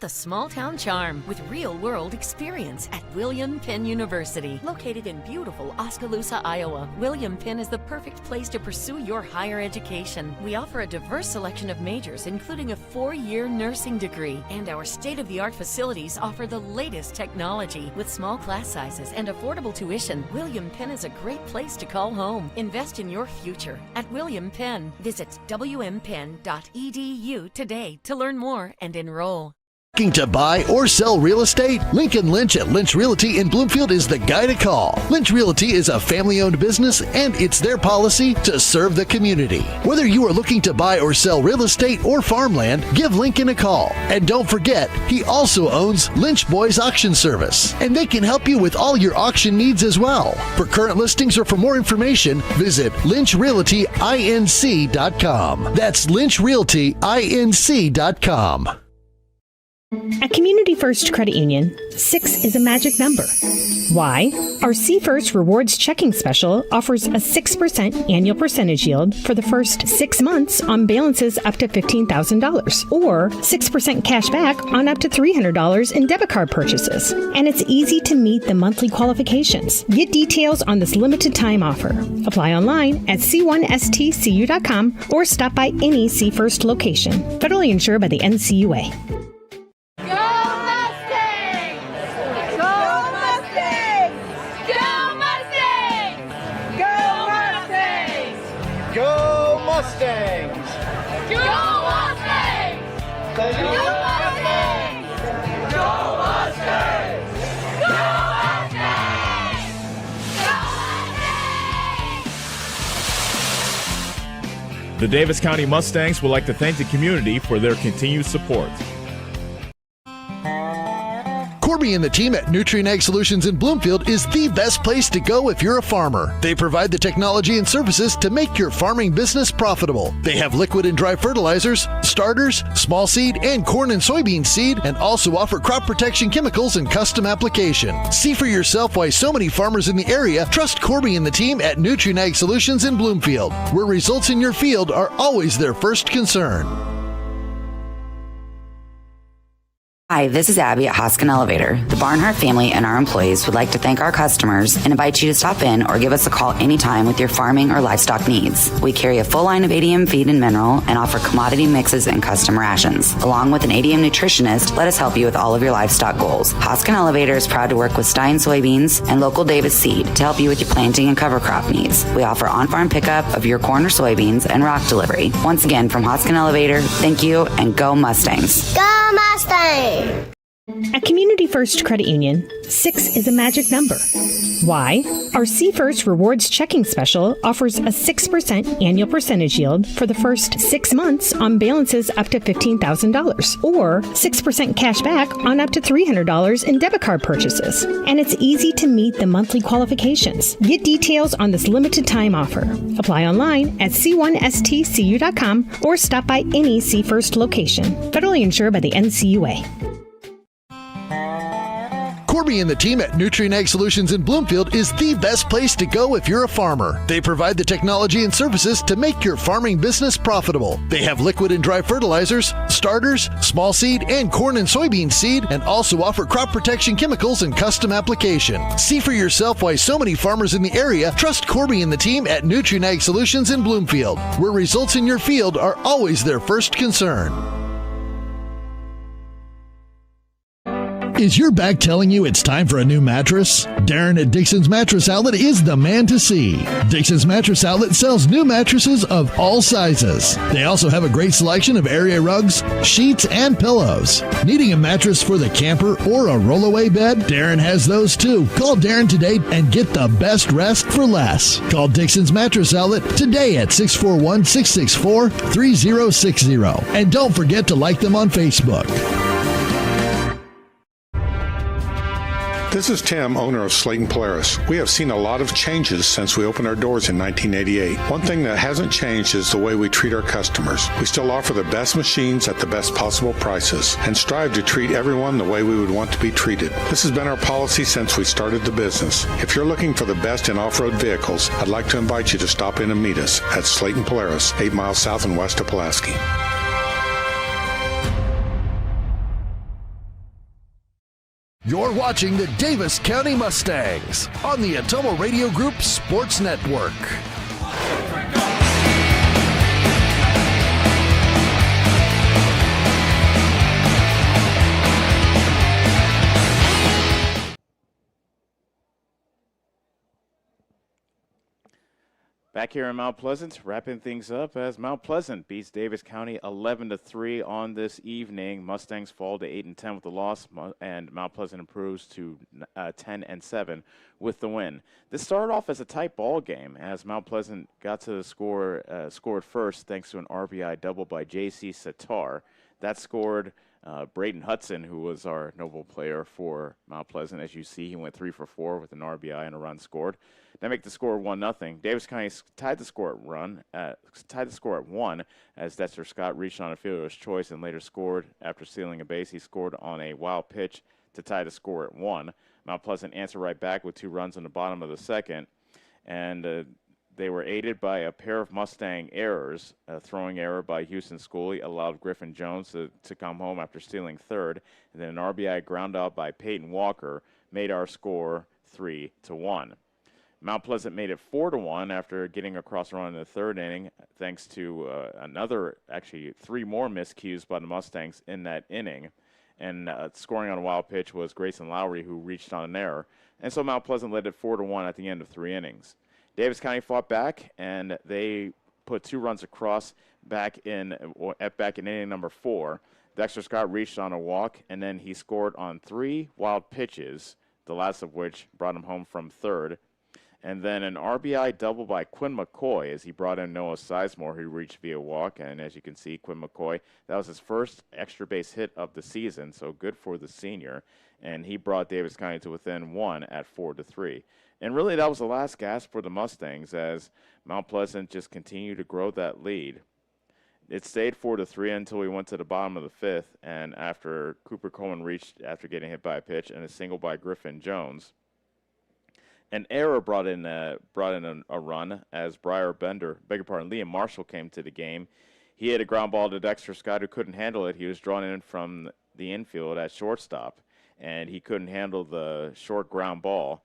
The small town charm with real world experience at William Penn University. Located in beautiful Oskaloosa, Iowa, William Penn is the perfect place to pursue your higher education. We offer a diverse selection of majors, including a 4-year nursing degree, and our state-of-the-art facilities offer the latest technology. With small class sizes and affordable tuition, William Penn is a great place to call home. Invest in your future at William Penn. Visit wmpenn.edu today to learn more and enroll. Looking to buy or sell real estate? Lincoln Lynch at Lynch Realty in Bloomfield is the guy to call. Lynch Realty is a family-owned business, and it's their policy to serve the community. Whether you are looking to buy or sell real estate or farmland, give Lincoln a call. And don't forget, he also owns Lynch Boys Auction Service, and they can help you with all your auction needs as well. For current listings or for more information, visit lynchrealtyinc.com. That's lynchrealtyinc.com. At Community First Credit Union, 6 is a magic number. Why? Our See First Rewards Checking Special offers a 6% annual percentage yield for the first 6 months on balances up to $15,000, or 6% cash back on up to $300 in debit card purchases. And it's easy to meet the monthly qualifications. Get details on this limited time offer. Apply online at c1stcu.com or stop by any See First location. Federally insured by the NCUA. Go Mustangs! Go Mustangs! Go Mustangs! Go Mustangs! Go Mustangs! The Davis County Mustangs would like to thank the community for their continued support. Corby and the team at Nutrient Ag Solutions in Bloomfield is the best place to go if you're a farmer. They provide the technology and services to make your farming business profitable. They have liquid and dry fertilizers, starters, small seed, and corn and soybean seed, and also offer crop protection chemicals and custom application. See for yourself why so many farmers in the area trust Corby and the team at Nutrient Ag Solutions in Bloomfield, where results in your field are always their first concern. Hi, this is Abby at Hoskin Elevator. The Barnhart family and our employees would like to thank our customers and invite you to stop in or give us a call anytime with your farming or livestock needs. We carry a full line of ADM feed and mineral and offer commodity mixes and custom rations. Along with an ADM nutritionist, let us help you with all of your livestock goals. Hoskin Elevator is proud to work with Stein soybeans and local Davis seed to help you with your planting and cover crop needs. We offer on-farm pickup of your corn or soybeans and rock delivery. Once again, from Hoskin Elevator, thank you and go Mustangs. Go Mustang! At Community First Credit Union, 6 is a magic number. Why? Our See First Rewards Checking Special offers a 6% annual percentage yield for the first 6 months on balances up to $15,000, or 6% cash back on up to $300 in debit card purchases. And it's easy to meet the monthly qualifications. Get details on this limited time offer. Apply online at c1stcu.com or stop by any See First location. Federally insured by the NCUA. Corby and the team at Nutrien Ag Solutions in Bloomfield is the best place to go if you're a farmer. They provide the technology and services to make your farming business profitable. They have liquid and dry fertilizers, starters, small seed, and corn and soybean seed, and also offer crop protection chemicals and custom application. See for yourself why so many farmers in the area trust Corby and the team at Nutrien Ag Solutions in Bloomfield, where results in your field are always their first concern. Is your back telling you it's time for a new mattress? Darren at Dixon's Mattress Outlet is the man to see. Dixon's Mattress Outlet sells new mattresses of all sizes. They also have a great selection of area rugs, sheets, and pillows. Needing a mattress for the camper or a rollaway bed? Darren has those too. Call Darren today and get the best rest for less. Call Dixon's Mattress Outlet today at 641-664-3060. And don't forget to like them on Facebook. This is Tim, owner of Slayton Polaris. We have seen a lot of changes since we opened our doors in 1988. One thing that hasn't changed is the way we treat our customers. We still offer the best machines at the best possible prices and strive to treat everyone the way we would want to be treated. This has been our policy since we started the business. If you're looking for the best in off-road vehicles, I'd like to invite you to stop in and meet us at Slayton Polaris, 8 miles south and west of Pulaski. You're watching the Davis County Mustangs on the Atomo Radio Group Sports Network. Back here in Mount Pleasant, wrapping things up as Mount Pleasant beats Davis County 11-3 on this evening. Mustangs fall to 8-10 with the loss, and Mount Pleasant improves to 10-7 with the win. This started off as a tight ball game as Mount Pleasant got to the scored first thanks to an RBI double by J.C. Sitar. That scored Braden Hudson, who was our noble player for Mount Pleasant. As you see, he went 3 for 4 with an RBI and a run scored. That make the score 1-0. Davis County tied the score at 1 as Dexter Scott reached on a fielder's choice and later scored after stealing a base. He scored on a wild pitch to tie the score at 1. Mount Pleasant answered right back with 2 runs in the bottom of the second, and they were aided by a pair of Mustang errors. A throwing error by Houston Schooley allowed Griffin Jones to come home after stealing third, and then an RBI ground out by Peyton Walker made our score 3-1. Mount Pleasant made it 4-1 after getting across a run in the third inning, thanks to 3 more miscues by the Mustangs in that inning. And scoring on a wild pitch was Grayson Lowry, who reached on an error. And so Mount Pleasant led it 4-1 at the end of 3 innings. Davis County fought back, and they put 2 runs across back in inning number 4. Dexter Scott reached on a walk, and then he scored on 3 wild pitches, the last of which brought him home from third. And then an RBI double by Quinn McCoy as he brought in Noah Sizemore, who reached via walk. And as you can see, Quinn McCoy, that was his first extra base hit of the season, so good for the senior. And he brought Davis County to within 1 at 4-3. And really, that was the last gasp for the Mustangs as Mount Pleasant just continued to grow that lead. It stayed 4-3 until we went to the bottom of the 5th, and after Cooper Coleman reached after getting hit by a pitch and a single by Griffin Jones. An error brought in a run as Liam Marshall came to the game. He hit a ground ball to Dexter Scott, who couldn't handle it. He was drawn in from the infield at shortstop, and he couldn't handle the short ground ball.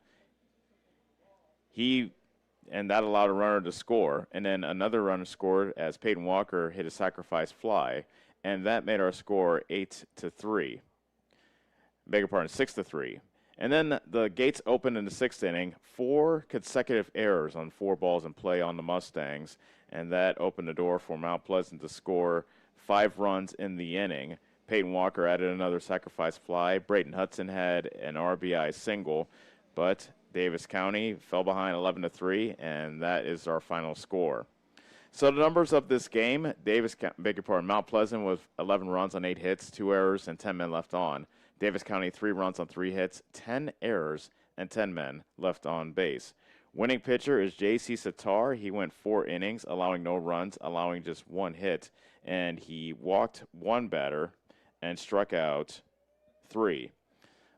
And that allowed a runner to score, and then another runner scored as Peyton Walker hit a sacrifice fly, and that made our score 8-3. Beg your pardon, 6-3. And then the gates opened in the 6th inning. 4 consecutive errors on 4 balls in play on the Mustangs, and that opened the door for Mount Pleasant to score 5 runs in the inning. Peyton Walker added another sacrifice fly. Brayton Hudson had an RBI single, but Davis County fell behind 11-3, and that is our final score. So the numbers of this game, Mount Pleasant with 11 runs on 8 hits, 2 errors, and 10 men left on. Davis County 3 runs on 3 hits, 10 errors, and 10 men left on base. Winning pitcher is J.C. Sitar. He went 4 innings, allowing no runs, allowing just 1 hit, and he walked 1 batter and struck out 3.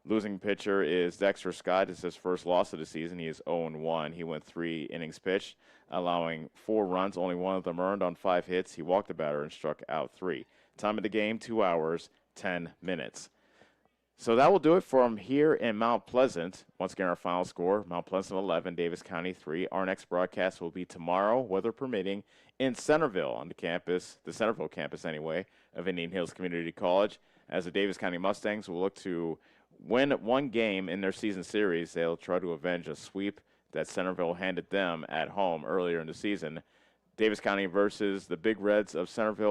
Losing pitcher is Dexter Scott. It's his first loss of the season. He is 0-1. He went 3 innings pitched, allowing 4 runs, only 1 of them earned on 5 hits. He walked the batter and struck out 3. Time of the game, 2 hours, 10 minutes. So that will do it from here in Mount Pleasant. Once again, our final score, Mount Pleasant 11, Davis County 3. Our next broadcast will be tomorrow, weather permitting, in Centerville on the campus, the Centerville campus anyway, of Indian Hills Community College. As the Davis County Mustangs will look to win 1 game in their season series. They'll try to avenge a sweep that Centerville handed them at home earlier in the season. Davis County versus the Big Reds of Centerville.